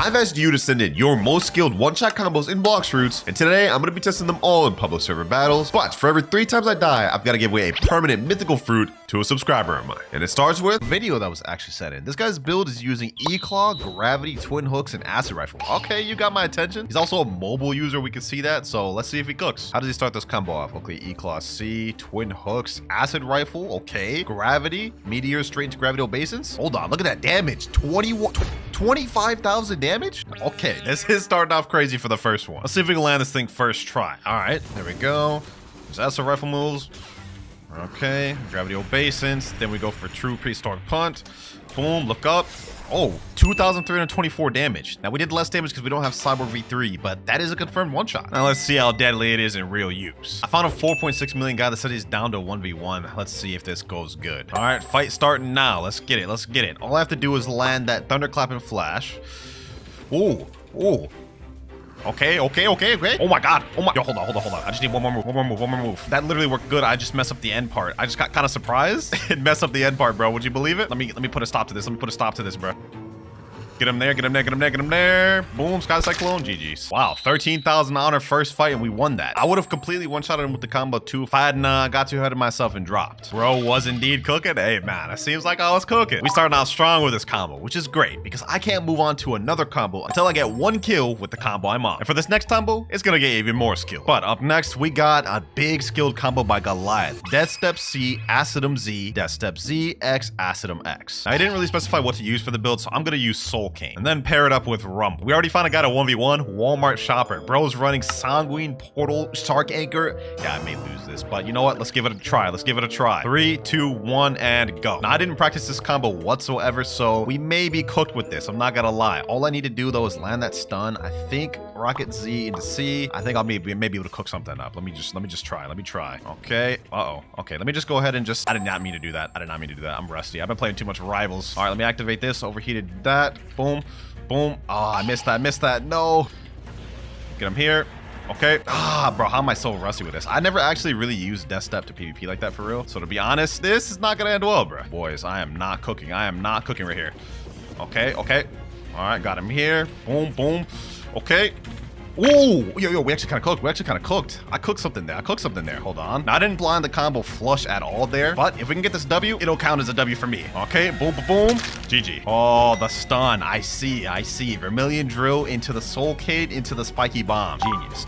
I've asked you to send in your most skilled one-shot combos in Blox routes, and today I'm going to be testing them all in public server battles. But for every 3 times I die, I've got to give away a permanent mythical fruit to a subscriber of mine. And it starts with a video that was actually sent in. This guy's build is using E-Claw, Gravity, Twin Hooks, and Acid Rifle. Okay, you got my attention. He's also a mobile user, we can see that, so let's see if he cooks. How does he start this combo off? Okay, E-Claw C, Twin Hooks, Acid Rifle, okay, Gravity, Meteor straight into Gravity Obeisance. Hold on, look at that damage, 25,000 damage? Okay, this is starting off crazy for the first one. Let's see if we can land this thing first try. All right, there we go. There's Acid Rifle moves. Okay, Gravity Obeisance. Then we go for True Prehistoric Punt. Boom, look up. Oh, 2,324 damage. Now, we did less damage because we don't have Cyborg V3, but that is a confirmed one-shot. Now, let's see how deadly it is in real use. I found a 4.6 million guy that said he's down to 1v1. Let's see if this goes good. All right, fight starting now. Let's get it. Let's get it. All I have to do is land that Thunderclap and Flash. Ooh, ooh. Okay. Oh my god. Oh my. Yo, hold on. I just need one more move. That literally worked good. I just messed up the end part. I just got kind of surprised and messed up the end part, bro. Would you believe it? Let me put a stop to this. Bro. Get him there. Boom, Sky Cyclone, GG's. Wow, 13,000 on our first fight, and we won that. I would have completely one-shotted him with the combo too if I hadn't got too ahead of myself and dropped. Bro was indeed cooking. Hey, man, it seems like I was cooking. We started out strong with this combo, which is great because I can't move on to another combo until I get 1 kill with the combo I'm on. And for this next combo, it's gonna get even more skill. But up next, we got a big skilled combo by Goliath. Death Step C, Acidum Z, Death Step Z, X, Acidum X. Now, I didn't really specify what to use for the build, so I'm gonna use Soul Cane and then pair it up with Rumble. We already found a guy at 1v1, Walmart shopper. Bro's running Sanguine, Portal, Shark Anchor. Yeah, I may lose this, but you know what? Let's give it a try. 3, 2, 1, and go. Now, I didn't practice this combo whatsoever, so we may be cooked with this. I'm not gonna lie. All I need to do though is land that stun. I think Rocket Z into C. I think I'll maybe able to cook something up. Let me just try. Okay. Okay, let me just go ahead and I did not mean to do that. I'm rusty. I've been playing too much Rivals. All right, let me activate this. Overheated that. Boom. Boom. Oh, I missed that. No. Get him here. Okay. Bro, how am I so rusty with this? I never actually really used Death Step to PvP like that for real. So to be honest, this is not gonna end well, bro. Boys, I am not cooking right here. Okay. All right, got him here. Boom. Okay. Ooh, yo, we actually kind of cooked. I cooked something there. Hold on. Now, I didn't blind the combo flush at all there, but if we can get this W, it'll count as a W for me. Okay, boom. GG. Oh, the stun. I see. Vermilion Drill into the Soul Cade, into the Spiky Bomb.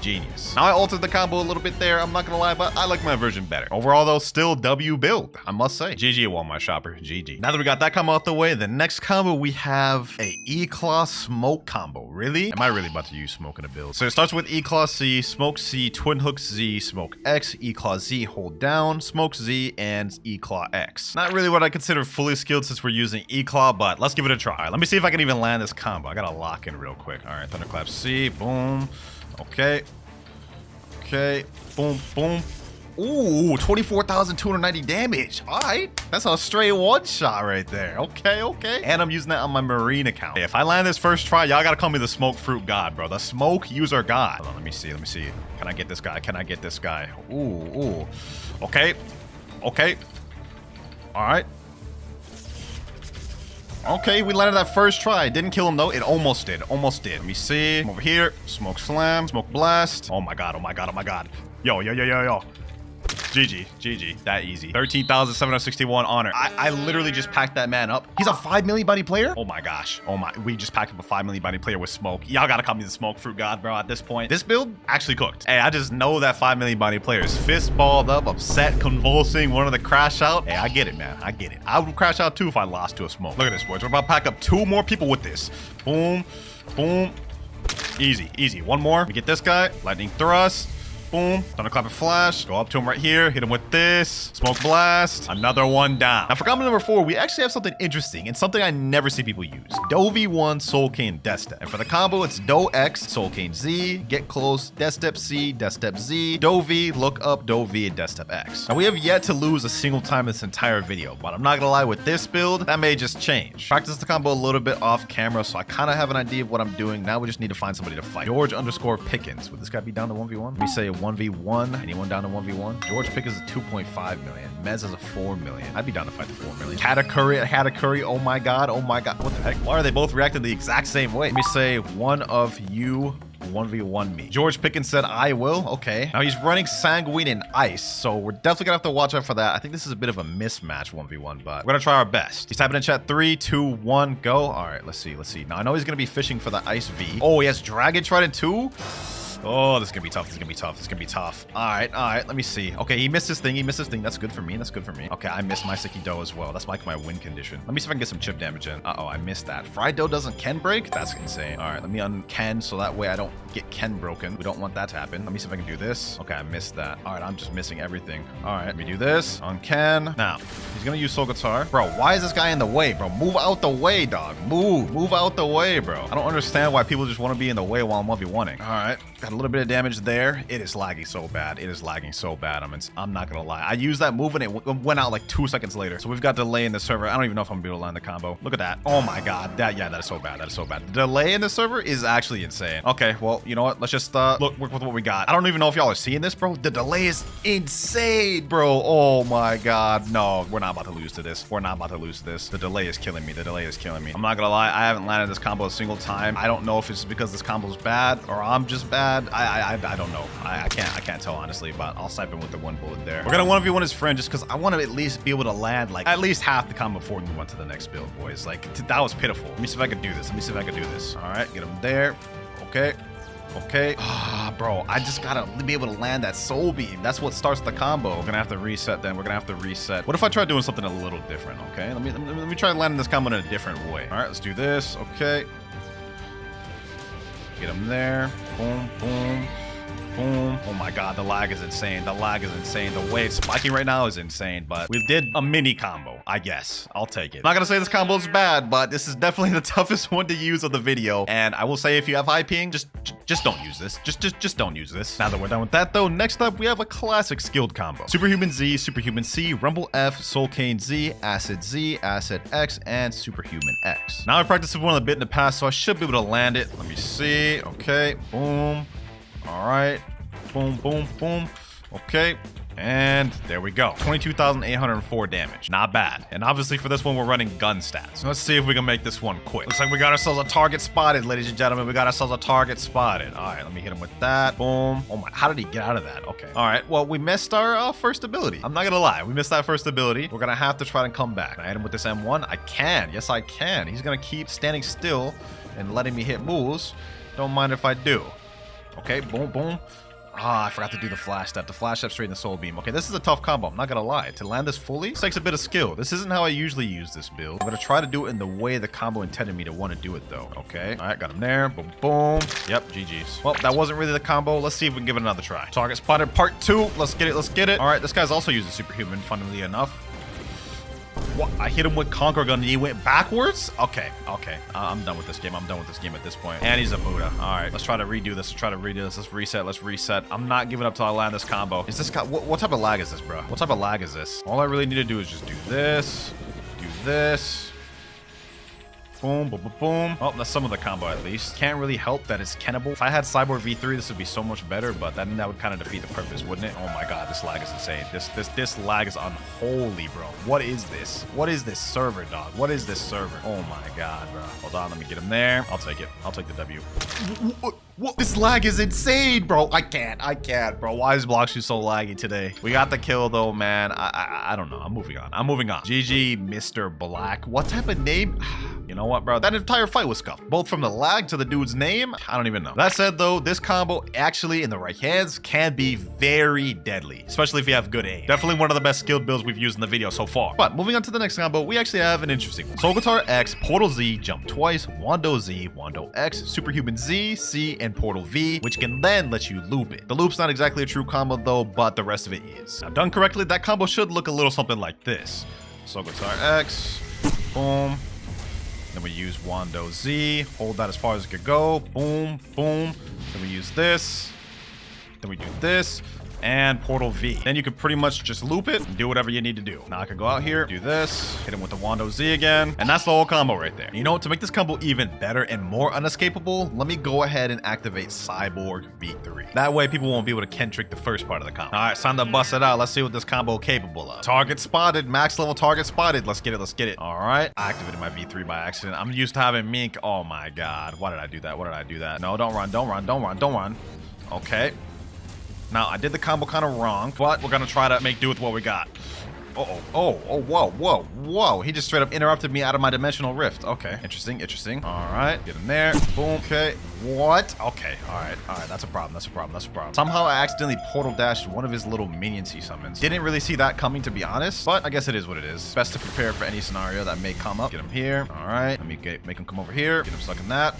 Genius. Now, I altered the combo a little bit there. I'm not gonna lie, but I like my version better. Overall, though, still W build, I must say. GG, Walmart shopper. GG. Now that we got that combo out the way, the next combo, we have a E-Claw Smoke combo. Really? Am I really about to use Smoke in a build? So it starts with E-Claw C, Smoke C, Twin Hook Z, Smoke X, E-Claw Z, hold down, Smoke Z, and E-Claw X. Not really what I consider fully skilled since we're using E-Claw, but let's give it a try. All right, let me see if I can even land this combo. I gotta lock in real quick. All right, Thunderclap C, boom. Okay. Boom. Ooh, 24,290 damage. All right, that's a straight one-shot right there. Okay. And I'm using that on my Marine account. Hey, if I land this first try, y'all gotta call me the Smoke Fruit God, bro. The Smoke User God. Hold on, let me see. Can I get this guy? Ooh. Okay. All right. Okay, we landed that first try. Didn't kill him though. It almost did. Let me see. I'm over here. Smoke Slam. Smoke Blast. Oh my god. Yo. GG. That easy. 13,761 honor. I literally just packed that man up. He's a 5 million body player? Oh my gosh. We just packed up a 5 million body player with Smoke. Y'all gotta call me the Smoke Fruit God, bro, at this point. This build actually cooked. Hey, I just know that 5 million body player is fist balled up, upset, convulsing, wanting to crash out. Hey, I get it, man. I would crash out too if I lost to a Smoke. Look at this, boys. We're about to pack up 2 more people with this. Boom. Easy. One more. We get this guy. Lightning Thrust. Boom. Thunderclap and Flash. Go up to him right here. Hit him with this. Smoke Blast. Another one down. Now for combo number 4, we actually have something interesting and something I never see people use. Do V1, Soul Cane, Death Step. And for the combo, it's Do X, Soul Cane Z, Get Close, Death Step C, Death Step Z, Do V, Look Up, Do V, and Death Step X. Now we have yet to lose a single time in this entire video, but I'm not gonna lie, with this build, that may just change. Practice the combo a little bit off camera, so I kind of have an idea of what I'm doing. Now we just need to find somebody to fight. George _Pickens. Would this guy be down to 1v1? We say 1v1. Anyone down to 1v1? George Pick is a 2.5 million. Mez is a 4 million. I'd be down to fight the 4 million. Katakuri, oh my god, oh my god. What the heck? Why are they both reacting the exact same way? Let me say one of you 1v1 me. George Pickens said I will. Okay. Now he's running Sanguine and Ice, so we're definitely gonna have to watch out for that. I think this is a bit of a mismatch 1v1, but we're gonna try our best. He's typing in chat 3, 2, 1, go. All right, let's see. Now I know he's gonna be fishing for the Ice V. Oh, he has Dragon Trident too. Oh, this is gonna be tough. This is gonna be tough. This is gonna be tough. All right. Let me see. Okay, he missed his thing. That's good for me. Okay, I missed my Sticky Dough as well. That's like my win condition. Let me see if I can get some chip damage in. Uh-oh, I missed that. Fried Dough doesn't Ken break? That's insane. All right, let me un-Ken so that way I don't get Ken broken. We don't want that to happen. Let me see if I can do this. Okay, I missed that. All right, I'm just missing everything. All right, let me do this. Un-Ken. Now, he's gonna use Soul Guitar. Bro, why is this guy in the way, bro? Move out the way, dog. Move out the way, bro. I don't understand why people just want to be in the way while I'm 1v1ing. All right, got a little bit of damage there. It is lagging so bad. I'm not gonna lie. I used that move and it went out like 2 seconds later. So we've got delay in the server. I don't even know if I'm gonna be able to land the combo. Look at that. Oh my god. That is so bad. The delay in the server is actually insane. Okay, well, you know what? Let's just work with what we got. I don't even know if y'all are seeing this, bro. The delay is insane, bro. Oh my god. No, we're not about to lose to this. The delay is killing me. I'm not gonna lie. I haven't landed this combo a single time. I don't know if it's because this combo's bad or I'm just bad. I don't know. I can't tell honestly, but I'll snipe him with the 1 bullet there. We're gonna 1v1 his friend just because I want to at least be able to land like at least half the combo before we move on to the next build, boys. Like that was pitiful. Let me see if I can do this. All right, get him there. Okay. Ah, bro, I just gotta be able to land that soul beam. That's what starts the combo. We're gonna have to reset then. What if I try doing something a little different? Okay, let me try landing this combo in a different way. All right, let's do this. Okay. Get him there. Boom. Oh my god, the lag is insane. The way it's spiking right now is insane, but we did a mini combo, I guess. I'll take it. I'm not gonna say this combo is bad, but this is definitely the toughest one to use of the video. And I will say if you have high ping, just don't use this. Just don't use this. Now that we're done with that though, next up we have a classic skilled combo. Superhuman Z, Superhuman C, Rumble F, Soul Cane Z, Acid X, and Superhuman X. Now I practiced with one of the bit in the past, so I should be able to land it. Let me see. Okay, boom. All right, boom. Okay, and there we go. 22,804 damage. Not bad. And obviously for this one, we're running gun stats. So let's see if we can make this one quick. Looks like we got ourselves a target spotted, ladies and gentlemen. All right, let me hit him with that. Boom. Oh my, how did he get out of that? Okay. All right, well, we missed our first ability. I'm not gonna lie, we missed that first ability. We're gonna have to try and come back. Can I hit him with this M1? I can. Yes, I can. He's gonna keep standing still and letting me hit moves. Don't mind if I do. Okay, boom. Ah, I forgot to do the flash step. The flash step straight in the soul beam. Okay, this is a tough combo. I'm not gonna lie. To land this fully, this takes a bit of skill. This isn't how I usually use this build. I'm gonna try to do it in the way the combo intended me to want to do it, though. Okay. All right, got him there. Boom. Yep, GG's. Well, that wasn't really the combo. Let's see if we can give it another try. Target spotted part 2. Let's get it. All right, this guy's also using Superhuman, funnily enough. What? I hit him with Conquer Gun and he went backwards? Okay. I'm done with this game. At this point. And he's a Buddha. All right, let's try to redo this. Let's reset. I'm not giving up till I land this combo. Is this guy, what type of lag is this, bro? What type of lag is this? All I really need to do is just do this. Boom. Oh, that's some of the combo at least. Can't really help that it's Kennable. If I had Cyborg V3, this would be so much better, but then that would kind of defeat the purpose, wouldn't it? Oh my god, this lag is insane. This lag is unholy, bro. What is this? What is this server, dog? What is this server? Oh my god, bro. Hold on, let me get him there. I'll take it. I'll take the W. What? This lag is insane, bro. I can't, bro. Why is Blox so laggy today? We got the kill, though, man. I don't know. I'm moving on. GG, Mr. Black. What type of name? You know what, bro? That entire fight was scuffed. Both from the lag to the dude's name. I don't even know. That said, though, this combo actually, in the right hands, can be very deadly, especially if you have good aim. Definitely one of the best skilled builds we've used in the video so far. But moving on to the next combo, we actually have an interesting one. Soul Guitar X, Portal Z, Jump Twice, Wando Z, Wando X, Superhuman Z, C, and Portal V, which can then let you loop it. The loop's not exactly a true combo, though, but the rest of it is. Now, done correctly, that combo should look a little something like this. Soul Guitar X, boom. Then we use Wando Z, hold that as far as it could go, boom. Then we use this, then we do this, and portal V. Then you can pretty much just loop it and do whatever you need to do. Now I can go out here, do this, hit him with the Wando Z again, and that's the whole combo right there. You know what? To make this combo even better and more unescapable, let me go ahead and activate Cyborg V3. That way people won't be able to Ken trick the first part of the combo. All right, it's time to bust it out. Let's see what this combo is capable of. Target spotted, max level target spotted. Let's get it, let's get it. All right, I activated my V3 by accident. I'm used to having Mink. Oh my God, why did I do that? Why did I do that? No, don't run, don't run, don't run, don't run. Okay. Now, I did the combo kind of wrong, but we're going to try to make do with what we got. Whoa. He just straight up interrupted me out of my dimensional rift. Okay, interesting. All right, get in there. Boom. Okay, what? Okay, all right. That's a problem. Somehow I accidentally portal dashed one of his little minions he summons. Didn't really see that coming, to be honest, but I guess it is what it is. Best to prepare for any scenario that may come up. Get him here. All right, let me make him come over here. Get him stuck in that.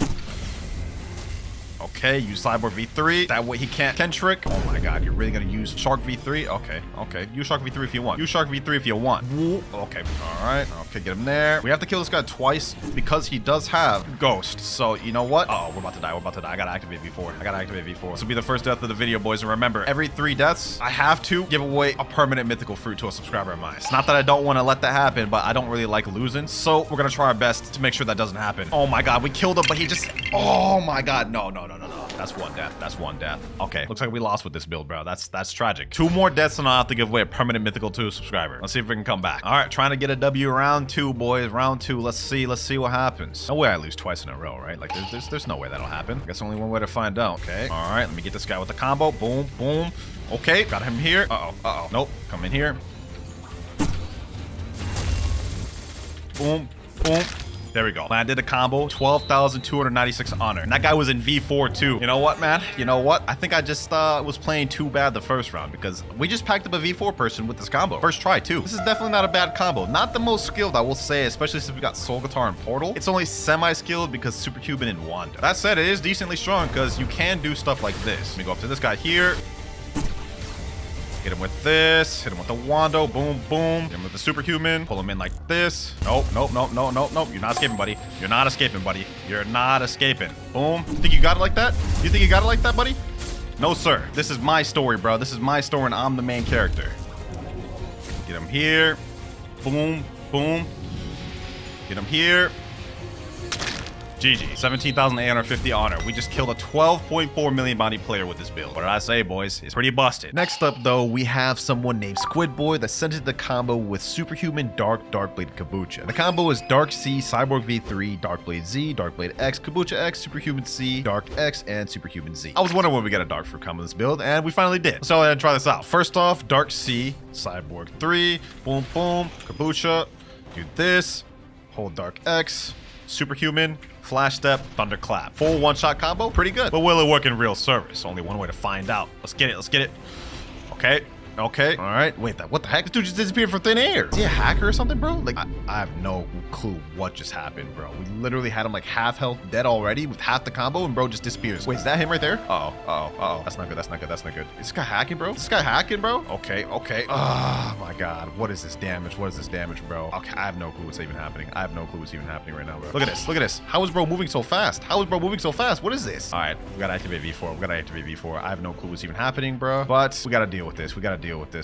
Okay, use Cyborg V3. That way he can't Ken trick. Oh my God, you're really gonna use Shark V3? Okay. Use Shark V3 if you want. Use Shark V3 if you want. Okay, all right. Okay, get him there. We have to kill this guy twice because he does have Ghost. So, you know what? Oh, we're about to die. I gotta activate V4. This will be the first death of the video, boys. And remember, every 3 deaths, I have to give away a permanent mythical fruit to a subscriber of mine. It's not that I don't want to let that happen, but I don't really like losing. So we're gonna try our best to make sure that doesn't happen. Oh my God, we killed him, but he just... Oh my God, no. That's one death. Okay, looks like we lost with this build, bro. That's tragic. 2 more deaths and I'll have to give away a permanent mythical to a subscriber. Let's see if we can come back. All right, trying to get a W round 2, boys. Round 2. Let's see what happens. No way I lose twice in a row, right? Like there's no way that'll happen. I guess only one way to find out. Okay. All right, let me get this guy with the combo. Boom. Okay, got him here. Uh-oh. Nope. Come in here. Boom. There we go. Landed a combo, 12,296 honor. And that guy was in V4 too. You know what, man? I think I just was playing too bad the first round because we just packed up a V4 person with this combo. First try too. This is definitely not a bad combo. Not the most skilled, I will say, especially since we got Soul Guitar and Portal. It's only semi-skilled because Superhuman and Wanda. That said, it is decently strong because you can do stuff like this. Let me go up to this guy here. Hit him with this. Hit him with the Wando. Boom. Hit him with the Superhuman. Pull him in like this. Nope. You're not escaping, buddy. You're not escaping. Boom. Think you got it like that? You think you got it like that, buddy? No, sir. This is my story, bro. This is my story, and I'm the main character. Get him here. Boom. Get him here. GG. 17,850 honor. We just killed a 12.4 million bounty player with this build. What did I say, boys? It's pretty busted. Next up, though, we have someone named Squid Boy that sent it the combo with Superhuman Darkblade Kabucha. The combo is Dark C, Cyborg V3, Darkblade Z, Darkblade X, Kabucha X, Superhuman C, Dark X, and Superhuman Z. I was wondering when we get a Dark Fruit combo in this build, and we finally did. Let's go ahead and try this out. First off, Dark C, Cyborg 3, boom, Kabucha, do this, hold Dark X, Superhuman, Flash Step, Thunderclap. Full one-shot combo, pretty good. But will it work in real service? Only one way to find out. Let's get it. Okay. All right. Wait, what the heck? This dude just disappeared from thin air. Is he a hacker or something, bro? Like, I have no clue what just happened, bro. We literally had him like half health dead already with half the combo, and bro just disappears. Wait, is that him right there? Uh-oh. That's not good. Is this guy hacking, bro? Okay. Oh my God. What is this damage? Bro? Okay, I have no clue what's even happening. Right now, bro. Look at this. How is bro moving so fast? What is this? All right, we gotta activate V4. I have no clue what's even happening, bro. But we gotta deal with this.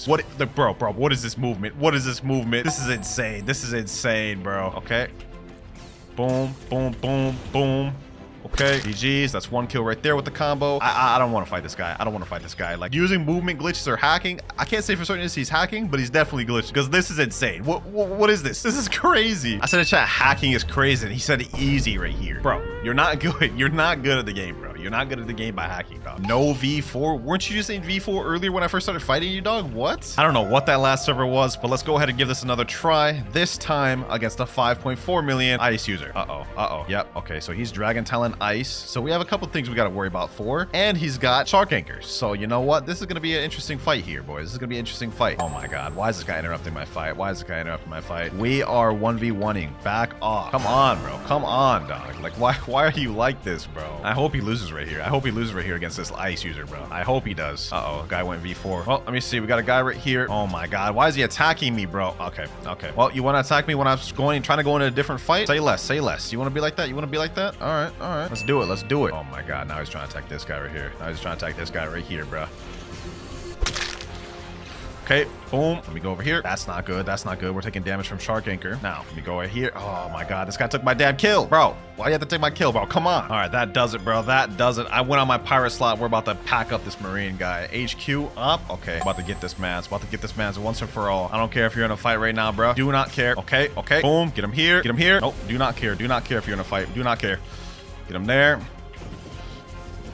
What, bro, what is this movement? This is insane, bro. Okay. Boom. Okay, GG's. That's 1 kill right there with the combo. I don't want to fight this guy. Like, using movement glitches or hacking, I can't say for certain he's hacking, but he's definitely glitched because this is insane. What is this? This is crazy. I said in chat, hacking is crazy, and he said easy right here. Bro, you're not good. You're not good at the game, bro. You're not good at the game by hacking, dog. No V4? Weren't you just saying V4 earlier when I first started fighting you, dog? What? I don't know what that last server was, but let's go ahead and give this another try. This time against a 5.4 million ice user. Uh-oh. Yep. Okay, so he's Dragon Talon Ice. So we have a couple things we got to worry about for. And he's got Shark Anchors. So you know what? This is going to be an interesting fight here, boys. This is going to be an interesting fight. Oh my God. Why is this guy interrupting my fight? We are 1v1ing. Back off. Come on, bro. Come on, dog. Like, why are you like this, bro? I hope he loses right here. Against this ice user, bro. I hope he does. Uh-oh. Guy went V4. Well, let me see. We got a guy right here. Oh my God. Why is he attacking me, bro? Okay. Well, you want to attack me when I'm trying to go into a different fight? Say less. You want to be like that? All right. Let's do it. Oh my God. Now he's trying to attack this guy right here. Bro. Okay, boom. Let me go over here. That's not good. That's not good. We're taking damage from Shark Anchor. Now, let me go right here. Oh my god, this guy took my damn kill. Bro, why you have to take my kill, bro? Come on. All right, that does it, bro. That does it. I went on my pirate slot. We're about to pack up this Marine guy. HQ up. Okay, about to get this man. About to get this man once and for all. I don't care if you're in a fight right now, bro. Do not care. Okay, okay. Boom. Get him here. Get him here. Nope, do not care. Do not care if you're in a fight. Do not care. Get him there.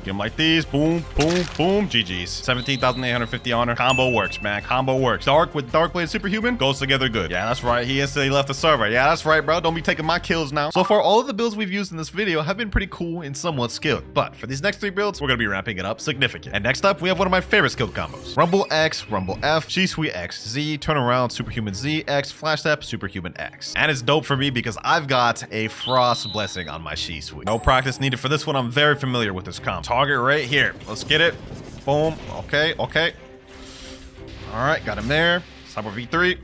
Get them like these. Boom, boom, boom. GG's. 17,850 honor. Combo works, man. Combo works. Dark with Darkblade Superhuman goes together good. Yeah, that's right. He instantly left the server. Yeah, that's right, bro. Don't be taking my kills now. So far, all of the builds we've used in this video have been pretty cool and somewhat skilled. But for these next 3 builds, we're going to be ramping it up significant. And next up, we have one of my favorite skilled combos. Rumble X, Rumble F, G-Suite X, Z, Turnaround, Superhuman Z, X, Flash Step, Superhuman X. And it's dope for me because I've got a Frost Blessing on my G-Suite. No practice needed for this one. I'm very familiar with this combo. Target right here. Let's get it. Boom. Okay, okay. All right, got him there. Cyber V3.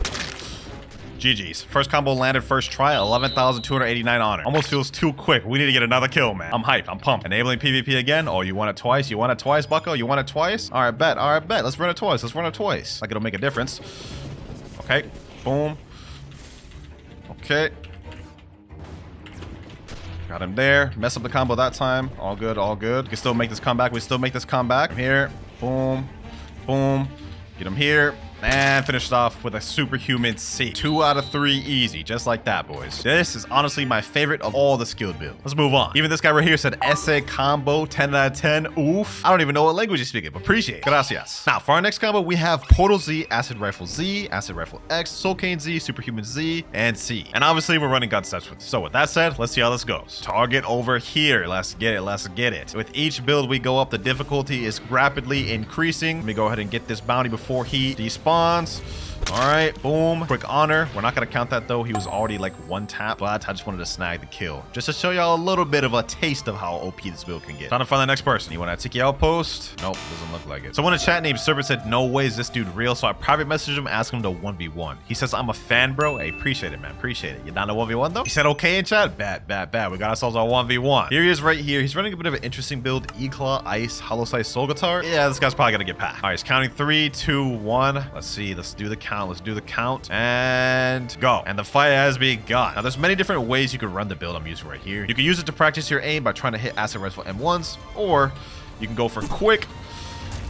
GG's. First combo landed first try, 11,289 honor. Almost feels too quick. We need to get another kill, man. I'm hyped. I'm pumped. Enabling PvP again. Oh, you want it twice? You want it twice, bucko? You want it twice? All right, bet. All right, bet. Let's run it twice. Let's run it twice. Like it'll make a difference. Okay. Boom. Okay. Got him there. Mess up the combo that time. All good, all good. We can still make this comeback. We still make this comeback. Here. Boom. Boom. Get him here. And finished off with a Superhuman C. 2 out of 3 easy. Just like that, boys. This is honestly my favorite of all the skilled builds. Let's move on. Even this guy right here said essay combo 10 out of 10. Oof. I don't even know what language he's speaking, but appreciate it. Gracias. Now, for our next combo, we have Portal Z, Acid Rifle Z, Acid Rifle X, Soul Cane Z, Superhuman Z, and C. And obviously, we're running gun sets with it. So with that said, let's see how this goes. Target over here. Let's get it. Let's get it. With each build we go up, the difficulty is rapidly increasing. Let me go ahead and get this bounty before he despawns. All right, boom. Quick honor. We're not going to count that, though. He was already like 1 tap, but I just wanted to snag the kill. Just to show y'all a little bit of a taste of how OP this build can get. Time to find the next person. You want a Tiki Outpost? Nope, doesn't look like it. Someone in chat named Serpent said, no way is this dude real. So I private messaged him, asked him to 1v1. He says, I'm a fan, bro. Hey, appreciate it, man. Appreciate it. You down to 1v1, though? He said, okay in chat. Bad, bad, bad. We got ourselves our 1v1. Here he is right here. He's running a bit of an interesting build. E-Claw, Ice, Hollow Size, Soul Guitar. Yeah, this guy's probably going to get packed. All right, he's counting 3, 2, 1. Let's see. Let's do the count. Let's do the count. And go. And the fight has begun. Now, there's many different ways you can run the build I'm using right here. You can use it to practice your aim by trying to hit Acid Rifle M1s, or you can go for quick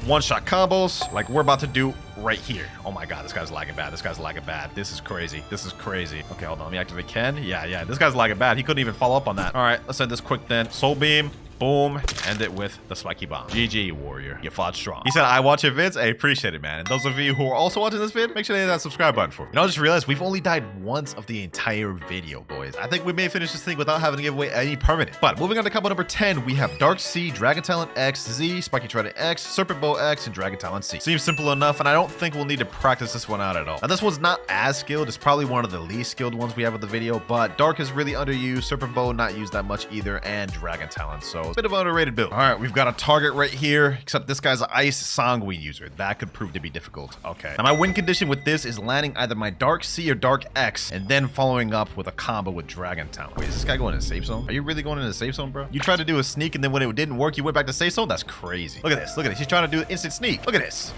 one-shot combos like we're about to do right here. Oh my god, this guy's lagging bad. This guy's lagging bad. This is crazy. This is crazy. Okay, hold on. Let me activate Ken. Yeah. This guy's lagging bad. He couldn't even follow up on that. All right, let's end this quick then. Soul Beam. Boom. End it with the spiky bomb. GG, warrior. You fought strong. He said, I watch your vids. I appreciate it, man. And those of you who are also watching this vid, make sure to hit that subscribe button for me. You know, I just realized we've only died once of the entire video, boys. I think we may finish this thing without having to give away any permanent. But moving on to combo number 10, we have Dark C, Dragon Talon X, Z, Spiky Trident X, Serpent Bow X, and Dragon Talon C. Seems simple enough, and I don't think we'll need to practice this one out at all. Now, this one's not as skilled. It's probably one of the least skilled ones we have with the video, but Dark is really underused, Serpent Bow not used that much either, and Dragon Talon. So it's a bit of an underrated build. All right, we've got a target right here, except this guy's an Ice Sanguine user. That could prove to be difficult. Okay. Now, my win condition with this is landing either my Dark C or Dark X, and then following up with a combo with Dragon Talon. Wait, is this guy going in the safe zone? Are you really going in the safe zone, bro? You tried to do a sneak, and then when it didn't work, you went back to safe zone? That's crazy. Look at this. Look at this. He's trying to do an instant sneak. Look at this.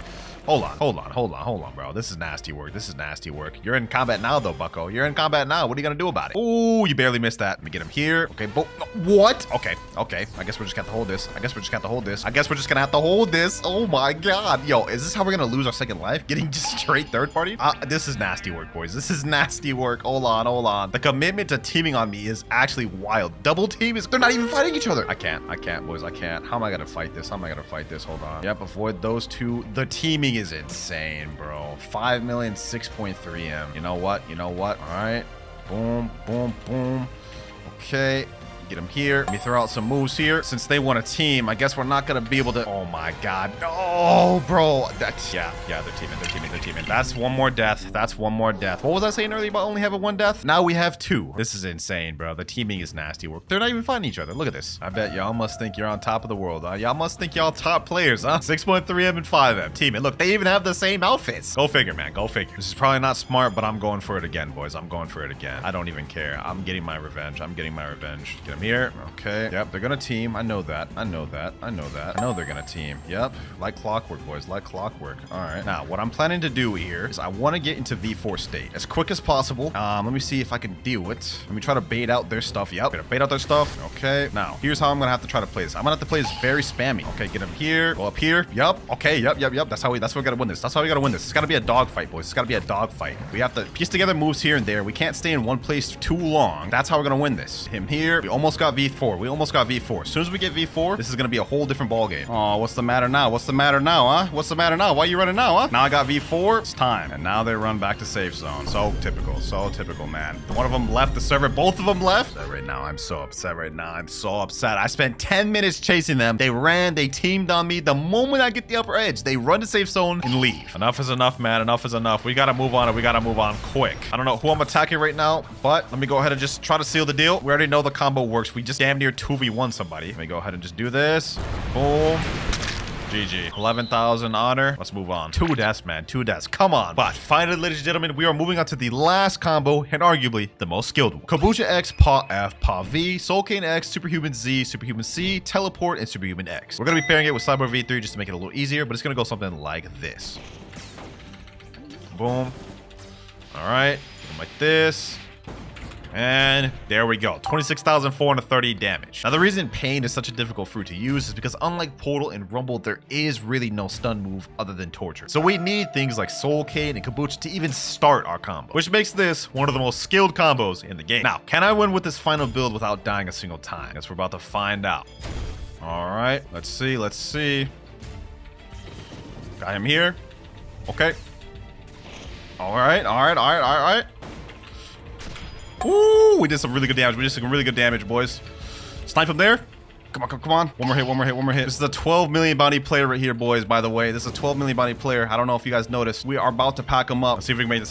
Hold on, bro. This is nasty work. This is nasty work. You're in combat now, though, bucko. You're in combat now. What are you gonna do about it? Oh, you barely missed that. Let me get him here. Okay, what? Okay. I guess we're just gonna have to hold this. I guess we're just gonna have to hold this. Oh my god. Yo, is this how we're gonna lose our second life? Getting just straight third party? This is nasty work, boys. This is nasty work. Hold on. The commitment to teaming on me is actually wild. Double team is, they're not even fighting each other. I can't, boys. I can't. How am I gonna fight this? Hold on. Yep, avoid those two. The teaming is insane, bro. 5 million, 6.3 M. You know what? All right. Boom. Okay. Get him here. Let me throw out some moves here. Since they want a team, I guess we're not gonna be able to. Oh my god. Oh, bro. That's yeah. They're teaming. That's one more death. What was I saying earlier about only having 1 death? Now we have 2. This is insane, bro. The teaming is nasty work. They're not even fighting each other. Look at this. I bet y'all must think you're on top of the world, huh? Y'all must think y'all top players, huh? 6.3 M and 5 M. Teaming. Look, they even have the same outfits. Go figure, man. Go figure. This is probably not smart, but I'm going for it again, boys. I'm going for it again. I don't even care. I'm getting my revenge. Get him here. Okay. Yep, they're gonna team. I know that. I know that. I know that. I know they're gonna team. Yep. Like clockwork, boys. Like clockwork. All right. Now, what I'm planning to do here is I want to get into V4 state as quick as possible. Let me see if I can do it. Let me try to bait out their stuff. Yep. Gonna bait out their stuff. Okay. Now, here's how I'm gonna have to try to play this. I'm gonna have to play this very spammy. Okay, get him here. Go up here. Yep. Okay. Yep. That's how we gotta win this. That's how we gotta win this. It's gotta be a dogfight, boys. It's gotta be a dogfight. We have to piece together moves here and there. We can't stay in one place too long. That's how we're gonna win this. Him here. We almost got V4. We almost got V4. As soon as we get V4, this is gonna be a whole different ball game. Oh, what's the matter now? What's the matter now, huh? What's the matter now? Why are you running now, huh? Now I got V4. It's time. And now they run back to safe zone. So typical. So typical, man. One of them left the server. Both of them left. Right now, I'm so upset right now. I'm so upset. I spent 10 minutes chasing them. They ran. They teamed on me. The moment I get the upper edge, they run to safe zone and leave. Enough is enough, man. Enough is enough. We gotta move on, and we gotta move on quick. I don't know who I'm attacking right now, but let me go ahead and just try to seal the deal. We already know the combo works. We just damn near 2v1 somebody. Let me go ahead and just do this. Boom. GG. 11,000 honor. Let's move on. 2 deaths, man. 2 deaths. Come on. But finally, ladies and gentlemen, we are moving on to the last combo and arguably the most skilled one. Kombucha X, Paw F, Paw V, Soul Cane X, Superhuman Z, Superhuman C, Teleport, and Superhuman X. We're going to be pairing it with Cyber V3 just to make it a little easier, but it's going to go something like this. Boom. All right. Like this. And there we go. 26,430 damage. Now, the reason Pain is such a difficult fruit to use is because unlike Portal and Rumble, there is really no stun move other than Torture. So we need things like Soul Cane and Kombucha to even start our combo, which makes this one of the most skilled combos in the game. Now, can I win with this final build without dying a single time? Guess we're about to find out. All right, let's see. Let's see. Got him here. Okay. All right. Ooh, we did some really good damage. We did some really good damage, boys. Snipe him there. Come on. One more hit. This is a 12 million bounty player right here, boys, by the way. This is a 12 million bounty player. I don't know if you guys noticed. We are about to pack him up. Let's see if we can make this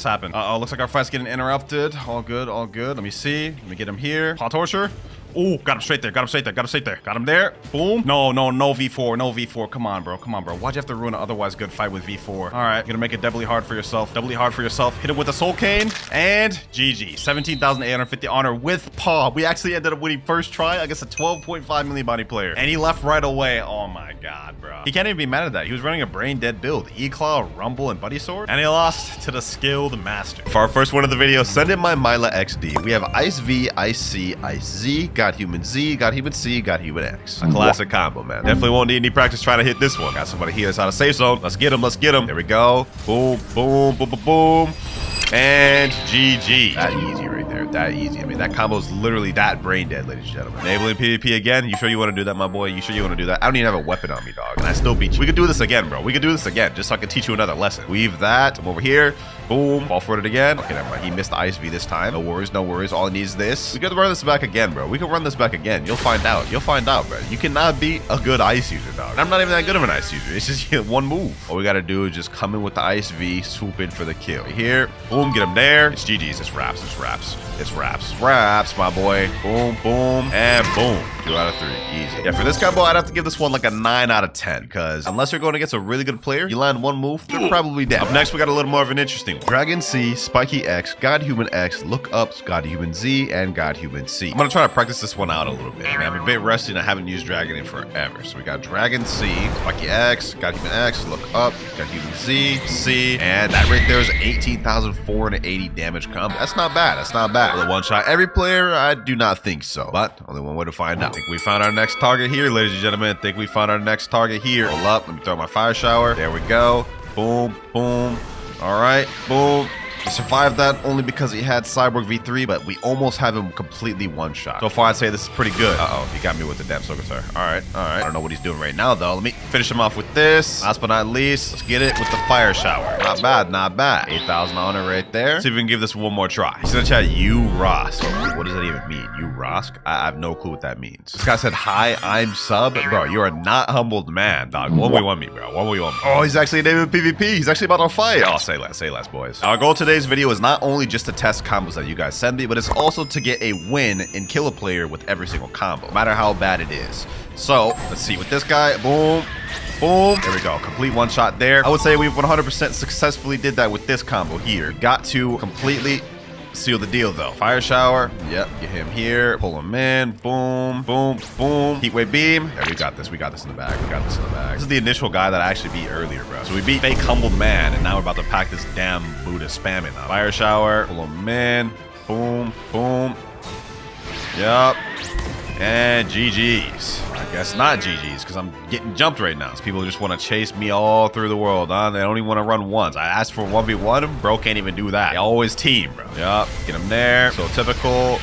happen. Uh-oh, looks like our fight's getting interrupted. All good. Let me see. Let me get him here. Paw Torture. Ooh, got him straight there. Got him there. Boom. No V4. Come on, bro. Why'd you have to ruin an otherwise good fight with V4? All right, gonna make it doubly hard for yourself. Hit him with a Soul Cane, and GG. 17,850 honor with Paw. We actually ended up winning first try against a 12.5 million body player, and he left right away. Oh my god, bro. He can't even be mad at that. He was running a brain dead build. E-Cloud, Rumble, and Buddy Sword, and he lost to the skilled master. For our first one of the video, send in my Myla XD. We have Ice V, Ice C, Ice Z, God Human Z, God Human C, God Human X. A classic combo, man. Definitely won't need any practice trying to hit this one. Got somebody here that's out of safe zone. Let's get him. There we go. Boom. And GG. That easy right there. That easy. I mean, that combo's literally that brain dead, ladies and gentlemen. Enabling PvP again. You sure you want to do that, my boy? You sure you want to do that? I don't even have a weapon on me, dog. And I still beat you. We could do this again, bro. Just so I can teach you another lesson. Weave that. I'm over here. Boom. Fall for it again. Okay, never mind. He missed the Ice V this time. No worries. All he needs is this. We could run this back again, bro. You'll find out, bro. You cannot be a good Ice user, dog. I'm not even that good of an Ice user. It's just one move. All we got to do is just come in with the Ice V, swoop in for the kill. Right here. Boom. Get him there. It's GG's. It's raps, my boy. Boom, and boom. 2 out of 3. Easy. Yeah, for this combo, I'd have to give this one like a 9 out of 10, because unless you're going against a really good player, you land one move, they're probably dead. Up next, we got a little more of an interesting one. Dragon C, Spiky X, God Human X, Look Ups, God Human Z, and God Human C. I'm gonna try to practice this one out a little bit. Man, I'm a bit rusty and I haven't used Dragon in forever. So we got Dragon C, Spiky X, God Human X, Look Up, God Human Z, C, and that right there is 18,480 damage combo. That's not bad. Will it one-shot every player? I do not think so, but only one way to find out. I think we found our next target here, ladies and gentlemen. Hold up, let me throw my fire shower. There we go. Boom. All right, boom. He survived that only because he had Cyborg V3, but we almost have him completely one-shot. So far, I'd say this is pretty good. Uh-oh, he got me with the damn Sogatar. All right. I don't know what he's doing right now, though. Let me finish him off with this. Last but not least, let's get it with the fire shower. Not bad. 8,000 honor right there. See if we can give this one more try. He's in the chat, you Rosk. What does that even mean? You Rosk? I have no clue what that means. This guy said, hi, I'm sub. Bro, you are not humbled man, dog. 1v1 me, bro. 1v1 me. Oh, he's actually enabled PvP. He's actually about to fight. Oh, say less, boys. Our goal today video is not only just to test combos that you guys send me, but it's also to get a win and kill a player with every single combo, no matter how bad it is. So let's see with this guy. Boom. There we go. Complete one shot there. I would say we've 100% successfully did that with this combo here. Got to completely seal the deal though. Fire shower. Yep, get him here. Pull him in. Boom, boom, boom. Heat wave beam. Yeah, we got this. We got this in the bag. We got this in the bag. This is the initial guy that I actually beat earlier, bro. So we beat fake humbled man, and now we're about to pack this damn Buddha spamming now. Fire shower. Pull him in. Boom, boom. Yup. And GG's. I guess not GG's because I'm getting jumped right now. These people just want to chase me all through the world, huh? They don't even want to run once. I asked for 1v1. Bro can't even do that. They always team, bro. Yup. Get him there. So typical.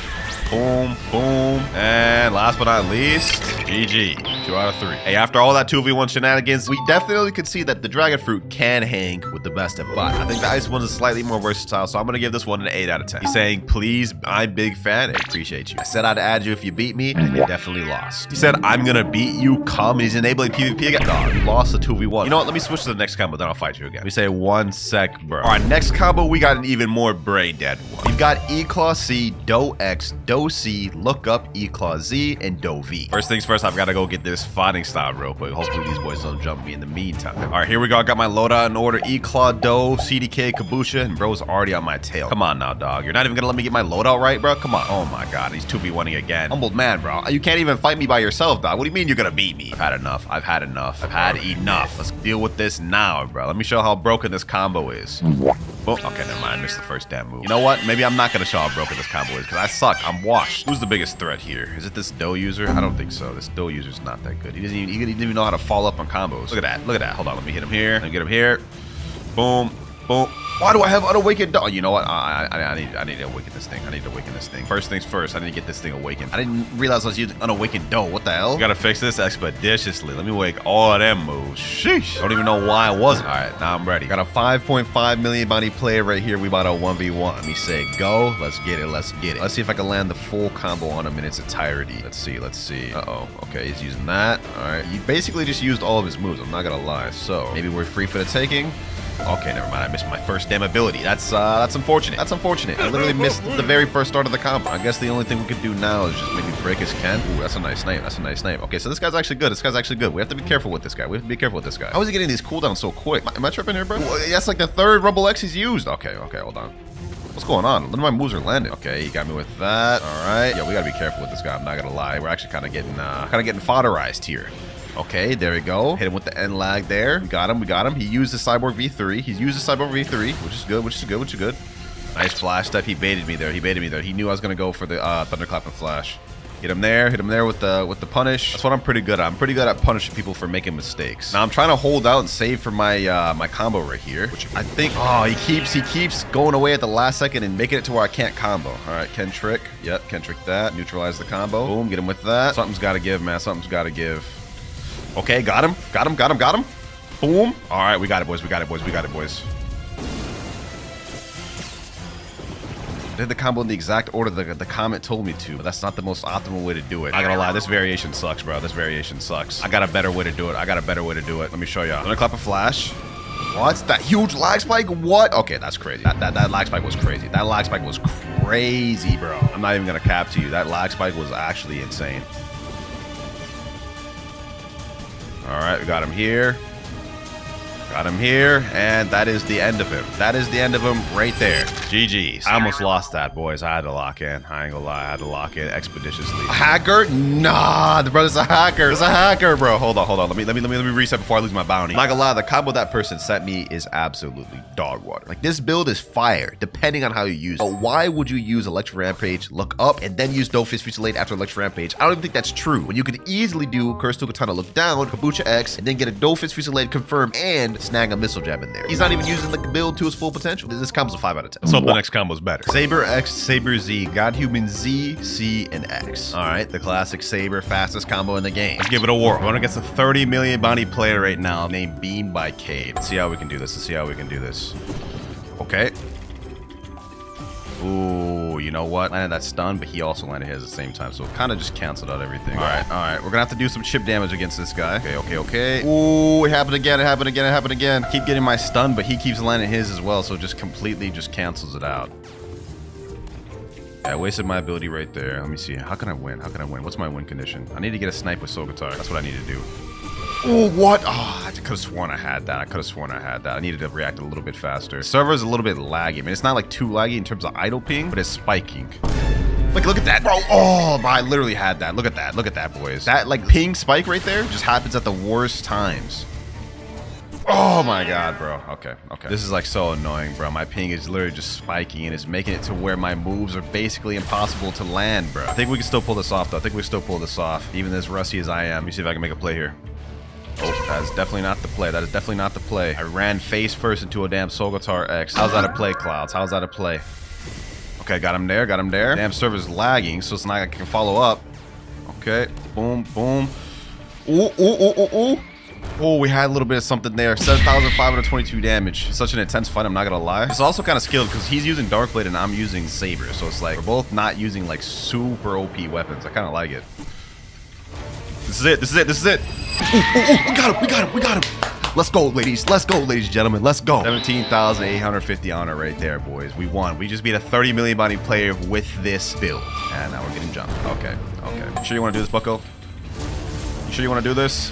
Boom, boom. And last but not least, GG. 2 out of 3. Hey, after all that 2v1 shenanigans, we definitely could see that the dragon fruit can hang with the best of them. But I think the ice one is slightly more versatile, so I'm going to give this one an 8 out of 10. He's saying, please, I'm big fan. I appreciate you. I said I'd add you if you beat me, and you definitely lost. He said, I'm going to beat you. Come. And he's enabling PvP again. Dog, you lost the 2v1. You know what? Let me switch to the next combo, then I'll fight you again. We say 1 sec, bro. All right, next combo, we got an even more brain dead one. We've got E-Claw C, Do X, Do C, look up E-Claw Z, and Do V. First things first, I've got to go get this fighting style real quick. Hopefully these boys don't jump me in the meantime. All right, here we go. I got my loadout in order. E-Claw, Do, CDK, Kabusha, and bro's already on my tail. Come on now, dog. You're not even gonna let me get my loadout right, bro? Come on. Oh my god, he's 2v1ing again. Humbled man, bro. You can't even fight me by yourself, dog. What do you mean you're gonna beat me? I've had enough. I've had enough. I've had enough. Let's deal with this now, bro. Let me show how broken this combo is. Boom. Okay, never mind. I missed the first damn move. You know what? Maybe I'm not gonna show how broken this combo is because I suck. I'm washed. Who's the biggest threat here? Is it this Do user? I don't think so. This Do user's not that good. He didn't even know how to follow up on combos. Look at that. Look at that. Hold on. Let me hit him here. Let me get him here. Boom. Boom. Why do I have unawakened Do? You know what? I need to awaken this thing. I need to awaken this thing. First things first. I need to get this thing awakened. I didn't realize I was using unawakened Do. What the hell? We gotta fix this expeditiously. Let me wake all of them moves. Sheesh. Don't even know why I wasn't. All right, now I'm ready. Got a 5.5 million bounty player right here. We about a 1v1. Let me say go. Let's get it. Let's get it. Let's see if I can land the full combo on him in its entirety. Let's see. Let's see. Uh-oh. Okay, he's using that. All right. He basically just used all of his moves. I'm not gonna lie. So maybe we're free for the taking. Okay, never mind. I missed my first damn ability. That's unfortunate. That's unfortunate. I literally missed the very first start of the combo. I guess the only thing we could do now is just maybe break his Ken. Ooh, that's a nice name. That's a nice name. Okay, so this guy's actually good. This guy's actually good. We have to be careful with this guy. We have to be careful with this guy. How is he getting these cooldowns so quick? Am I tripping here, bro? That's like the 3rd Rumble X he's used. Okay, hold on. What's going on? None of my moves are landing. Okay, he got me with that. All right. Yeah, we gotta be careful with this guy. I'm not gonna lie. We're actually kind of getting fodderized here. Okay, there we go. Hit him with the end lag there. We got him. He used the Cyborg V3. He's used the Cyborg V3, which is good. Nice flash step. He baited me there. He knew I was going to go for the Thunderclap and flash. Hit him there with the punish. That's what I'm pretty good at. I'm pretty good at punishing people for making mistakes. Now I'm trying to hold out and save for my my combo right here, which I think, oh, he keeps going away at the last second and making it to where I can't combo. All right, Ken trick. Yep, Ken trick that. Neutralize the combo. Boom, get him with that. Something's got to give, man. Something's got to give. Okay, got him. Boom. All right, we got it, boys. I did the combo in the exact order the comment told me to, but that's not the most optimal way to do it. Not gonna lie, this variation sucks, bro. This variation sucks. I got a better way to do it. Let me show y'all. I'm gonna clap a flash. What? That huge lag spike? What? Okay, that's crazy. That lag spike was crazy. That lag spike was crazy, bro. I'm not even gonna cap to you. That lag spike was actually insane. All right, we got him here. And that is the end of him. Right there. GG's. I almost lost that, boys. I had to lock in. I ain't gonna lie. I had to lock in expeditiously. A hacker? Nah, the brother's a hacker. It's a hacker, bro. Hold on. Let me reset before I lose my bounty. Not gonna lie, the combo that person sent me is absolutely dog water. Like, this build is fire, depending on how you use it. But why would you use Electric Rampage, look up, and then use Dofus Fusillade after Electric Rampage? I don't even think that's true. When you could easily do Curse to Katana, look down, Kabucha X, and then get a Dofus Fusillade confirm and snag a missile jab in there. He's not even using the build to its full potential. This combo's a 5 out of 10. Let's hope the next combo's better. Saber X, Saber Z, Godhuman Z, C, and X. All right, the classic Saber, fastest combo in the game. Let's give it a whirl. We're going against a 30 million bounty player right now named Beam by Cade. Let's see how we can do this. Okay. Ooh, you know what? Landed that stun, but he also landed his at the same time, so it kind of just canceled out everything. All right. We're gonna have to do some chip damage against this guy. Okay. Ooh, it happened again. Keep getting my stun, but he keeps landing his as well, so it just completely just cancels it out. Yeah, I wasted my ability right there. Let me see. How can I win? What's my win condition? I need to get a snipe with Soul Guitar. That's what I need to do. Oh, what? Oh, I could have sworn I had that. I needed to react a little bit faster. The server is a little bit laggy. I mean, it's not like too laggy in terms of idle ping, but it's spiking. Like, look at that, bro. Oh, I literally had that. Look at that, boys. That, like, ping spike right there just happens at the worst times. Oh my god, bro. Okay. This is like so annoying, bro. My ping is literally just spiking and it's making it to where my moves are basically impossible to land, bro. I think we can still pull this off, though. Even as rusty as I am. Let me see if I can make a play here. Oh, that is definitely not the play. I ran face first into a damn Soul Guitar X. How's that a play, Clouds? How's that a play? Okay, got him there. Damn server's lagging, so it's not like I can follow up. Okay, boom. Ooh. Oh, we had a little bit of something there. 7,522 damage. Such an intense fight, I'm not gonna lie. It's also kind of skilled because he's using Darkblade and I'm using Saber. So it's like we're both not using like super OP weapons. I kind of like it. This is it. Ooh, we got him. Let's go, ladies and gentlemen. Let's go. 17,850 honor right there, boys. We won. We just beat a 30 million bounty player with this build. And now we're getting jumped. Okay. You sure you want to do this, bucko? You sure you want to do this?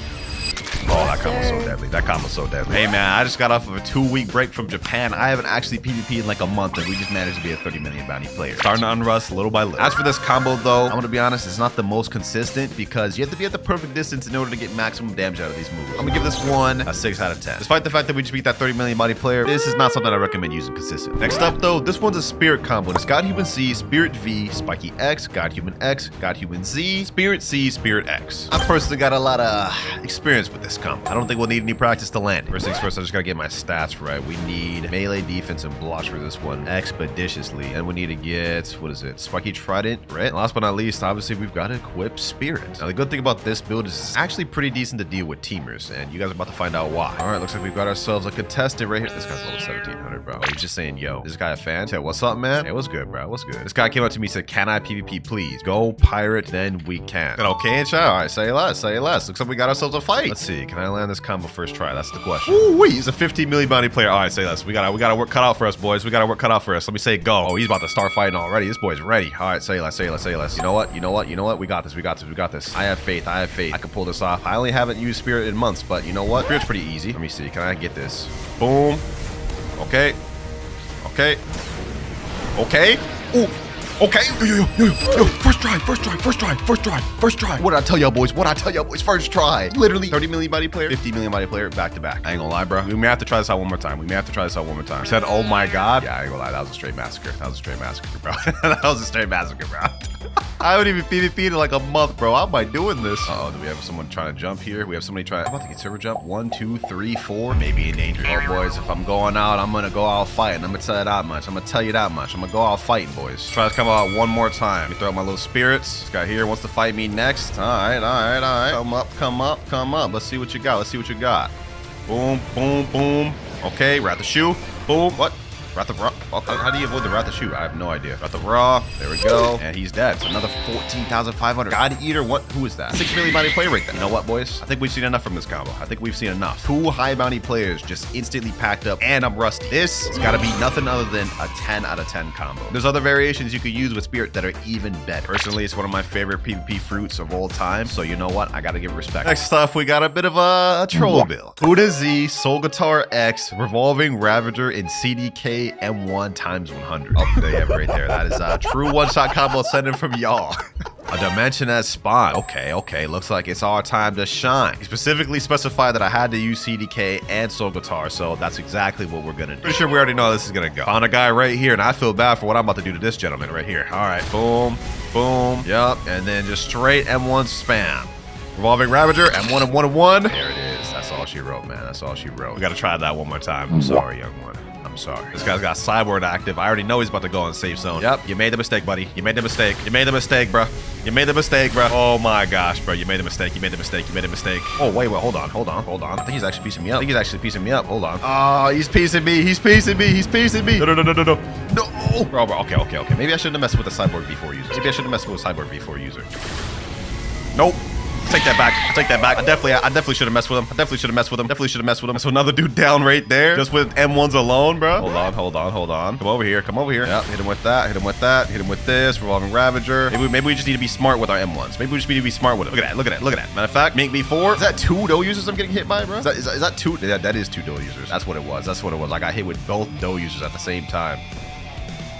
Oh, that combo's so deadly. Hey, man, I just got off of a 2-week break from Japan. I haven't actually PvP'd in like a month, and we just managed to be a 30 million bounty player. Starting to unrust little by little. As for this combo, though, I'm going to be honest, it's not the most consistent because you have to be at the perfect distance in order to get maximum damage out of these moves. I'm going to give this one a 6 out of 10. Despite the fact that we just beat that 30 million bounty player, this is not something I recommend using consistent. Next up, though, this one's a Spirit combo. It's God Human C, Spirit V, Spiky X, God Human X, God Human Z, Spirit C, Spirit X. I've personally got a lot of experience with this combo. I don't think we'll need any practice to land. First things first, I just gotta get my stats right. We need melee defense and blocks for this one expeditiously. And we need to get, what is it? Spiky Trident, right? And last but not least, obviously, we've got to equip Spirit. Now, the good thing about this build is it's actually pretty decent to deal with teamers, and you guys are about to find out why. All right, looks like we've got ourselves a contestant right here. This guy's level 1700, bro. He's just saying, yo, this guy a fan? Hey, what's up, man? Hey, what's good, bro? What's good? This guy came up to me and said, can I PvP, please? Go pirate, then we can. Okay, and chat. All right, say less. Looks like we got ourselves a fight. Let's see. Can I land this combo first try? That's the question. Ooh, wait, he's a 15 million bounty player. All right, say less. We got work cut out for us, boys. Let me say go. Oh, he's about to start fighting already. This boy's ready. All right, say less. You know what? We got this. I have faith. I can pull this off. I only haven't used Spirit in months, but you know what? Spirit's pretty easy. Let me see. Can I get this? Boom. Okay. Ooh. Okay. Yo. First try. What did I tell y'all, boys? First try. Literally 30 million body player, 50 million body player, back to back. I ain't gonna lie, bro. We may have to try this out one more time. I said, oh my god. Yeah, I ain't gonna lie. That was a straight massacre. Bro. I haven't even PvP'd in like a month, bro. How am I doing this? Uh-oh, do we have someone trying to jump here? I'm about to get server jump. 1, 2, 3, 4. Maybe in danger. Oh, boys, if I'm going out, I'm gonna go out fighting. I'm gonna tell you that much. I'm gonna go out fighting, boys. Try to come out one more time. Let me throw out my little spirits. This guy here wants to fight me next. All right. Come up. Let's see what you got. Boom. Okay, rat the shoe. Boom. What? Rat the raw. How do you avoid the rat the shoe? I have no idea. Rat the raw. There we go. And he's dead. So another 14,500. God Eater. What? Who is that? 6 million bounty player right there. You know what, boys? I think we've seen enough from this combo. Enough. 2 high bounty players just instantly packed up, and I'm rusty. This has got to be nothing other than a 10 out of 10 combo. There's other variations you could use with Spirit that are even better. Personally, it's one of my favorite PvP fruits of all time. So you know what? I got to give respect. Next up, we got a bit of a troll build. Huda Z, Soul Guitar X, Revolving Ravager, and CDK M1 times 100. Oh, there you have it right there. That is a true one-shot combo sending from y'all. A dimension as spawn. Okay. Looks like it's our time to shine. He specifically specified that I had to use CDK and Soul Guitar, so that's exactly what we're gonna do. Pretty sure we already know how this is gonna go. Found a guy right here, and I feel bad for what I'm about to do to this gentleman right here. All right, boom. Yup, and then just straight M1 spam. Revolving Ravager, M1 and 1 and 1. There it is. That's all she wrote, man. We gotta try that one more time. I'm sorry, young one. I'm sorry. This guy's got Cyborg active. I already know he's about to go in safe zone. Yep, you made the mistake, buddy. You made the mistake, bro. Oh my gosh, bro. You made the mistake. Oh, wait, hold on. I think he's actually piecing me up. Hold on. Oh, he's piecing me. No. Bro. Okay. Maybe I shouldn't have messed with the Cyborg B4 user. Nope. Take that back. I take that back. I definitely should have messed with him. Definitely should have messed with him. So another dude down right there, just with M1s alone, bro. Hold on. Come over here. Yep, hit him with that. Hit him with this. Revolving Ravager. Maybe we just need to be smart with our M1s. Maybe we just need to be smart with them. Look at that. Matter of fact, Mink V4. Is that 2 dough users I'm getting hit by, bro? Is that 2? Yeah, that is 2 dough users. That's what it was. I got hit with both dough users at the same time.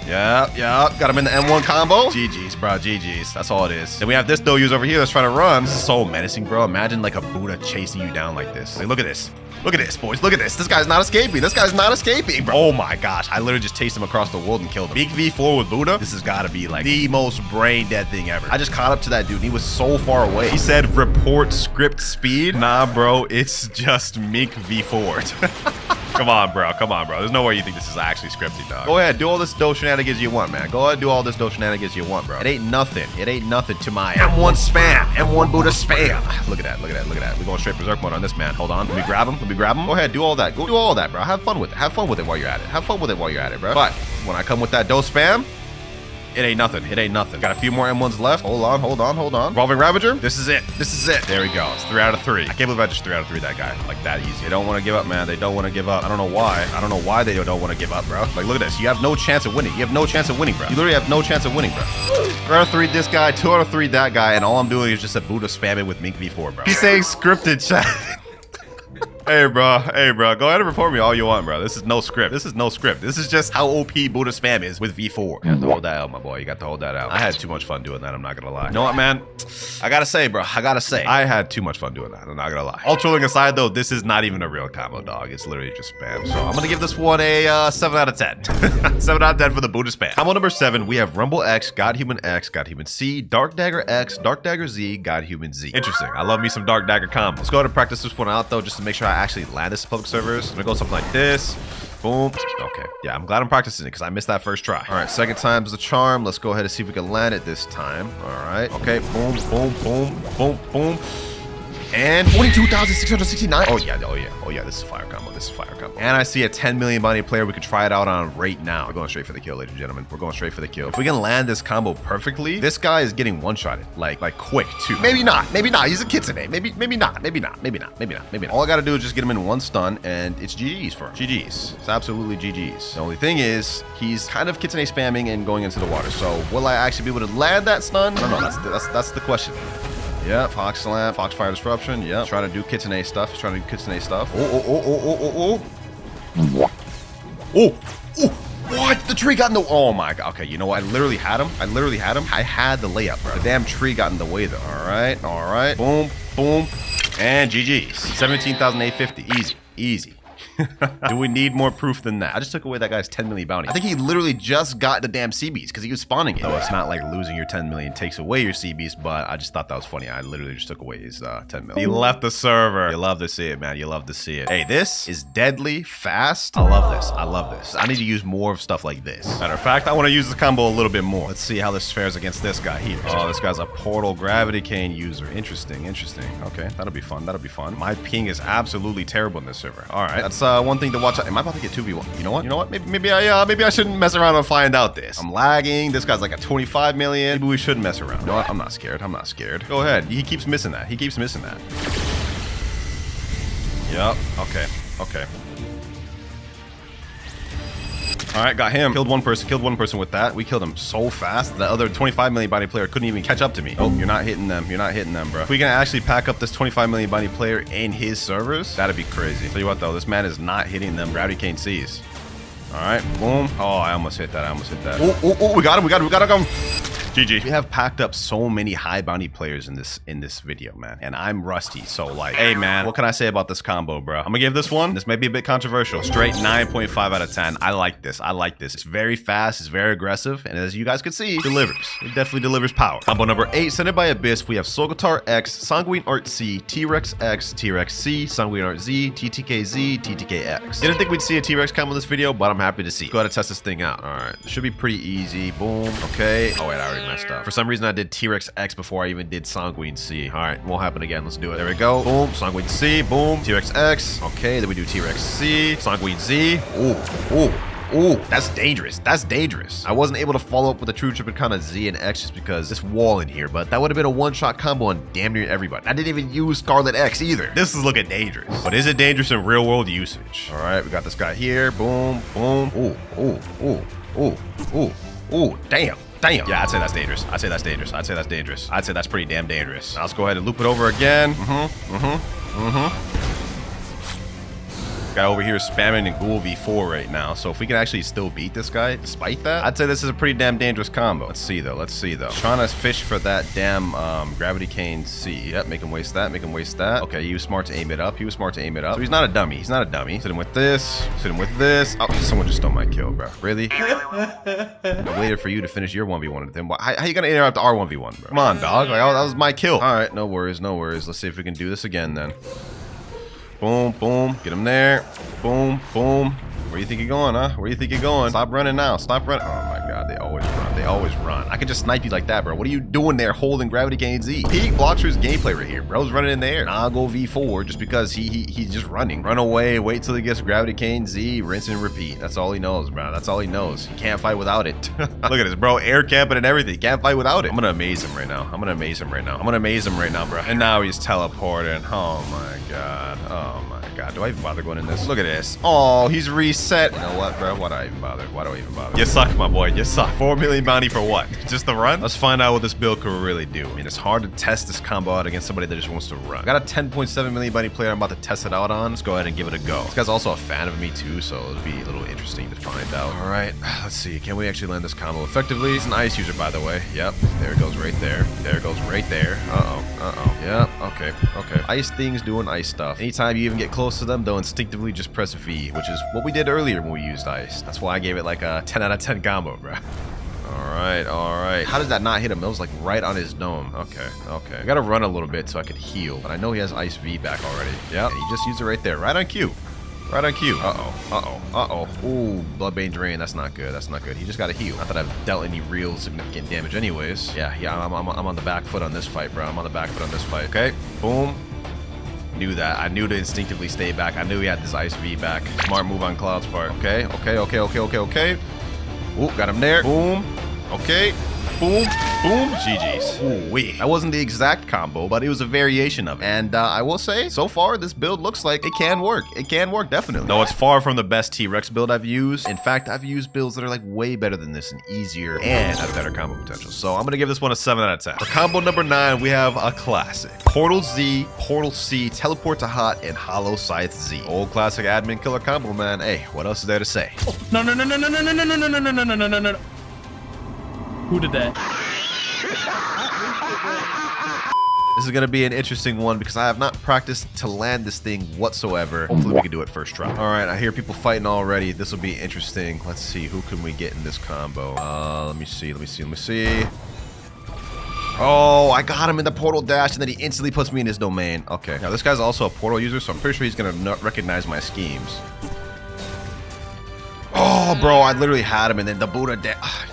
Yeah. Got him in the M1 combo. GG's, bro. GG's. That's all it is. Then we have this dough user over here that's trying to run. This is so menacing, bro. Imagine like a Buddha chasing you down like this. Like, look at this. Look at this, boys. Look at this. This guy's not escaping. Bro. Oh my gosh. I literally just chased him across the world and killed him. Big V4 with Buddha. This has got to be like the most brain dead thing ever. I just caught up to that dude. He was so far away. He said report script speed. Nah, bro. It's just Mink V4. Come on, bro. There's no way you think this is actually scripted, dog. Go ahead. Do all this dough shenanigans you want, man. Go ahead. Do all this dough shenanigans you want, bro. It ain't nothing. To my M1 spam. M1 Buddha spam. Look at that. We're going straight berserk mode on this man. Hold on. Let me grab him. Go ahead. Do all that. Go do all that, bro. Have fun with it. While you're at it. Bro. But when I come with that dough spam, it ain't nothing. Got a few more M1s left. Hold on. Revolving Ravager. This is it. There we go. It's 3 out of 3. I can't believe I just 3 out of 3 that guy. Like that easy. They don't want to give up, man. I don't know why they don't want to give up, bro. Like, look at this. You have no chance of winning. You literally have no chance of winning, bro. 3 out of 3 this guy, 2 out of 3 that guy, and all I'm doing is just a Buddha spamming with Mink V4, bro. He's saying scripted, chat. Hey, bro. Go ahead and report me all you want, bro. This is no script. This is just how OP Buddha spam is with V4. You got to hold that out, my boy. You got to hold that out. I had too much fun doing that. I'm not going to lie. You know what, man? I got to say, bro. I had too much fun doing that. I'm not going to lie. All trolling aside, though, this is not even a real combo, dog. It's literally just spam. So I'm going to give this one a 7 out of 10. 7 out of 10 for the Buddha spam. Combo number 7, we have Rumble X, God Human C, Dark Dagger X, Dark Dagger Z, God Human Z. Interesting. I love me some Dark Dagger combos. Let's go ahead and practice this one out, though, just to make sure I actually land this in public servers. I'm gonna go something like this. Boom. Okay. Yeah, I'm glad I'm practicing it because I missed that first try. All right, second time's the charm. Let's go ahead and see if we can land it this time. All right. Okay. Boom. And 22,669. Oh yeah. This is fire combo. And I see a 10 million bounty player we could try it out on right now. We're going straight for the kill, ladies and gentlemen. We're going straight for the kill. If we can land this combo perfectly, this guy is getting one-shotted. Like quick, too. Maybe not. He's a kitsune. Maybe not. All I gotta do is just get him in one stun, and it's GG's for him. GG's. It's absolutely GG's. The only thing is, he's kind of kitsune spamming and going into the water. So, will I actually be able to land that stun? I don't know. That's the question. Yep, Fox Slam, Foxfire Disruption. Yep, trying to do kitsune stuff. Oh. What? The tree got in the... Oh my god. Okay, you know what? I literally had him. I had the layup, bro. The damn tree got in the way, though. All right. Boom. And GG's. 17,850. Easy. Do we need more proof than that? I just took away that guy's 10 million bounty. I think he literally just got the damn CBs because he was spawning it. So it's not like losing your 10 million takes away your CBs, but I just thought that was funny. I literally just took away his 10 million. He left the server. You love to see it, man. Hey, this is deadly fast. I love this. I need to use more of stuff like this. Matter of fact, I want to use the combo a little bit more. Let's see how this fares against this guy here. Oh, this guy's a portal gravity cane user. Interesting. Okay, that'll be fun. My ping is absolutely terrible in this server. All right, that's one thing to watch out. Am I about to get 2v1? You know what? Maybe I shouldn't mess around and find out this. I'm lagging. This guy's like a 25 million. Maybe we shouldn't mess around. You know what? I'm not scared. Go ahead. He keeps missing that. Yep. Okay. All right, got him. Killed one person with that. We killed him so fast. The other 25 million bounty player couldn't even catch up to me. Oh, you're not hitting them, bro. If we can actually pack up this 25 million bounty player in his servers, that'd be crazy. Tell you what, though, this man is not hitting them gravity cane C's. All right, boom. Oh, I almost hit that. Oh, we got him. GG. We have packed up so many high bounty players in this video, man. And I'm rusty, so like, hey man, what can I say about this combo, bro? I'm gonna give this one. This may be a bit controversial. Straight 9.5 out of 10. I like this. It's very fast, it's very aggressive, and as you guys can see, delivers. It definitely delivers power. Combo number 8, Sent by Abyss. We have Soulguitar X, Sanguine Art C, T-Rex X, T-Rex C, Sanguine Art Z, TTK Z, TTK X. Didn't think we'd see a T-Rex combo in this video, but I'm happy to see. Go ahead and test this thing out. All right, should be pretty easy. Boom. Okay. Oh wait, I already messed up. For some reason, I did T-Rex X before I even did Sanguine C. All right, won't happen again. Let's do it. There we go. Boom. Sanguine C. Boom. T-Rex X. Okay, then we do T-Rex C. Sanguine Z. Ooh. Ooh, that's dangerous. That's dangerous. I wasn't able to follow up with a true Tropicana Z and X just because this wall in here, but that would have been a one-shot combo on damn near everybody. I didn't even use Scarlet X either. This is looking dangerous. But is it dangerous in real-world usage? All right, we got this guy here. Boom, boom. Ooh, ooh, ooh, ooh, ooh, ooh. Damn. Damn. Yeah, I'd say that's dangerous. I'd say that's dangerous. I'd say that's dangerous. I'd say that's pretty damn dangerous. Now let's go ahead and loop it over again. Guy over here is spamming in Ghoul V4 right now. So if we can actually still beat this guy despite that, I'd say this is a pretty damn dangerous combo. Let's see though. Let's see though. Trying to fish for that damn Gravity Cane C. Yep, make him waste that. Make him waste that. Okay, he was smart to aim it up. He was smart to aim it up. So he's not a dummy. He's not a dummy. Hit him with this. Hit him with this. Oh, someone just stole my kill, bro. Really? I waited for you to finish your 1v1 with him. How you gonna interrupt our 1v1, bro? Come on, dog. Like, oh, that was my kill. All right, no worries, no worries. Let's see if we can do this again then. Boom, boom. Get him there. Boom, boom. Where you think you're going, huh? Where you think you're going? Stop running now. Stop running. Oh my god, they always run. They always run. I can just snipe you like that, bro. What are you doing there holding Gravity Cane Z? Peak Blox's gameplay right here. Bro's running in the air. Nah, I'll go V4 just because he's just running. Run away, wait till he gets Gravity Cane Z, rinse and repeat. That's all he knows, bro. That's all he knows. He can't fight without it. Look at this, bro. Air camping and everything. Can't fight without it. I'm gonna amaze him right now. I'm gonna amaze him right now. I'm gonna amaze him right now, bro. And now he's teleporting. Oh my god. Oh my god. Do I even bother going in this? Look at this. Oh, he's reset. You know what, bro? Why do I even bother? Why do I even bother? You suck, my boy. You suck. 4 million bounty for what? Just the run? Let's find out what this build could really do. I mean, it's hard to test this combo out against somebody that just wants to run. I got a 10.7 million bounty player I'm about to test it out on. Let's go ahead and give it a go. This guy's also a fan of me too, so it'll be a little interesting to find out. All right, let's see. Can we actually land this combo effectively? He's an ice user, by the way. Yep, there it goes right there. There it goes right there. Yep, okay, okay. Ice things doing ice stuff. Anytime you even get close to them, they'll instinctively just press V, which is what we did earlier when we used ice. That's why I gave it like a 10 out of 10 combo, bro. Alright, alright. How does that not hit him? That was like right on his dome. Okay, okay. I gotta run a little bit so I could heal, but I know he has Ice V back already. Yep, and he just used it right there. Right on cue. Right on cue. Ooh, Bloodbane Drain. That's not good. That's not good. He just got to heal. Not that I've dealt any real significant damage anyways. Yeah, I'm on the back foot on this fight, bro. I'm on the back foot on this fight. Okay, boom. Knew that. I knew to instinctively stay back. I knew he had this Ice V back. Smart move on Cloud's part. Okay, okay. Ooh, got him there. Boom. Okay. Boom. Boom. GG's. Ooh, wee. That wasn't the exact combo, but it was a variation of it. And I will say, so far, this build looks like it can work. It can work, definitely. Though it's far from the best T-Rex build I've used. In fact, I've used builds that are like way better than this and easier and have better combo potential. So I'm going to give this one a 7 out of 10. For combo number 9, we have a classic. Portal Z, Portal C, Teleport to Hot, and Hollow Scythe Z. Old classic admin killer combo, man. Hey, what else is there to say? Oh, no. Who did that? This is going to be an interesting one because I have not practiced to land this thing whatsoever. Hopefully we can do it first try. All right, I hear people fighting already. This will be interesting. Let's see, who can we get in this combo? Let me see. Oh, I got him in the portal dash, and then he instantly puts me in his domain. Okay, now this guy's also a portal user, so I'm pretty sure he's going to recognize my schemes. Oh, bro, I literally had him, and then the Buddha...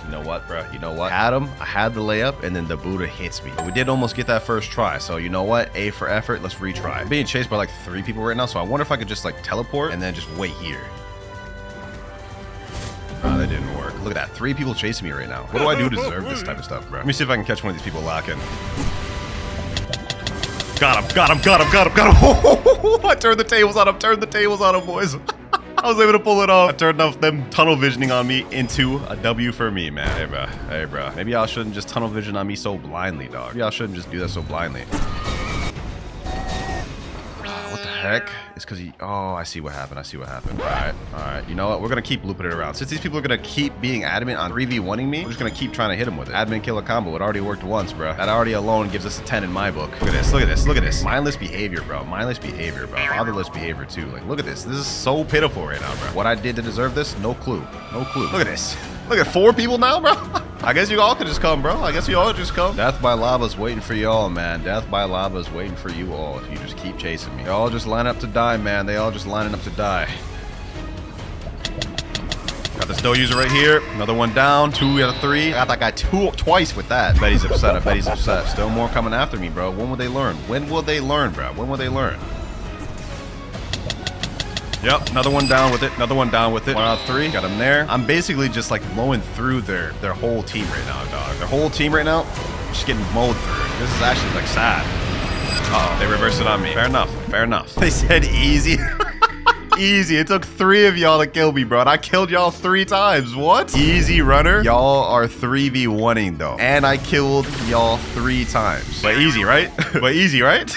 You know what, bro? You know what? I had the layup, and then the Buddha hits me. But we did almost get that first try, so you know what? A for effort, let's retry. I'm being chased by like 3 people right now, so I wonder if I could just like teleport and then just wait here. Oh, that didn't work. Look at that. 3 people chasing me right now. What do I do to deserve this type of stuff, bro? Let me see if I can catch one of these people locking. Got him. I turned the tables on him, boys. I was able to pull it off. I turned off them tunnel visioning on me into a W for me, man. Hey, bro. Maybe y'all shouldn't just tunnel vision on me so blindly, dog. Maybe y'all shouldn't just do that so blindly. What the heck? It's because he... Oh, I see what happened. All right. You know what? We're going to keep looping it around. Since these people are going to keep being adamant on 3v1ing me, we're just going to keep trying to hit him with it. Admin killer combo. It already worked once, bro. That already alone gives us a 10 in my book. Look at this. Mindless behavior, bro. Fatherless behavior, too. Like, look at this. This is so pitiful right now, bro. What I did to deserve this? No clue. Look at this. Look at 4 people now, bro. I guess you all could just come, bro. Death by lava's waiting for y'all, man. Death by lava's waiting for you all if you just keep chasing me. They all just line up to die, man. They all just lining up to die. Got the snow user right here. Another one down. 2 out of 3. I got that guy twice with that. I bet he's upset. Still more coming after me, bro. When will they learn? Bro? Yep, another one down with it. Another one down with it. 1 out of 3. Got him there. I'm basically just like blowing through their whole team right now, dog. Their whole team right now, just getting mowed through. This is actually like sad. Uh oh, they reversed it on me. Fair enough. Fair enough. They said easy. Easy. It took 3 of y'all to kill me, bro. And I killed y'all 3 times. What? Easy runner. Y'all are 3v1ing though. And I killed y'all 3 times. But easy, right? But easy, right?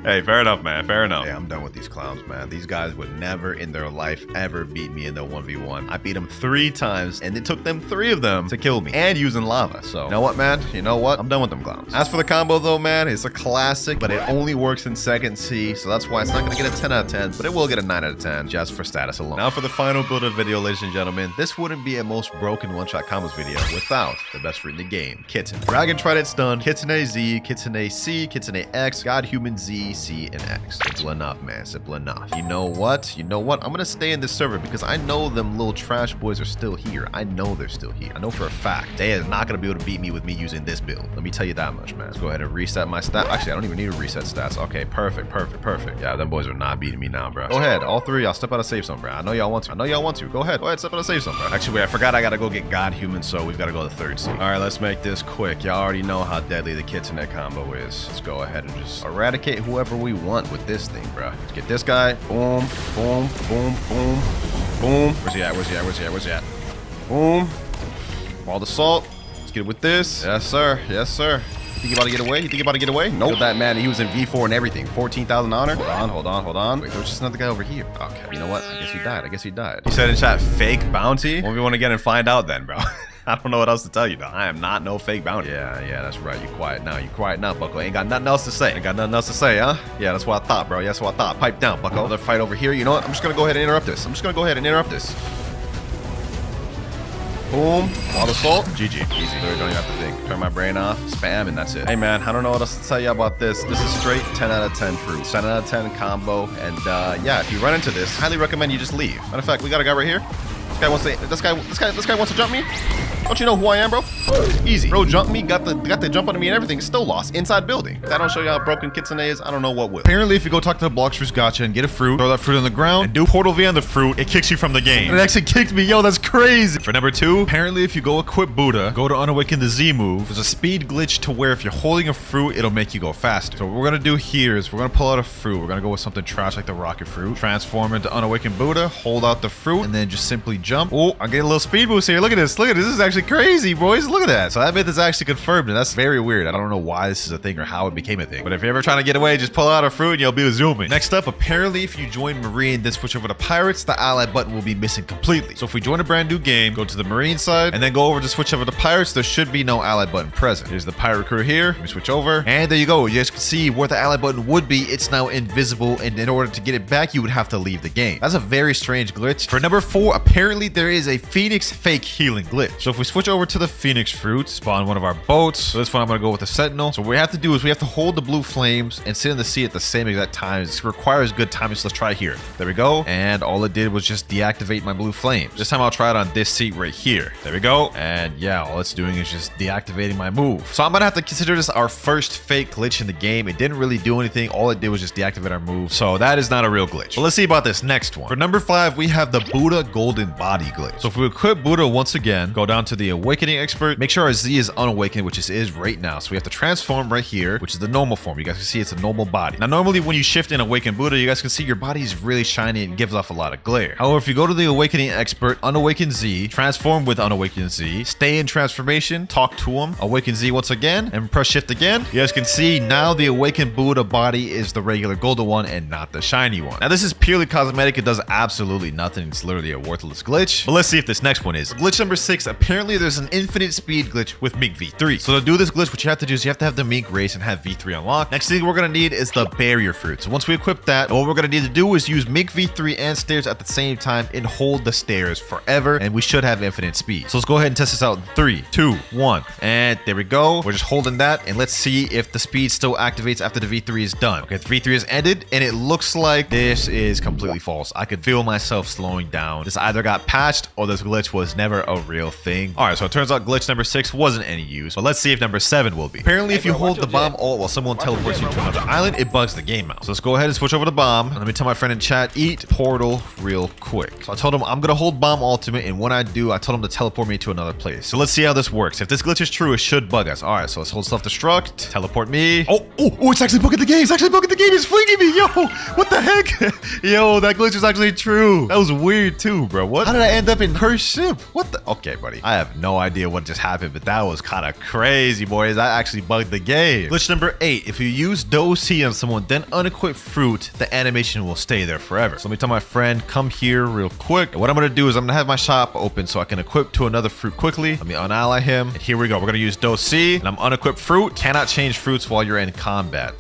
Hey, fair enough, man. Fair enough. Hey, I'm done with these clowns, man. These guys would never in their life ever beat me in the 1v1. I beat them 3 times, and it took them 3 of them to kill me. And using lava. So, you know what, man? You know what? I'm done with them clowns. As for the combo, though, man, it's a classic, but it only works in second C, so that's why it's not going to get a 10 out of 10, but it will get a 9 out of 10 just for status alone. Now for the final build of the video, ladies and gentlemen. This wouldn't be a most broken one-shot combos video without the best fruit in the game, Kitten. Dragon Trident Stun, Kitsune Z, Kitsune C, Kitsune X, God Human Z, C, and X. Simple enough, man. Simple enough. You know what? You know what? I'm gonna stay in this server because I know them little trash boys are still here. I know they're still here. I know for a fact they are not gonna be able to beat me with me using this build. Let me tell you that much, man. Let's go ahead and reset my stats. Actually, I don't even need to reset stats. Okay, perfect, perfect, perfect. Yeah, them boys are not beating me now, bro. Go ahead, all 3. I'll step out and save some, bro. I know y'all want to. I know y'all want to. Go ahead, step out and save some, bro. Actually, wait, I forgot I gotta go get God Human, so we've gotta go to 3rd seed. All right, let's make this quick. Y'all already know how deadly the Kitsune combo is. Let's go ahead and just eradicate whoever we want with this thing, bro. Let's get this guy. Boom, boom, boom, boom, boom. Where's he at? Where's he at? Where's he at? Where's he at? Boom. Ball the salt. Let's get it with this. Yes, sir. Yes, sir. You think you about to get away? You think you about to get away? Nope. That man, he was in V4 and everything. 14,000 honor. Hold on, hold on, hold on. Wait, there was just another guy over here. Okay. You know what? I guess he died. I guess he died. He said in chat, fake bounty. What we want to get and find out then, bro. I don't know what else to tell you, though. I am not no fake bounty. Yeah, that's right. You quiet now. You quiet now, Bucko. Ain't got nothing else to say. Ain't got nothing else to say, huh? Yeah, that's what I thought, bro. Yeah, that's what I thought. Pipe down, Bucko. Another fight over here. You know what? I'm just gonna go ahead and interrupt this. Boom. All the salt. GG. Easy. Don't even have to think. Turn my brain off. Spam, and that's it. Hey, man, I don't know what else to tell you about this. This is straight 10 out of 10 fruit. 10 out of 10 combo. And, yeah, if you run into this, highly recommend you just leave. Matter of fact, we got a guy right here. This guy wants to jump me. Don't you know who I am, bro? Easy. Bro jumped me, got the jump on me and everything. Still lost. Inside building. If that don't show you how broken Kitsune is, I don't know what will. Apparently, if you go talk to the Blox Fruits Gotcha and get a fruit, throw that fruit on the ground, and do Portal V on the fruit, it kicks you from the game. And it actually kicked me. Yo, that's crazy. For number 2, apparently if you go equip Buddha, go to Unawaken the Z move, there's a speed glitch to where if you're holding a fruit, it'll make you go faster. So what we're gonna do here is we're gonna pull out a fruit. We're gonna go with something trash like the rocket fruit. Transform into Unawaken Buddha, hold out the fruit, and then just simply jump. Oh, I'm getting a little speed boost here. Look at this. Look at this. This is actually crazy, boys. Look at that. So that myth is actually confirmed, and that's very weird. I don't know why this is a thing or how it became a thing. But if you're ever trying to get away, just pull out a fruit and you'll be zooming. Next up, apparently if you join Marine, then switch over to Pirates, the ally button will be missing completely. So if we join a brand new game, go to the Marine side, and then go over to switch over to Pirates, there should be no ally button present. Here's the Pirate crew here. Let me switch over. And there you go. You guys can see where the ally button would be. It's now invisible, and in order to get it back, you would have to leave the game. That's a very strange glitch. For number 4, apparently there is a Phoenix fake healing glitch. So if we switch over to the Phoenix fruit, spawn one of our boats. So this one I'm gonna go with the Sentinel. So what we have to do is we have to hold the blue flames and sit in the sea at the same exact time. This requires good timing, so let's try it here. There we go. And all it did was just deactivate my blue flames. This time I'll try it on this seat right here. There we go. And yeah, all it's doing is just deactivating my move. So I'm gonna have to consider this our first fake glitch in the game. It didn't really do anything. All it did was just deactivate our move. So that is not a real glitch. But let's see about this next one. For number 5, we have the Buddha Golden Body glitch. So if we equip Buddha once again, go down to the Awakening Expert, make sure our Z is unawakened, which it is right now. So we have to transform right here, which is the normal form. You guys can see it's a normal body. Now, normally when you shift in Awakened Buddha, you guys can see your body is really shiny and gives off a lot of glare. However, if you go to the Awakening Expert, Unawaken Z, transform with Unawaken Z, stay in transformation, talk to him, Awaken Z once again, and press shift again, you guys can see now the Awakened Buddha body is the regular golden one and not the shiny one. Now, this is purely cosmetic. It does absolutely nothing. It's literally a worthless glitch. But let's see if this next one is. Glitch number 6, apparently there's an infinite speed glitch with Mink V3. So to do this glitch, what you have to do is you have to have the Mink race and have V3 unlocked. Next thing we're gonna need is the barrier fruit. So once we equip that, what we're gonna need to do is use Mink V3 and stairs at the same time and hold the stairs forever, and we should have infinite speed. So let's go ahead and test this out in 3, 2, 1. And there we go. We're just holding that, and let's see if the speed still activates after the V3 is done. Okay, the V3 is ended, and it looks like this is completely false. I could feel myself slowing down. This either got patched or this glitch was never a real thing. anything. All right, so it turns out glitch number 6 wasn't any use, but let's see if number 7 will be. Apparently, if you hold the bomb alt while someone teleports you to another island, it bugs the game out. So let's go ahead and switch over to bomb. And let me tell my friend in chat, eat portal real quick. So I told him I'm gonna hold bomb ultimate, and when I do, I told him to teleport me to another place. So let's see how this works. If this glitch is true, it should bug us. All right, so let's hold self-destruct, teleport me. Oh, it's actually bugging the game. It's actually bugging the game. It's flinging me. Yo, what the heck? Yo, that glitch is actually true. That was weird too, bro. What? How did I end up in her ship? What the? Okay, buddy. I have no idea what just happened, but that was kind of crazy, boys. That actually bugged the game. Glitch number 8. If you use DOC on someone, then unequip fruit, the animation will stay there forever. So let me tell my friend, come here real quick. And what I'm going to do is I'm going to have my shop open so I can equip to another fruit quickly. Let me unally him. And here we go. We're going to use DOC. And I'm unequip fruit. Cannot change fruits while you're in combat.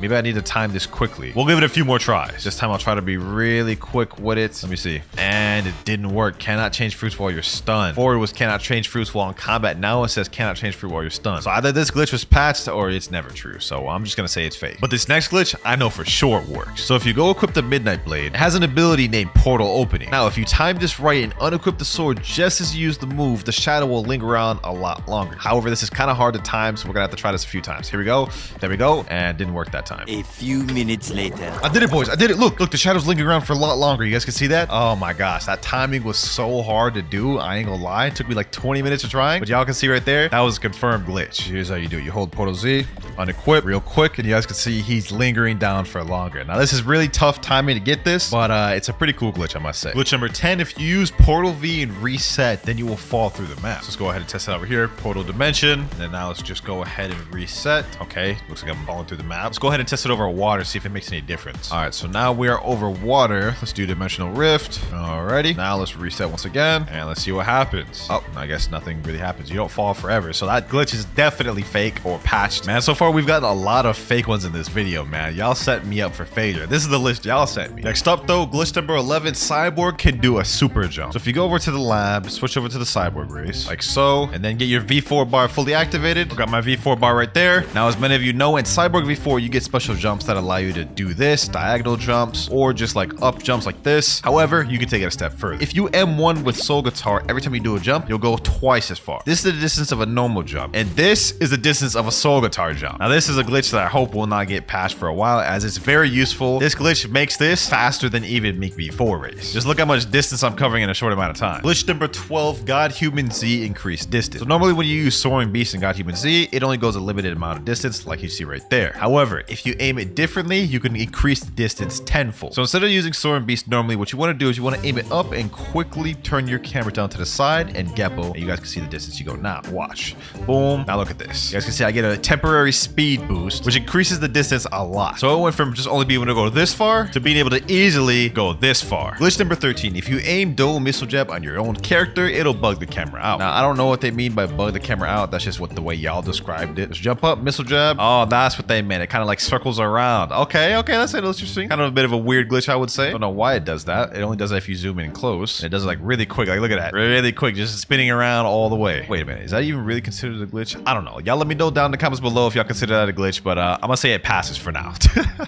Maybe I need to time this quickly. We'll give it a few more tries. This time I'll try to be really quick with it. Let me see. And it didn't work. Cannot change fruits while you're stunned. Before it was cannot change fruits while in combat. Now it says cannot change fruit while you're stunned. So either this glitch was patched or it's never true. So I'm just going to say it's fake. But this next glitch, I know for sure works. So if you go equip the Midnight Blade, it has an ability named Portal Opening. Now, if you time this right and unequip the sword just as you use the move, the shadow will linger around a lot longer. However, this is kind of hard to time, so we're gonna have to try this a few times. Here we go. There we go. And didn't work that time. A few minutes later. I did it, boys. I did it. Look, the shadow's lingering around for a lot longer. You guys can see that? Oh my gosh, that timing was so hard to do. I ain't gonna lie. It took me like 20 minutes of trying, but y'all can see right there, that was a confirmed glitch. Here's how you do it. You hold Portal Z, unequip real quick, and you guys can see he's lingering down for longer. Now, this is really tough timing to get this, but it's a pretty cool glitch, I must say. Glitch number 10, if you use Portal V and reset, then you will fall through the map. So let's go ahead and test it over here. Portal dimension. And then now let's just go ahead and reset. Okay, looks like I'm falling through the map. Let's go ahead and test it over water, see if it makes any difference. All right, so now we are over water. Let's do dimensional rift. Alrighty, now let's reset once again, and let's see what happens. Oh, I guess nothing really happens. You don't fall forever. So that glitch is definitely fake or patched. Man, so far we've gotten a lot of fake ones in this video, man. Y'all set me up for failure. This is the list y'all sent me. Next up though, glitch number 11, Cyborg can do a super jump. So if you go over to the lab, switch over to the Cyborg race, like so, and then get your V4 bar fully activated. I got my V4 bar right there. Now, as many of you know, in Cyborg V4, you get special jumps that allow you to do this, diagonal jumps, or just like up jumps like this. However, you can take it a step further. If you M1 with Soul Guitar, every time you do a jump, you'll go twice as far. This is the distance of a normal jump, and this is the distance of a Soul Guitar jump. Now, this is a glitch that I hope will not get patched for a while, as it's very useful. This glitch makes this faster than even Meek V4 race. Just look how much distance I'm covering in a short amount of time. Glitch number 12, God Human Z increased distance. So normally when you use Soaring Beast and God Human Z, it only goes a limited amount of distance, like you see right there. However, if you aim it differently, you can increase the distance tenfold. So instead of using Soaring Beast normally, what you want to do is you want to aim it up and quickly turn your camera down to the side and Geppo, and you guys can see the distance you go. Now, watch. Boom. Now look at this. You guys can see I get a temporary speed boost, which increases the distance a lot. So it went from just only being able to go this far to being able to easily go this far. Glitch number 13, if you aim dual missile jab on your own character, it'll bug the camera out. Now, I don't know what they mean by bug the camera out. That's just what the way y'all described it. Just jump up, missile jab. Oh, that's what they meant. It kind of like circles around. Okay, that's interesting. Kind of a bit of a weird glitch, I would say. Don't know why it does that. It only does that if you zoom in close. It does it like really quick. Like, look at that. Really quick, just spinning around all the way. Wait a minute. Is that even really considered a glitch? I don't know. Y'all let me know down in the comments below if y'all consider that a glitch, but I'm gonna say it passes for now.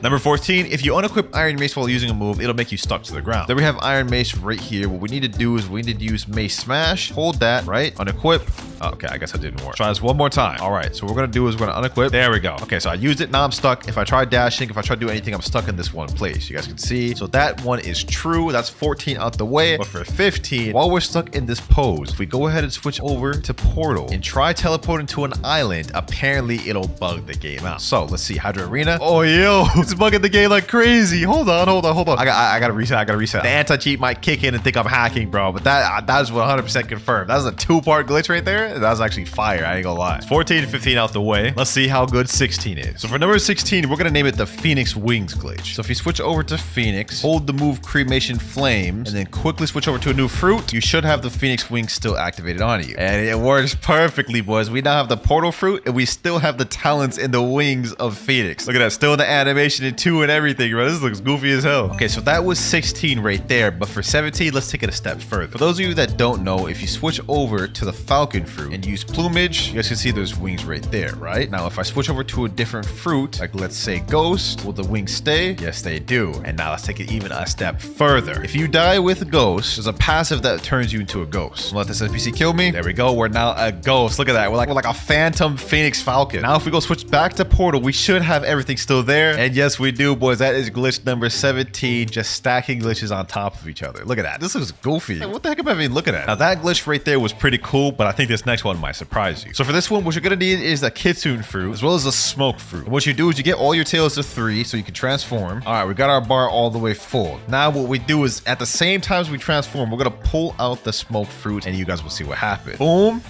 Number 14, if you unequip Iron Mace while using a move, it'll make you stuck to the ground. Then we have Iron Mace right here. What we need to do is we need to use Mace Smash. Hold that, right? Unequip. Oh, okay, I guess that didn't work. Try this one more time. All right, so what we're gonna do is we're gonna unequip. There we go. Okay, so I used it, now I'm stuck. If I try dashing, if I try to do anything, I'm stuck in this one place. You guys can see. So that one is true. That's 14 out the way. But for 15, while we're stuck in this pose, if we go ahead and switch over to Portal and try teleporting to an island, apparently it'll bug the game out. So let's see, Hydra Arena. Oh, yo, it's bugging the game like crazy. Hold on. I gotta reset. The anti-cheat might kick in and think I'm hacking, bro. But that is 100% confirmed. That was a 2-part glitch right there. That was actually fire. I ain't gonna lie. 14 and 15 out the way. Let's see how good 16 is. So for number 16, we're gonna name it the Phoenix Wings glitch. So if you switch over to Phoenix, hold the move Cremation Flames, and then quickly switch over to a new fruit, you should have the Phoenix Wings still activated on you. And it works perfectly, boys. We now have the portal fruit, and we still have the talents in the wings of Phoenix. Look at that. Still the animation in 2 and everything, bro. This looks goofy as hell. Okay, so that was 16 right there. But for 17, let's take it a step further. For those of you that don't know, if you switch over to the Falcon fruit and use plumage, you guys can see there's wings right there, right? Now, if I switch over to a different fruit, like let's say Ghost, will the wings stay? Yes, they do. And now let's take it even a step further. If you die with Ghost, there's a passive that turns you into a ghost. Let this NPC he kill me? There we go. We're now a ghost. Look at that. We're like a phantom phoenix falcon. Now, if we go switch back to portal, we should have everything still there. And yes, we do, boys. That is glitch number 17. Just stacking glitches on top of each other. Look at that. This looks goofy. What the heck am I even looking at? Now, that glitch right there was pretty cool, but I think this next one might surprise you. So for this one, what you're gonna need is a kitsune fruit as well as a smoke fruit. And what you do is you get all your tails to 3 so you can transform. All right, we got our bar all the way full. Now what we do is at the same time as we transform, we're gonna pull out the smoke fruit and you guys will see what happens. Boom.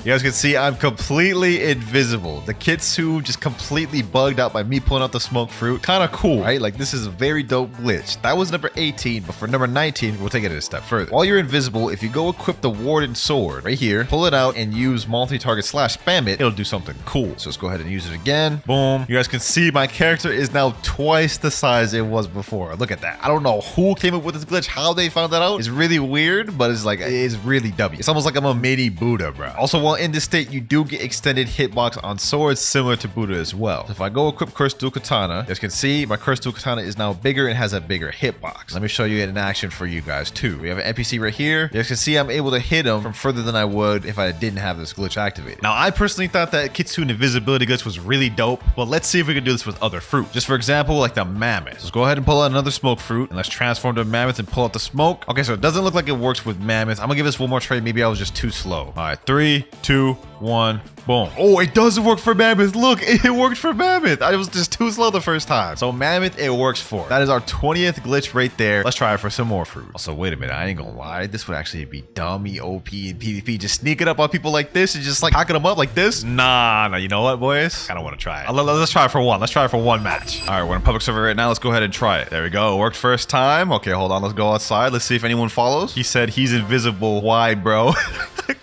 You guys can see I'm completely invisible. The kitsune just completely bugged out by me pulling out the smoke fruit. Kind of cool, right? Like, this is a very dope glitch. That was number 18, but for number 19, we'll take it a step further. While you're invisible, if you go equip the warden sword right here, pull it out and use multi-target / spam it, it'll do something cool. So let's go ahead and use it again. Boom. You guys can see my character is now twice the size it was before. Look at that. I don't know who came up with this glitch, how they found that out. It's really weird, but it's like, it's really W. It's almost like I'm a mini Buddha, bro. Also, while in this state, you do get extended hitbox on swords similar to Buddha as well. So if I go equip Cursed Dual Katana, you guys can see my Cursed Dual Katana is now bigger and has a bigger hitbox. Let me show you it in action for you guys too. We have an NPC right here. You guys can see I'm able to hit him from further than I would if I didn't have this glitch activated. Now, I personally thought that Kitsune invisibility glitch was really dope, but let's see if we can do this with other fruit. Just for example, like the mammoth. Let's go ahead and pull out another smoke fruit and let's transform to a mammoth and pull out the smoke. Okay, so it doesn't look like it works with mammoth. I'm gonna give this one more try. Maybe I was just too slow. All right, 3, 2, 1, boom. Oh, it does work for mammoth. Look, it worked for mammoth. I was just too slow the first time. So mammoth, it works for. That is our 20th glitch right there. Let's try it for some more fruit. Also, wait a minute. I ain't gonna lie. This would actually be dummy OP in PvP. Just sneaking up on people like this and just like hacking them up like this. Nah, you know what, boys? I don't want to try it. Let's try it for one. Let's try it for one match. All right, we're in public server right now. Let's go ahead and try it. There we go. It worked first time. Okay, hold on. Let's go outside. Let's see if anyone follows. He said he's invisible. Why, bro?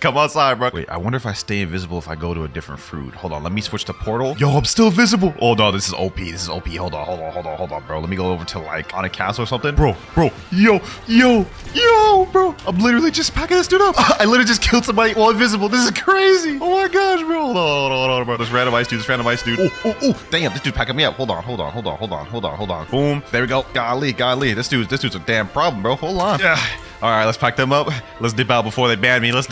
Come outside, bro. Wait, I wonder if I stay invisible if I go to a different fruit. Hold on, let me switch to portal. Yo, I'm still visible. Oh no, this is OP. This is OP. Hold on, bro. Let me go over to like on a castle or something. Bro. Yo, bro. I'm literally just packing this dude up. I literally just killed somebody while invisible. This is crazy. Oh my gosh, bro. Hold on, bro. This random ice dude. Oh, damn, this dude's packing me up. Hold on. Boom. There we go. Golly. This dude's a damn problem, bro. Hold on. Yeah. All right, let's pack them up. Let's dip out before they ban me. That's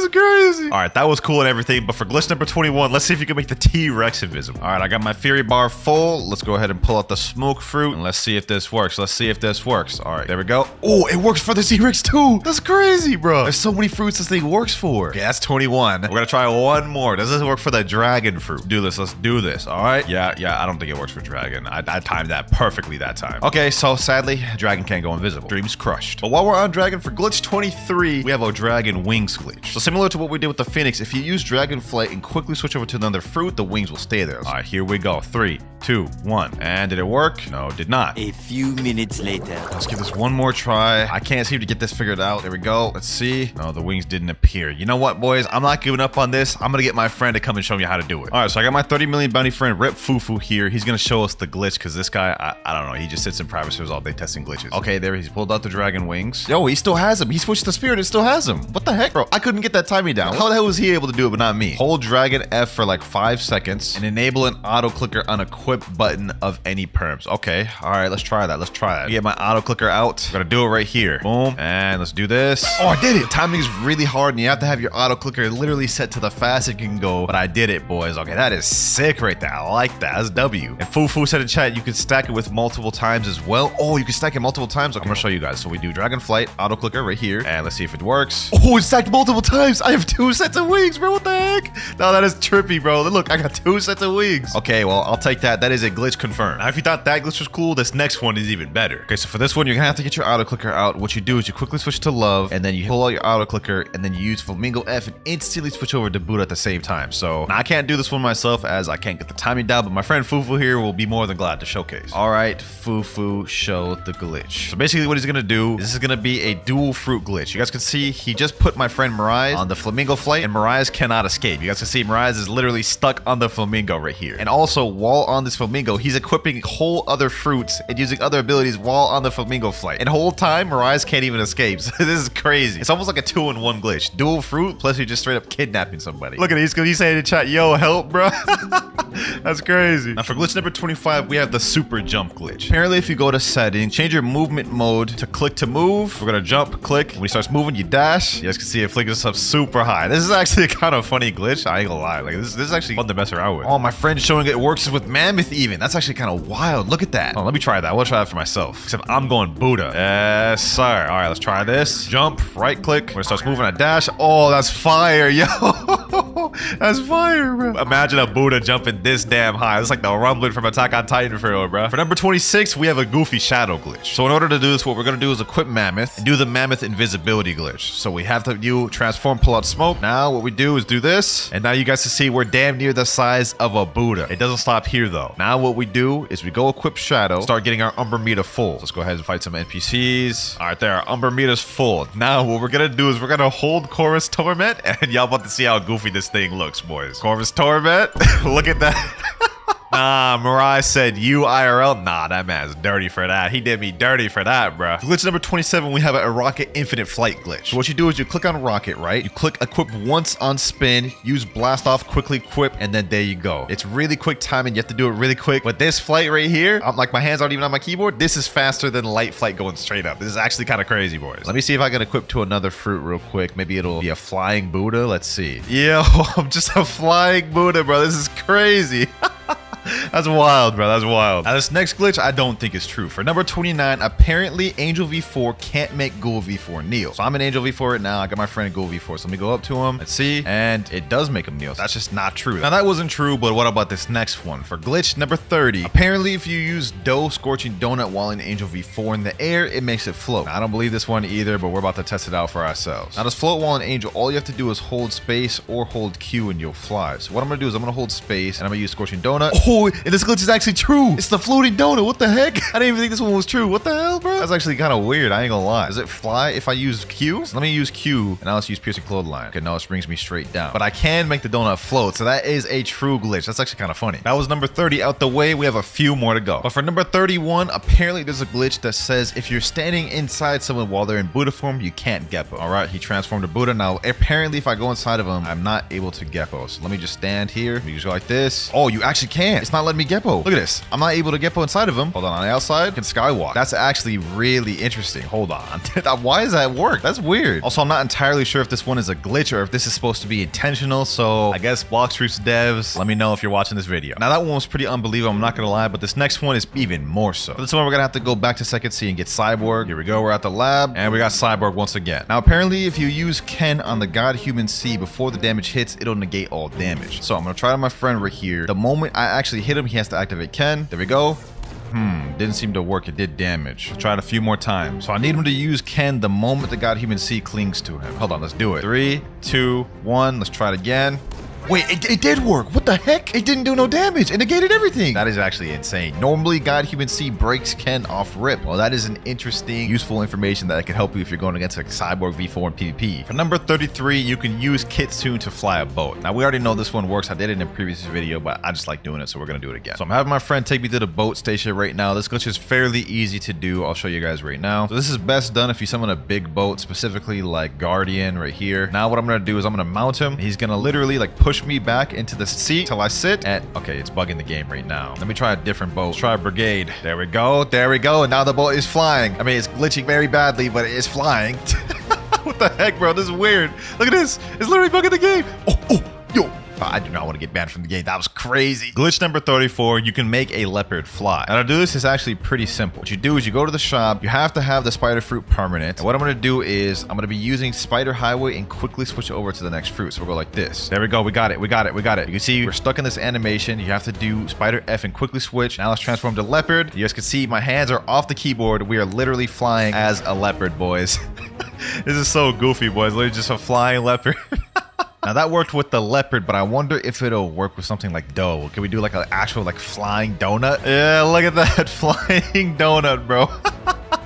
crazy. All right, that was cool and everything, but for glitch number 21, let's see if you can make the T-Rex invisible. All right, I got my Fury bar full. Let's go ahead and pull out the smoke fruit, and let's see if this works. All right, there we go. Oh, it works for the T-Rex too. That's crazy, bro. There's so many fruits this thing works for. Okay, that's 21. We're gonna try one more. Does this work for the dragon fruit? Let's do this. All right. Yeah, I don't think it works for dragon. I timed that perfectly that time. Okay, so sadly, dragon can't go invisible. Dreams crushed. But while we're on dragon, for glitch 23, we have a dragon wings glitch. So similar to what we did with the Phoenix, if you use Dragon Flight and quickly switch over to another fruit, the wings will stay there. All right, here we go. 3, 2, 1. And did it work? No, it did not. A few minutes later. Let's give this one more try. I can't seem to get this figured out. There we go. Let's see. No, the wings didn't appear. You know what, boys? I'm not giving up on this. I'm going to get my friend to come and show me how to do it. All right, so I got my 30 million bounty friend, Rip Fufu here. He's going to show us the glitch because this guy, I don't know. He just sits in private servers all day testing glitches. Okay, there he's pulled out the dragon wings. Yo, he still has them. He switched to spirit and still has them. What the heck, bro? I couldn't get that timing down. How the hell was he able to do it but not me? Hold Dragon F for like 5 seconds and enable an auto clicker on equip button of any perms. Okay, all right, let's try that. Get my auto clicker out. I'm gonna do it right here. Boom, and let's do this. Oh, I did it. The timing is really hard and you have to have your auto clicker literally set to the fastest you can go, but I did it, boys. Okay, that is sick right there. I like that. That's W. And Fufu said in chat you can stack it with multiple times as well. Oh, you can stack it multiple times. Okay, I'm gonna show you guys. So we do Dragon Flight, auto clicker right here, and let's see if it works. Oh, it's stacked multiple times. I have 2 sets of wings, bro. What the heck? No, that is trippy, bro. Look, I got 2 sets of wings. Okay, well, I'll take that. That is a glitch confirmed. Now, if you thought that glitch was cool, this next one is even better. Okay, so for this one, you're gonna have to get your auto clicker out. What you do is you quickly switch to love, and then you pull out your auto clicker, and then you use Flamingo F and instantly switch over to Buddha at the same time. So now I can't do this one myself as I can't get the timing down, but my friend Fufu here will be more than glad to showcase. All right, Fufu, show the glitch. So basically what he's gonna do is this is gonna be a dual fruit glitch. You guys can see he just put my friend Mirage on the Flamingo flight, and Mirage cannot escape. You guys can see Mirage is literally stuck on the Flamingo right here. And also, while on this Flamingo, he's equipping whole other fruits and using other abilities while on the Flamingo flight. And the whole time, Mirage can't even escape. So this is crazy. It's almost like a 2-in-1 glitch. Dual fruit, plus you're just straight up kidnapping somebody. Look at it. He's saying in the chat, yo, help, bro. That's crazy. Now for glitch number 25, we have the super jump glitch. Apparently, if you go to settings, change your movement mode to click to move. We're gonna jump, click. When he starts moving, you dash. You guys can see it flicking us up super high. This is actually a kind of funny glitch. I ain't gonna lie. Like this is actually fun to mess around with. Oh, my friend's showing it works with Mammoth even. That's actually kind of wild. Look at that. Oh, let me try that. I want to try that for myself. Except I'm going Buddha. Yes, sir. All right, let's try this. Jump, right click. When it starts moving, I dash. Oh, that's fire, yo. That's fire, bro. Imagine a Buddha jumping this damn high. It's like the rumbling from Attack on Titan for real, bro. For number 26, we have a goofy shadow glitch. So in order to do this, what we're gonna do is equip Mammoth and do the Mammoth invisibility glitch. So we have to do transform, pull out smoke. Now what we do is do this, and now you guys can see we're damn near the size of a Buddha. It doesn't stop here though. Now what we do is we go equip shadow, start getting our Umber meter full. Let's go ahead and fight some NPCs. All right, there, our Umber meter's full. Now what we're gonna do is we're gonna hold Chorus Torment, and y'all about to see how goofy this thing looks, boys. Chorus Torment, look at that. Nah, Mirai said you IRL. Nah, that man's dirty for that. He did me dirty for that, bro. Glitch number 27, we have a rocket infinite flight glitch. So what you do is you click on rocket, right? You click equip once on spin, use blast off, quickly equip, and then there you go. It's really quick timing. You have to do it really quick. But this flight right here, I'm like my hands aren't even on my keyboard. This is faster than light flight going straight up. This is actually kind of crazy, boys. Let me see if I can equip to another fruit real quick. Maybe it'll be a flying Buddha. Let's see. Yo, I'm just a flying Buddha, bro. This is crazy. That's wild, bro. That's wild. Now, this next glitch, I don't think is true. For number 29, apparently Angel V4 can't make Ghoul V4 kneel. So I'm in Angel V4 right now. I got my friend Ghoul V4. So let me go up to him. Let's see. And it does make him kneel. That's just not true. Now, that wasn't true, but what about this next one? For glitch number 30, apparently if you use Dough Scorching Donut while in Angel V4 in the air, it makes it float. Now, I don't believe this one either, but we're about to test it out for ourselves. Now, this float while in Angel, all you have to do is hold space or hold Q and you'll fly. So what I'm going to do is I'm going to hold space and I'm going to use Scorching Donut. Oh, and this glitch is actually true. It's the floating donut. What the heck? I didn't even think this one was true. What the hell, bro? That's actually kind of weird. I ain't gonna lie. Does it fly if I use Q? So let me use Q, and now let's use Piercing Clothesline. Okay, now it brings me straight down. But I can make the donut float, so that is a true glitch. That's actually kind of funny. That was number 30 out the way. We have a few more to go. But for number 31, apparently there's a glitch that says if you're standing inside someone while they're in Buddha form, you can't Geppo. All right, he transformed to Buddha. Now, apparently if I go inside of him, I'm not able to Geppo. So let me just stand here. Let me just go like this. Oh, you actually can. It's not letting me Geppo. Look at this. I'm not able to Geppo inside of him. Hold on the outside, I can skywalk. That's actually really interesting. Hold on. Why does that work? That's weird. Also, I'm not entirely sure if this one is a glitch or if this is supposed to be intentional. So I guess Blox Truths devs, let me know if you're watching this video. Now that one was pretty unbelievable. I'm not gonna lie, but this next one is even more so. For this one, we're gonna have to go back to Second C and get Cyborg. Here we go. We're at the lab and we got Cyborg once again. Now, apparently if you use Ken on the God Human C before the damage hits, it'll negate all damage. So I'm gonna try to my friend right here. The moment I actually hit him, he has to activate Ken. There we go. Didn't seem to work. It did damage. Try it a few more times. So I need him to use Ken the moment the God Human C clings to him. Hold on, let's do it. 3, 2, 1. Let's try it again. Wait, it did work. What the heck? It didn't do no damage. It negated everything. That is actually insane. Normally, God Human C breaks Ken off rip. Well, that is an interesting, useful information that can help you if you're going against like Cyborg V4 and PvP. For number 33, you can use Kitsune to fly a boat. Now, we already know this one works. I did it in a previous video, but I just like doing it, so we're going to do it again. So I'm having my friend take me to the boat station right now. This glitch is fairly easy to do. I'll show you guys right now. So this is best done if you summon a big boat, specifically like Guardian right here. Now, what I'm going to do is I'm going to mount him. He's going to literally like push me back into the seat till I sit and okay, it's bugging the game right now. Let me try a different boat. Let's try a Brigade. There we go. There we go. And now the boat is flying. I mean, it's glitching very badly, but it is flying. What the heck, bro? This is weird. Look at this. It's literally bugging the game. Oh, yo. I do not want to get banned from the game. That was crazy. Glitch number 34, you can make a leopard fly. Now to do this is actually pretty simple. What you do is you go to the shop, you have to have the spider fruit permanent. And what I'm going to do is I'm going to be using spider highway and quickly switch over to the next fruit. So we'll go like this. There we go. We got it. We got it. We got it. You can see we're stuck in this animation. You have to do spider F and quickly switch. Now let's transform to leopard. You guys can see my hands are off the keyboard. We are literally flying as a leopard, boys. This is so goofy, boys. Literally just a flying leopard. Now that worked with the leopard, but I wonder if it'll work with something like dough. Can we do like an actual like flying donut? Yeah, look at that flying donut, bro.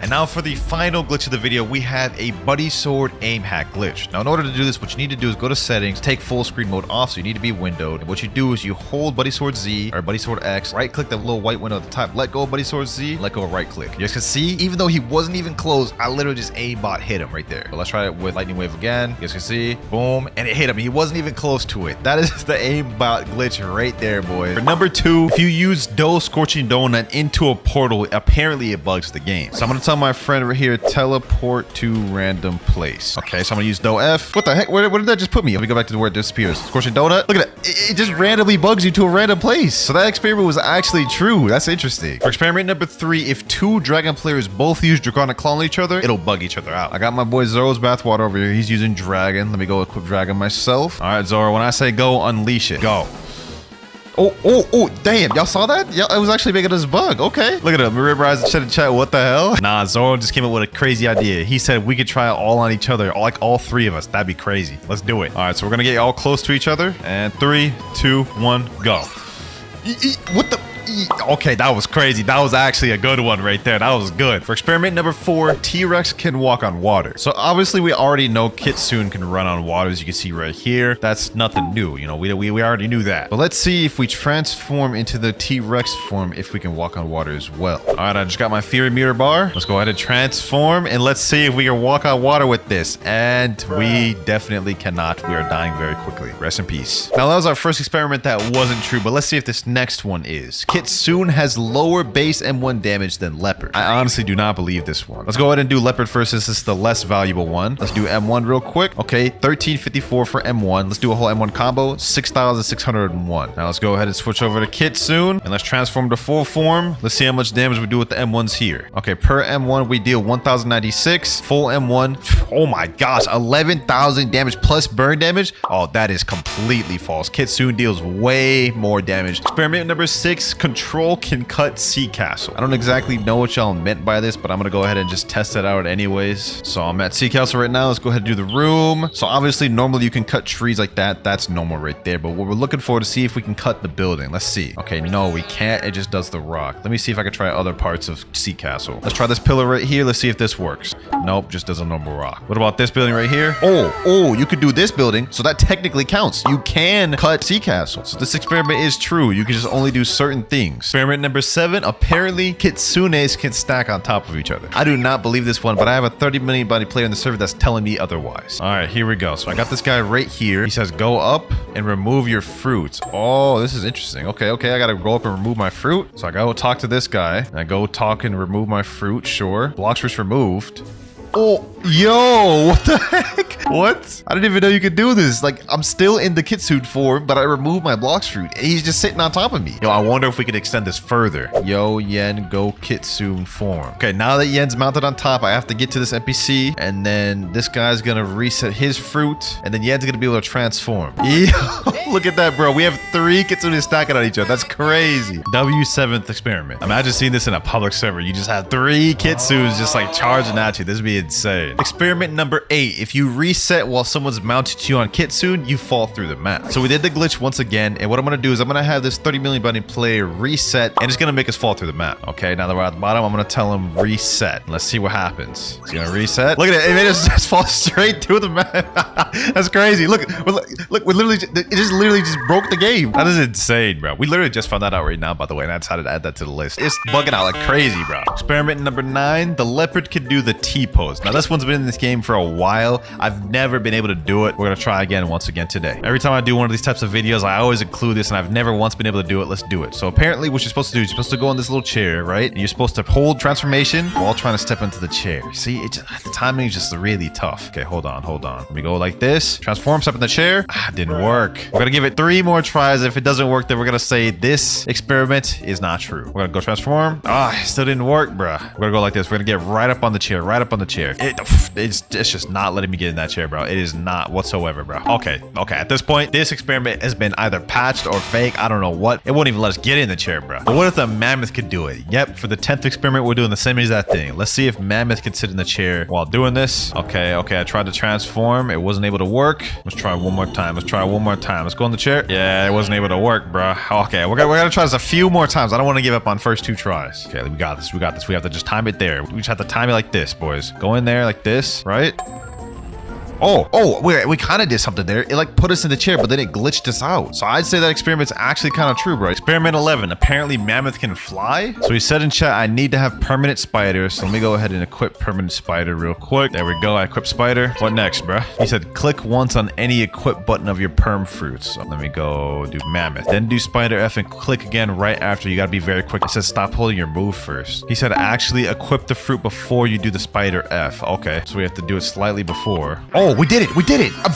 And now for the final glitch of the video, we have a buddy sword aim hack glitch. Now in order to do this, what you need to do is go to settings, take full screen mode off, so you need to be windowed. And what you do is you hold buddy sword Z or buddy sword X, right click that little white window at the top, let go of buddy sword Z, let go of right click. You guys can see, even though he wasn't even close, I literally just aimbot hit him right there. But let's try it with lightning wave again. You guys can see, boom, and it hit him. He wasn't even close to it. That is the aimbot glitch right there, boy. For number 2, if you use dough scorching donut into a portal, apparently it bugs the game. So I'm gonna tell my friend right here, teleport to random place. Okay, so I'm gonna use dough F. What the heck? Where did that just put me? Let me go back to where it disappears. Scorching donut. Look at that. It just randomly bugs you to a random place. So that experiment was actually true. That's interesting. For experiment number 3, if 2 dragon players both use draconic claw on each other, it'll bug each other out. I got my boy Zoro's bathwater over here. He's using dragon. Let me go equip dragon myself. All right, Zoro, when I say go, unleash it. Go. Oh, damn. Y'all saw that? It was actually making us bug. Okay. Look at him. Ribrise and chat. What the hell? Nah, Zoro just came up with a crazy idea. He said we could try it all on each other, like all 3 of us. That'd be crazy. Let's do it. All right, so we're going to get all close to each other. And 3, 2, 1, go. What the? Okay, that was crazy. That was actually a good one right there. That was good. For experiment number 4, T-Rex can walk on water. So obviously we already know Kitsune can run on water, as you can see right here. That's nothing new. You know, we already knew that. But let's see if we transform into the T-Rex form, if we can walk on water as well. All right, I just got my theory meter bar. Let's go ahead and transform, and let's see if we can walk on water with this. And we definitely cannot. We are dying very quickly. Rest in peace. Now that was our first experiment that wasn't true, but let's see if this next one is. Kitsune has lower base M1 damage than Leopard. I honestly do not believe this one. Let's go ahead and do Leopard first. This is the less valuable one. Let's do M1 real quick. Okay, 1354 for M1. Let's do a whole M1 combo. 6,601. Now let's go ahead and switch over to Kitsune, and let's transform to full form. Let's see how much damage we do with the M1s here. Okay, per M1 we deal 1,096. Full M1. Oh my gosh, 11,000 damage plus burn damage. Oh, that is completely false. Kitsune deals way more damage. Experiment number 6. Control can cut sea castle. I don't exactly know what y'all meant by this, but I'm gonna go ahead and just test it out anyways. So I'm at sea castle right now. Let's go ahead and do the room. So obviously normally you can cut trees like that. That's normal right there. But what we're looking for to see if we can cut the building. Let's see. Okay, no, we can't. It just does the rock. Let me see if I can try other parts of sea castle. Let's try this pillar right here. Let's see if this works. Nope, just does a normal rock. What about this building right here? Oh, you could do this building. So that technically counts. You can cut sea castle. So this experiment is true. You can just only do certain things. Experiment number 7, apparently Kitsunes can stack on top of each other. I do not believe this one, but I have a 30 million body player in the server that's telling me otherwise. All right, here we go. So I got this guy right here. He says go up and remove your fruits. Oh, this is interesting. Okay, I gotta go up and remove my fruit. So I go talk to this guy, and I go talk and remove my fruit. Sure. Blox was removed. Oh, yo, what the heck? What? I didn't even know you could do this. Like, I'm still in the Kitsune form, but I removed my Blox fruit. And he's just sitting on top of me. Yo, I wonder if we could extend this further. Yo, Yen, go Kitsune form. Okay, now that Yen's mounted on top, I have to get to this NPC, and then this guy's gonna reset his fruit, and then Yen's gonna be able to transform. Yo, look at that, bro. We have 3 Kitsune stacking on each other. That's crazy. W7th experiment. Imagine seeing this in a public server. You just have 3 Kitsunes just like charging at you. This would be insane. Experiment number 8. If you reset while someone's mounted to you on Kitsune, you fall through the map. So we did the glitch once again, and what I'm gonna do is I'm gonna have this 30 million body player reset, and it's gonna make us fall through the map. Okay, now that we're at the bottom, I'm gonna tell him reset. Let's see what happens. It's gonna reset. Look at it. It made us just fall straight through the map. That's crazy. Look, we literally, it just literally just broke the game. That is insane, bro. We literally just found that out right now, by the way, and I decided to add that to the list. It's bugging out like crazy, bro. Experiment number 9. The leopard can do the T-pose. Now this one's been in this game for a while. I've never been able to do it. We're gonna try again once again today. Every time I do one of these types of videos, I always include this, and I've never once been able to do it. Let's do it. So apparently what you're supposed to do is you're supposed to go on this little chair, right? And you're supposed to hold transformation while trying to step into the chair. See, the timing is just really tough. Okay, hold on. Let me go like this. Transform, step in the chair. Didn't work. We're gonna give it 3 more tries. If it doesn't work, then we're gonna say this experiment is not true. We're gonna go transform. It still didn't work, bruh. We're gonna go like this. We're gonna get right up on the chair, chair. It's just not letting me get in that chair, bro. It is not whatsoever, bro. Okay. At this point, this experiment has been either patched or fake. I don't know what. It won't even let us get in the chair, bro. But what if the mammoth could do it? Yep, for the 10th experiment, we're doing the same exact thing. Let's see if mammoth can sit in the chair while doing this. Okay, I tried to transform. It wasn't able to work. Let's try one more time. Let's go in the chair. Yeah, it wasn't able to work, bro. Okay, we're gonna try this a few more times. I don't want to give up on first 2 tries. Okay, we got this. We have to just time it there. We just have to time it like this, boys. Go in there like this, right? Oh, we kind of did something there. It like put us in the chair, but then it glitched us out. So I'd say that experiment's actually kind of true, bro. Experiment 11. Apparently mammoth can fly. So he said in chat, I need to have permanent spider. So let me go ahead and equip permanent spider real quick. There we go. I equipped spider. What next, bro? He said, click once on any equip button of your perm fruits. So let me go do mammoth. Then do spider F and click again right after. You got to be very quick. It says stop holding your move first. He said, actually equip the fruit before you do the spider F. Okay, so we have to do it slightly before. Oh, we did it. I'm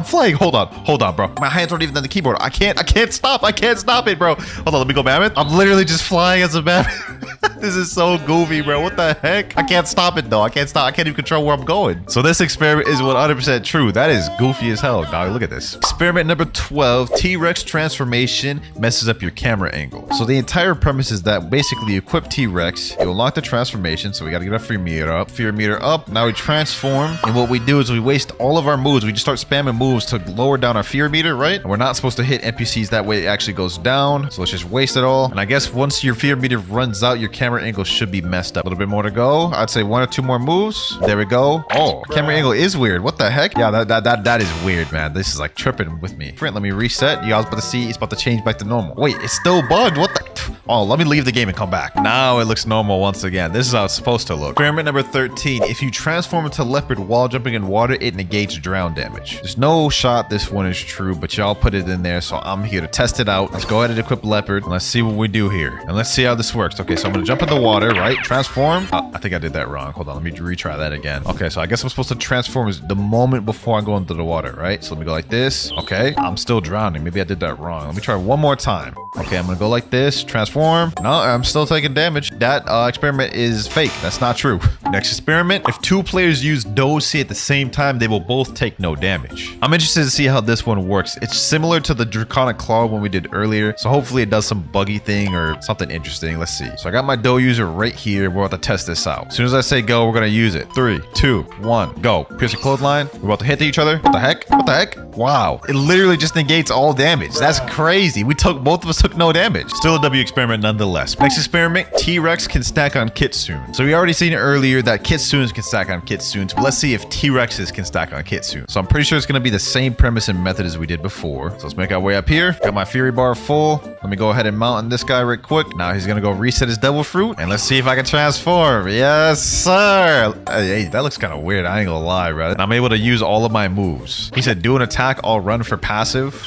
flying. Hold on, bro. My hands aren't even on the keyboard. I can't stop it, bro. Hold on, let me go mammoth. I'm literally just flying as a mammoth. This is so goofy, bro. What the heck? I can't stop it though. I can't even control where I'm going. So this experiment is 100% true. That is goofy as hell, dog. Look at this. Experiment number 12, T-Rex transformation messes up your camera angle. So the entire premise is that basically you equip T-Rex, you unlock the transformation. So we got to get our fear meter up. Now we transform. And what we do is we waste all of our moves. We just start spamming moves to lower down our fear meter, right? And we're not supposed to hit NPCs. That way it actually goes down. So let's just waste it all. And I guess once your fear meter runs out, your camera angle should be messed up. A little bit more to go. I'd say 1 or 2 more moves. There we go. Oh, camera angle is weird. What the heck? Yeah, that is weird, man. This is like tripping with me. Let me reset. You guys about to see it's about to change back to normal. Wait, it's still bugged. What the? Oh, let me leave the game and come back. Now it looks normal once again. This is how it's supposed to look. Experiment number 13. If you transform into leopard while jumping in water, it negates drown damage. There's no shot this one is true, but y'all put it in there, so I'm here to test it out. Let's go ahead and equip leopard, and let's see what we do here. And let's see how this works. Okay, so I'm gonna jump in the water, right? Transform. I think I did that wrong. Hold on, let me retry that again. Okay, so I guess I'm supposed to transform the moment before I go into the water, right? So let me go like this. Okay, I'm still drowning. Maybe I did that wrong. Let me try one more time. Okay, I'm gonna go like this. Transform. No, I'm still taking damage. That experiment is fake. That's not true. Next experiment. If 2 players use Dosi at the same time, they will both take no damage. I'm interested to see how this one works. It's similar to the Draconic Claw one we did earlier, so hopefully it does some buggy thing or something interesting. Let's see. So I got my dough user right here. We're about to test this out. As soon as I say go, we're gonna use it. 3, 2, 1, go. Pierce a clothesline. We're about to hit each other. What the heck? Wow. It literally just negates all damage. That's crazy. Both of us took no damage. Still a W experiment nonetheless. Next experiment, T-Rex can stack on Kitsune. So we already seen earlier that Kitsunes can stack on Kitsunes, but let's see if T-Rexes can stack on Kitsune. So I'm pretty sure it's gonna be the same premise and method as we did before. So let's make our way up here. Got my Fury Bar full. Let me go ahead and mount on this guy right quick. Now he's gonna go reset his Devil Fruit, and let's see if I can transform. Yes, sir. Hey, that looks kind of weird. I ain't gonna lie, bro. And I'm able to use all of my moves. He said, do an attack, I'll run for passive.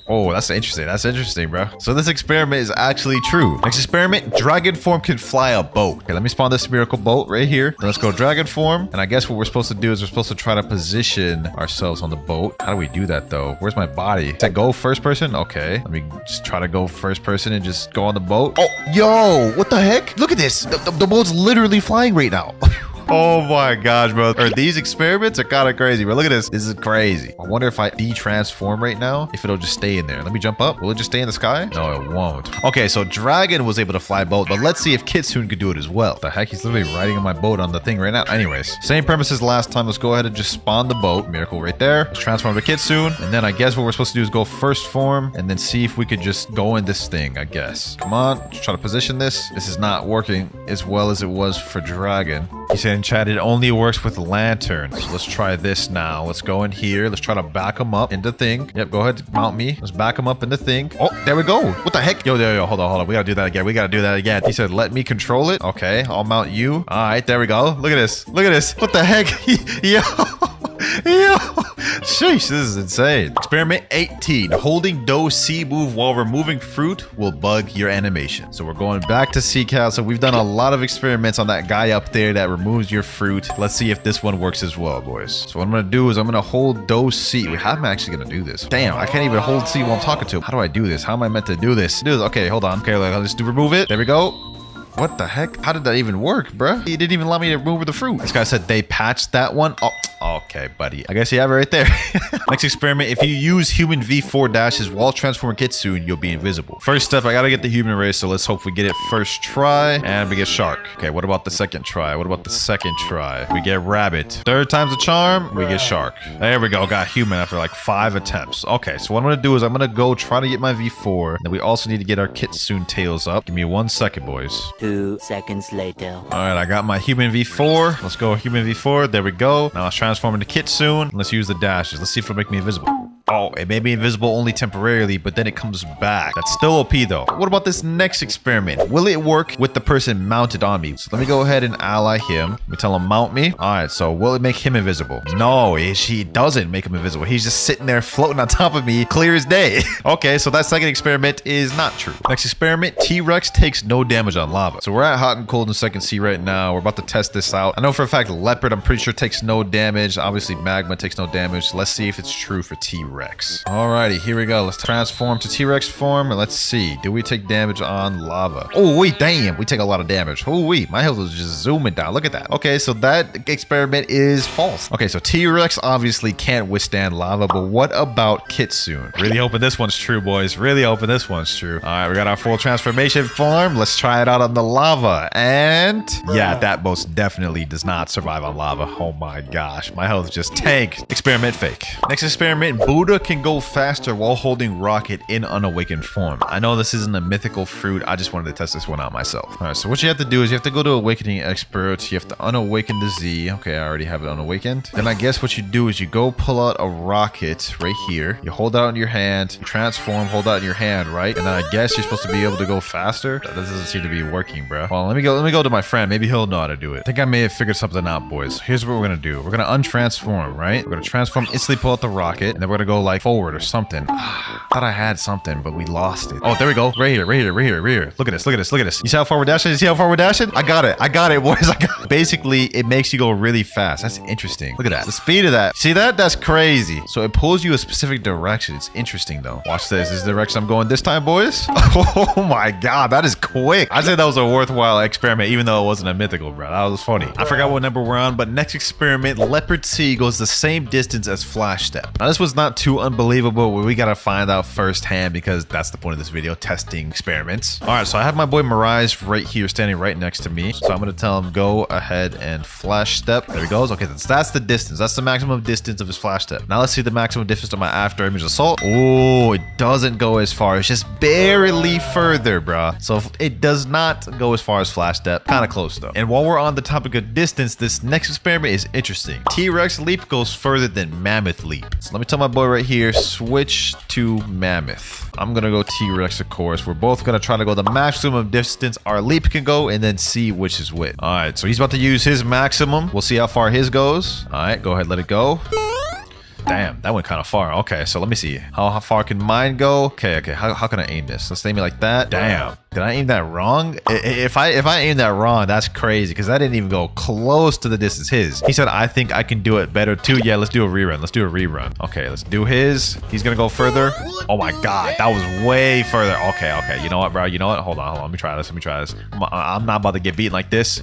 Oh, that's interesting, bro. So this experiment is actually true. Next experiment, dragon form can fly a boat. Okay, let me spawn this miracle boat right here. Then let's go dragon form. And I guess what we're supposed to do is we're supposed to try to position ourselves on the boat. How do we do that though? Where's my body? Is that go first person? Okay, let me just try to go first person and just go on the boat. Oh, yo, what the heck? Look at this. The boat's literally flying right now. Oh my gosh, bro. These experiments are kind of crazy, bro. Look at this. This is crazy. I wonder if I de-transform right now, if it'll just stay in there. Let me jump up. Will it just stay in the sky? No, it won't. Okay, so Dragon was able to fly boat, but let's see if Kitsune could do it as well. The heck? He's literally riding on my boat on the thing right now. Anyways, same premise as last time. Let's go ahead and just spawn the boat. Miracle right there. Let's transform to Kitsune. And then I guess what we're supposed to do is go first form and then see if we could just go in this thing, I guess. Come on. Let's try to position this. This is not working as well as it was for Dragon. He said in chat, it only works with lanterns. So let's try this now. Let's go in here. Let's try to back him up in the thing. Yep, go ahead, mount me. Let's back him up in the thing. Oh, there we go. What the heck? Yo, hold on. We gotta do that again. He said, let me control it. Okay, I'll mount you. All right, there we go. Look at this. What the heck? Yo. Sheesh, this is insane. Experiment 18. Holding dough C move while removing fruit will bug your animation. So we're going back to C-Cal. So we've done a lot of experiments on that guy up there that removes your fruit. Let's see if this one works as well, boys. So what I'm going to do is I'm going to hold dough C. Wait, how am I actually going to do this? Damn, I can't even hold C while I'm talking to him. How do I do this? How am I meant to do this? Okay, hold on. Okay, let's remove it. There we go. What the heck? How did that even work, bruh? He didn't even allow me to move with the fruit. This guy said they patched that one. Oh, okay, buddy. I guess you have it right there. Next experiment. If you use human V4 dashes while transforming Kitsune, you'll be invisible. First step, I gotta get the human race, so let's hope we get it first try. And we get shark. Okay, what about the second try? What about the second try? We get rabbit. Third time's a charm, we get shark. There we go. Got human after like 5 attempts. Okay, so what I'm gonna do is I'm gonna go try to get my V4. Then we also need to get our Kitsune tails up. Give me 1 second, boys. 2 seconds later. All right, I got my human V4. Let's go human V4. There we go. Now let's transform into Kitsune. Let's use the dashes. Let's see if it'll make me invisible. Oh, it may be invisible only temporarily, but then it comes back. That's still OP though. What about this next experiment? Will it work with the person mounted on me? So let me go ahead and ally him. Let me tell him mount me. All right, so will it make him invisible? No, she doesn't make him invisible. He's just sitting there floating on top of me, clear as day. Okay, so that second experiment is not true. Next experiment, T-Rex takes no damage on lava. So we're at hot and cold in second C right now. We're about to test this out. I know for a fact leopard, I'm pretty sure takes no damage. Obviously magma takes no damage. Let's see if it's true for T-Rex. Alrighty, here we go. Let's transform to T-Rex form and let's see. Do we take damage on lava? Oh wait, damn, we take a lot of damage. Oh wait, my health is just zooming down. Look at that. Okay, so that experiment is false. Okay, so T-Rex obviously can't withstand lava, but what about Kitsune? Really hoping this one's true, boys. Really hoping this one's true. All right, we got our full transformation form. Let's try it out on the lava. And yeah, that most definitely does not survive on lava. Oh my gosh, my health just tanked. Experiment fake. Next experiment, Buddha can go faster while holding rocket in unawakened form. I know this isn't a mythical fruit. I just wanted to test this one out myself. All right, so what you have to do is you have to go to awakening expert. You have to unawaken the Z. Okay, I already have it unawakened. Then I guess what you do is you go pull out a rocket right here. You hold it out in your hand, you transform, hold out in your hand, right? And then I guess you're supposed to be able to go faster. That doesn't seem to be working, bro. Well, let me go to my friend. Maybe he'll know how to do it. I think I may have figured something out, boys. Here's what we're gonna do. We're gonna untransform, right? We're gonna transform, instantly pull out the rocket, and then we're gonna go like forward or something. Thought I had something, but we lost it. Oh, there we go. Right here, right here, right here, right here. Look at this, look at this, look at this. You see how far we're dashing? You see how far we're dashing? I got it, boys. I got it. Basically, it makes you go really fast. That's interesting. Look at that. The speed of that. See that? That's crazy. So it pulls you a specific direction. It's interesting though. Watch this. This is the direction I'm going this time, boys. Oh my God, that is quick. I'd say that was a worthwhile experiment, even though it wasn't a mythical, bro. That was funny. I forgot what number we're on, but next experiment, Leopard C goes the same distance as Flash Step. Now this was not too unbelievable, but we gotta find out firsthand because that's the point of this video, testing experiments. All right, so I have my boy Mirage right here, standing right next to me. So I'm gonna tell him go ahead and Flash Step. There he goes. Okay, that's the distance. That's the maximum distance of his Flash Step. Now let's see the maximum distance of my after image assault. Oh, it doesn't go as far. It's just barely further, bruh. So it does not go as far as Flash Step. Kind of close though. And while we're on the topic of distance, this next experiment is interesting. T-Rex leap goes further than Mammoth leap. So let me tell my boy right here, switch to Mammoth. I'm gonna go T-Rex, of course. We're both gonna try to go the maximum distance our leap can go and then see which is which. All right, so he's about to use his maximum. We'll see how far his goes. All right, go ahead, let it go. Damn, that went kind of far. Okay, so let me see. How far can mine go? Okay. How can I aim this? Let's aim it like that. Damn. Did I aim that wrong? If I aim that wrong, that's crazy because that didn't even go close to the distance his. He said, I think I can do it better too. Yeah, let's do a rerun. Let's do a rerun. Okay, let's do his. He's gonna go further. Oh my God, that was way further. Okay. You know what, bro? You know what? Hold on. Let me try this. I'm not about to get beaten like this.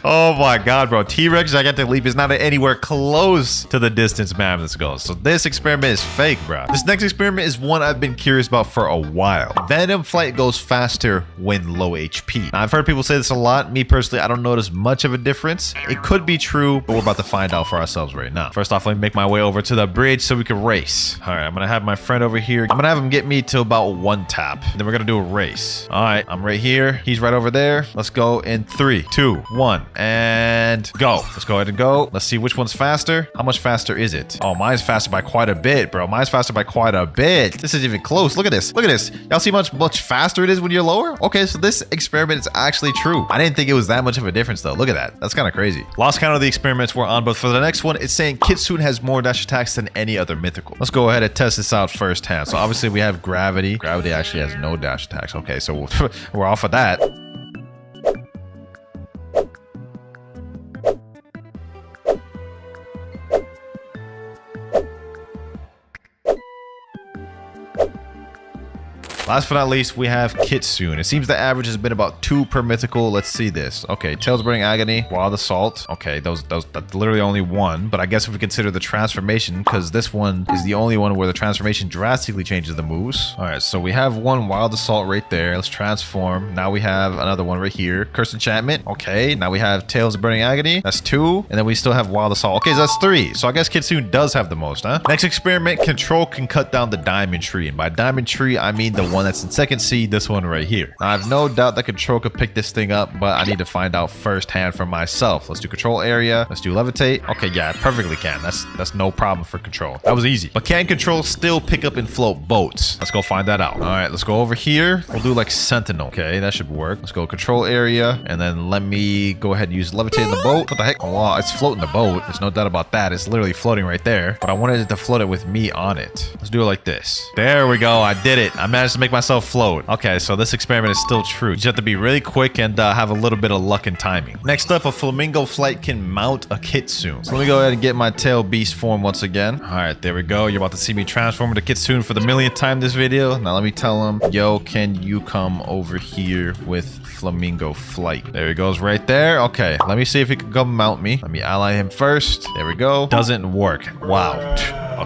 Oh my God, bro. T-Rex gigantic leap is not anywhere close to the distance Mammoth goes. So this experiment is fake, bro. This next experiment is one I've been curious about for a while. Venom flight goes faster when low HP. Now, I've heard people say this a lot. Me personally, I don't notice much of a difference. It could be true, but we're about to find out for ourselves right now. First off, let me make my way over to the bridge so we can race. All right, I'm gonna have my friend over here. I'm gonna have him get me to about 1 tap. Then we're gonna do a race. All right, I'm right here. He's right over there. Let's go in 3, 2, 1. And go. Let's go ahead and go. Let's see which one's faster. How much faster is it? Oh, mine's faster by quite a bit, bro. Mine's faster by quite a bit. This is even close. Look at this. Look at this. Y'all see much faster it is when you're lower? Okay, so this experiment is actually true. I didn't think it was that much of a difference though. Look at that. That's kind of crazy. Lost count of the experiments we're on, but for the next one, it's saying Kitsune has more dash attacks than any other mythical. Let's go ahead and test this out firsthand. So obviously we have Gravity. Gravity actually has no dash attacks. Okay, so we're off of that. Last but not least, we have Kitsune. It seems the average has been about 2 per mythical. Let's see this. Okay, Tails Burning Agony, Wild Assault. Okay, that's literally only 1. But I guess if we consider the transformation, because this one is the only one where the transformation drastically changes the moves. All right, so we have 1 Wild Assault right there. Let's transform. Now we have another one right here. Curse Enchantment. Okay, now we have Tails Burning Agony. That's 2. And then we still have Wild Assault. Okay, so that's 3. So I guess Kitsune does have the most, huh? Next experiment, Control can cut down the Diamond Tree. And by Diamond Tree, I mean the one that's in second seed, this one right here. Now, I have no doubt that Control could pick this thing up, but I need to find out firsthand for myself. Let's do Control Area. Let's do Levitate. Okay, yeah, it perfectly can. That's no problem for Control. That was easy. But can Control still pick up and float boats? Let's go find that out. All right, let's go over here. We'll do like Sentinel. Okay, that should work. Let's go Control Area, and then let me go ahead and use Levitate in the boat. What the heck? Oh, wow, it's floating the boat. There's no doubt about that. It's literally floating right there, but I wanted it to float it with me on it. Let's do it like this. There we go. I did it. I managed to make myself float. Okay, so this experiment is still true. You just have to be really quick and have a little bit of luck and timing. Next up, a flamingo flight can mount a Kitsune. So let me go ahead and get my tail beast form once again. All right, there we go. You're about to see me transform into Kitsune for the millionth time this video. Now let me tell him, yo, can you come over here with flamingo flight? There he goes right there. Okay, let me see if he can come mount me. Let me ally him first. There we go. Doesn't work. Wow.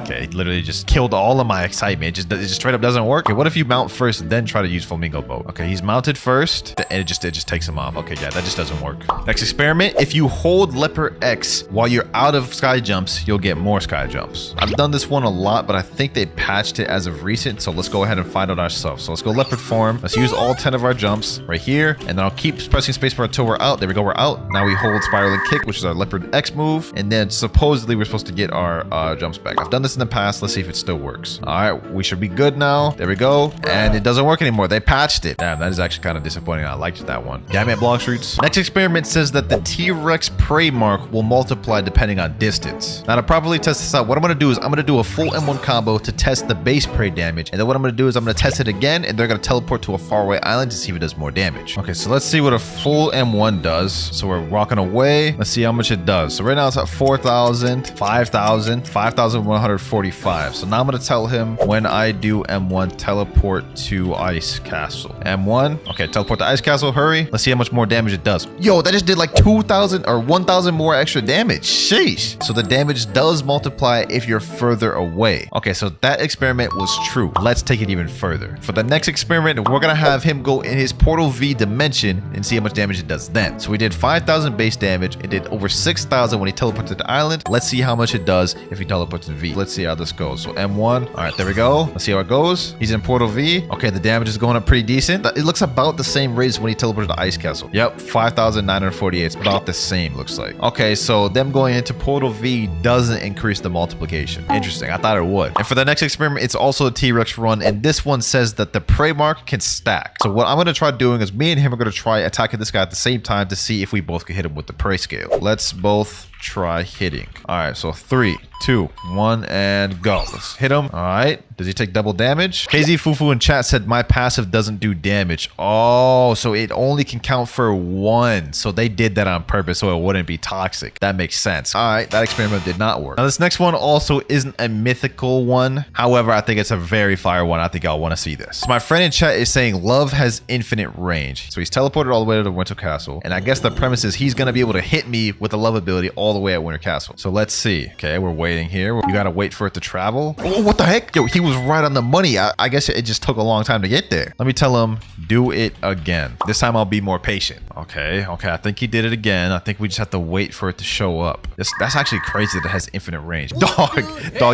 Okay, it literally just killed all of my excitement. It just straight up doesn't work. Okay, what if you mount first and then try to use flamingo boat? Okay, he's mounted first and it just takes him off. Okay, yeah, that just doesn't work. Next experiment, if you hold leopard X while you're out of sky jumps, you'll get more sky jumps. I've done this one a lot, but I think they patched it as of recent, so let's go ahead and find out ourselves. So let's go leopard form. Let's use all 10 of our jumps right here, and then I'll keep pressing spacebar until we're out. There we go, we're out. Now we hold spiraling kick, which is our leopard X move, and then supposedly we're supposed to get our jumps back. I've done this in the past. Let's see if it still works. All right, we should be good now. There we go, and it doesn't work anymore. They patched it. Damn, that is actually kind of disappointing. I liked that one. Damn it, Blox Roots. Next experiment says that the T-Rex prey mark will multiply depending on distance. Now to properly test this out, what I'm going to do is I'm going to do a full M1 combo to test the base prey damage, and then what I'm going to do is I'm going to test it again, and they're going to teleport to a faraway island to see if it does more damage. Okay, so let's see what a full M1 does. So we're walking away. Let's see how much it does. So right now it's at 4,000, 5,000, 5,145. So now I'm going to tell him when I do M1, teleport to Ice Castle. M1. Okay, teleport to Ice Castle. Hurry. Let's see how much more damage it does. Yo, that just did like 2,000 or 1,000 more extra damage. Sheesh. So the damage does multiply if you're further away. Okay, so that experiment was true. Let's take it even further. For the next experiment, we're going to have him go in his Portal V dimension and see how much damage it does then. So we did 5,000 base damage. It did over 6,000 when he teleported to the island. Let's see how much it does if he teleports in V. Let's see how this goes. So M1. All right, there we go. Let's see how it goes. He's in Portal V. Okay, the damage is going up pretty decent. It looks about the same rate as when he teleported to Ice Castle. Yep, 5,948. It's about the same, looks like. Okay, so them going into Portal V doesn't increase the multiplication. Interesting. I thought it would. And for the next experiment, it's also a T-Rex run, and this one says that the prey mark can stack. So what I'm going to try doing is me and him are going to try attacking this guy at the same time to see if we both can hit him with the prey scale. Let's both try hitting. All right, so 3, 2, 1, and go. Let's hit him. All right. Does he take double damage? KZ Fufu in chat said my passive doesn't do damage. Oh, so it only can count for 1. So they did that on purpose so it wouldn't be toxic. That makes sense. All right, that experiment did not work. Now this next one also isn't a mythical one. However, I think it's a very fire one. I think I'll want to see this. So my friend in chat is saying Love has infinite range. So he's teleported all the way to the Winter Castle. And I guess the premise is he's going to be able to hit me with the Love ability all the way at Winter Castle. So let's see. Okay, we're waiting here. You got to wait for it to travel. Oh, what the heck? Yo, he was right on the money. I guess it just took a long time to get there. Let me tell him, do it again. This time I'll be more patient. Okay, I think he did it again. I think we just have to wait for it to show up. That's actually crazy that it has infinite range. Dog,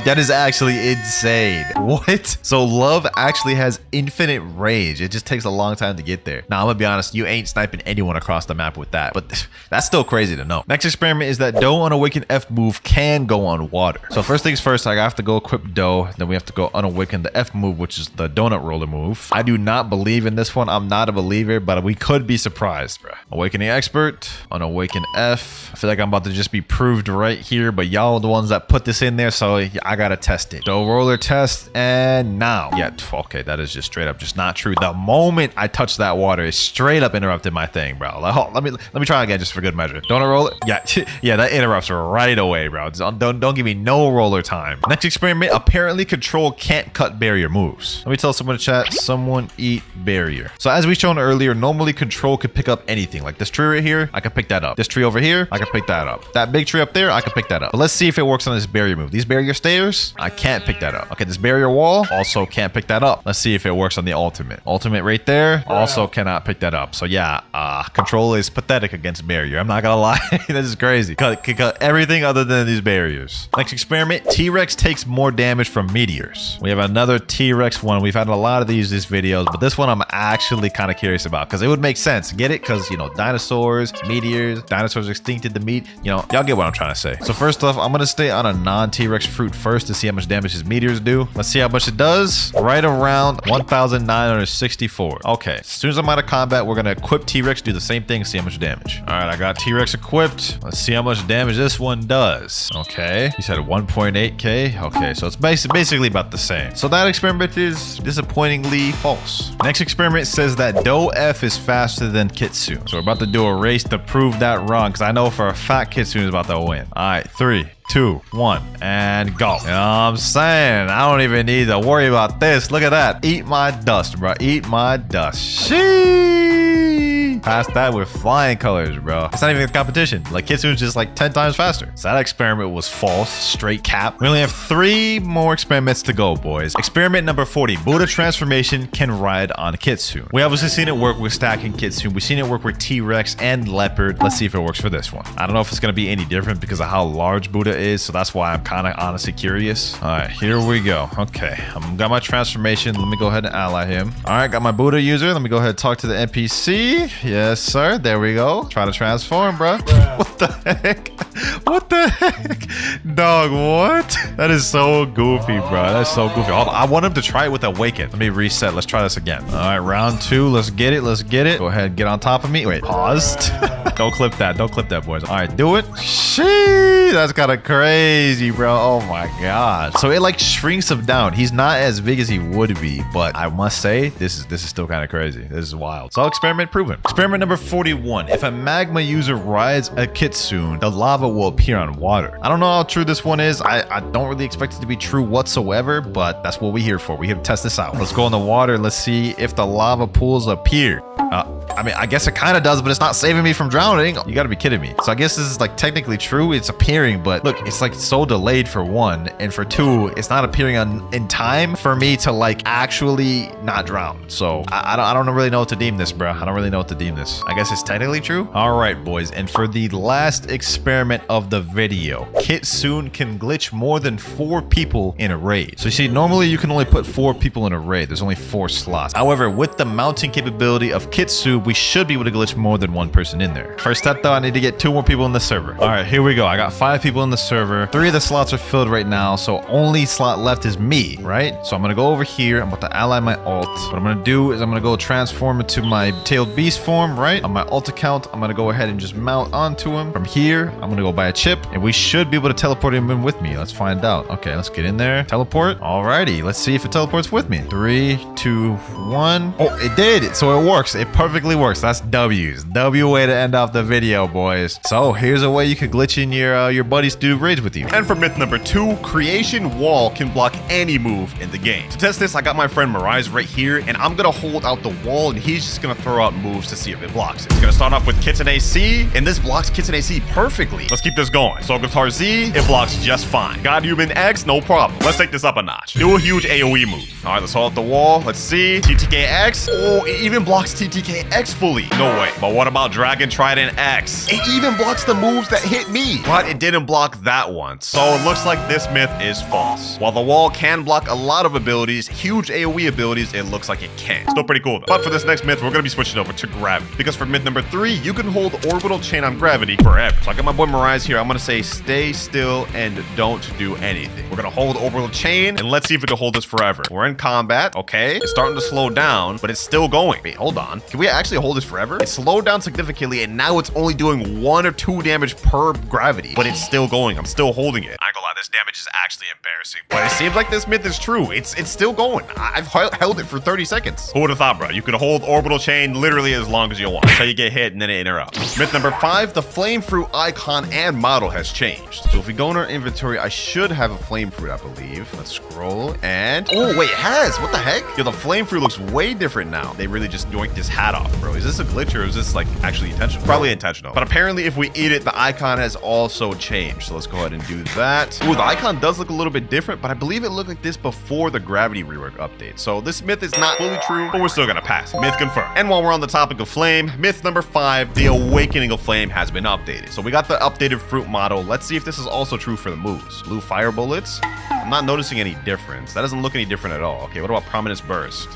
that is actually insane. What? So Love actually has infinite range. It just takes a long time to get there. Now, I'm gonna be honest, you ain't sniping anyone across the map with that, but that's still crazy to know. Next experiment is that Doe on Awaken F move can go on water. So first things first, I have to go equip Doe. Then we have to go unawaken the F move, which is the donut roller move. I do not believe in this one. I'm not a believer, but we could be surprised, bro. Awakening Expert, unawaken F. I feel like I'm about to just be proved right here, but y'all are the ones that put this in there, so I gotta test it. Doe roller test, and now. Yeah, okay, that is just straight up just not true. The moment I touched that water, it straight up interrupted my thing, bro. Like, oh, let me try again just for good measure. Donut roller, yeah, that interrupts right away, bro. Don't give me no roller time. Next experiment, apparently Control can can't cut barrier moves. Let me tell someone in chat, someone eat barrier. So as we shown earlier, normally control could pick up anything. Like this tree right here, I can pick that up. This tree over here, I can pick that up. That big tree up there, I can pick that up. But let's see if it works on this barrier move. These barrier stairs, I can't pick that up. Okay, this barrier wall, also can't pick that up. Let's see if it works on the ultimate. Ultimate right there, also cannot pick that up. So yeah, control is pathetic against barrier. I'm not gonna lie. This is crazy. Cut everything other than these barriers. Next experiment, T-Rex takes more damage from meteors. We have another T-Rex one. We've had a lot of these videos, but this one I'm actually kind of curious about because it would make sense. Get it? Because, you know, dinosaurs, meteors, dinosaurs extincted the meat. You know, y'all get what I'm trying to say. So first off, I'm going to stay on a non-T-Rex fruit first to see how much damage his meteors do. Let's see how much it does. Right around 1,964. Okay, as soon as I'm out of combat, we're going to equip T-Rex, do the same thing, see how much damage. All right, I got T-Rex equipped. Let's see how much damage this one does. Okay, he said 1.8k. Okay, so it's basically about the same. So that experiment is disappointingly false. Next experiment says that Doe F is faster than Kitsune. So we're about to do a race to prove that wrong because I know for a fact Kitsune is about to win. All right, 3, 2, 1, and go. You know what I'm saying? I don't even need to worry about this. Look at that. Eat my dust, bro. Eat my dust. Sheesh. Passed that with flying colors, bro. It's not even a competition. Like, Kitsune's just like 10 times faster. So that experiment was false. Straight cap. We only have 3 more experiments to go, boys. Experiment number 40. Buddha transformation can ride on Kitsune. We obviously seen it work with stacking Kitsune. We've seen it work with T-Rex and Leopard. Let's see if it works for this one. I don't know if it's going to be any different because of how large Buddha is. So that's why I'm kind of honestly curious. All right, here we go. Okay, I've got my transformation. Let me go ahead and ally him. All right, got my Buddha user. Let me go ahead and talk to the NPC. Yes, sir. There we go. Try to transform, bro. What the heck? What the heck? Dog, what? That is so goofy, bro. That's so goofy. I want him to try it with Awaken. Let me reset. Let's try this again. All right, round 2. Let's get it. Let's get it. Go ahead and get on top of me. Wait, paused. Don't clip that. Don't clip that, boys. All right, do it. Sheesh, that's kind of crazy, bro. Oh my god. So it like shrinks him down. He's not as big as he would be, but I must say this is still kind of crazy. This is wild. So experiment proven. Experiment number 41. If a magma user rides a Kitsune, the lava will appear on water. I don't know how true this one is. I don't really expect it to be true whatsoever, but that's what we're here for. We're here to test this out. Let's go in the water. Let's see if the lava pools appear. I mean, I guess it kind of does, but it's not saving me from drowning. You gotta be kidding me. So I guess this is like technically true. It's appearing, but look, it's like so delayed for 1, and for 2, it's not appearing in time for me to like actually not drown. So I don't really know what to deem this, bro. I don't really know what to deem this. I guess it's technically true. All right, boys. And for the last experiment of the video, Kitsune can glitch more than 4 people in a raid. So you see, normally you can only put 4 people in a raid. There's only 4 slots. However, with the mounting capability of Kitsune, we should be able to glitch more than 1 person in there. First step though, I need to get 2 more people in the server. All right, here we go. I got 5 people in the server. 3 of the slots are filled right now, so only slot left is me, right? So I'm gonna go over here. I'm about to ally my ult. What I'm gonna do is I'm gonna go transform into my tailed beast form, right? On my ult account, I'm gonna go ahead and just mount onto him. From here, I'm gonna go buy a chip, and we should be able to teleport him in with me. Let's find out. Okay, let's get in there. Teleport. Alrighty, let's see if it teleports with me. 3, 2, 1. Oh, it did. So it works. It perfectly works. That's W's. W way to end off the video, boys. So here's a way you could glitch in your buddies to do raids with you. And for myth number 2, creation wall can block any move in the game. To test this, I got my friend Mirage right here, and I'm gonna hold out the wall, and he's just gonna throw out moves to see if it blocks it. It's gonna start off with Kitten AC, and this blocks Kitten AC perfectly. Let's keep this going. Soul Guitar Z, it blocks just fine. God Human X, no problem. Let's take this up a notch. Do a huge AoE move. All right, let's hold out the wall. Let's see. TTK X. Oh, it even blocks TTK X fully. No way. But what about Dragon Trident X? It even blocks the moves that hit me, but it didn't block that one. So it looks like this myth is false. While the wall can block a lot of abilities, huge AoE abilities, it looks like it can't. Still pretty cool though. But for this next myth, we're gonna be switching over to gravity, because for myth number 3, you can hold orbital chain on gravity forever. So I got my boy Mirage here. I'm gonna say stay still and don't do anything. We're gonna hold orbital chain, and let's see if it can hold us forever. We're in combat. Okay, it's starting to slow down, but it's still going. Wait, hold on. Can we actually hold this forever? It slowed down significantly, and now it's only doing 1 or 2 damage per gravity, but it's still going. I'm still holding it. I ain't gonna lie, this damage is actually embarrassing, but it seems like this myth is true. It's still going. I've held it for 30 seconds. Who would have thought, bro? You could hold orbital chain literally as long as you want until you get hit and then it interrupts. Myth number 5, the flame fruit icon and model has changed. So if we go in our inventory, I should have a flame fruit, I believe. Let's scroll and... oh, wait, it has. What the heck? Yo, the flame fruit looks way different now. They really just yoinked his hat off, bro. Is this a glitch or is this like actually intentional? Probably intentional. But apparently if we eat it, the icon has also changed. So let's go ahead and do that. Ooh, the icon does look a little bit different, but I believe it looked like this before the gravity rework update. So this myth is not fully true, but we're still gonna pass. Myth confirmed. And while we're on the topic of flame, myth number 5, the awakening of flame has been updated. So we got the updated fruit model. Let's see if this is also true for the moves. Blue fire bullets. I'm not noticing any difference. That doesn't look any different at all. Okay, what about prominence burst?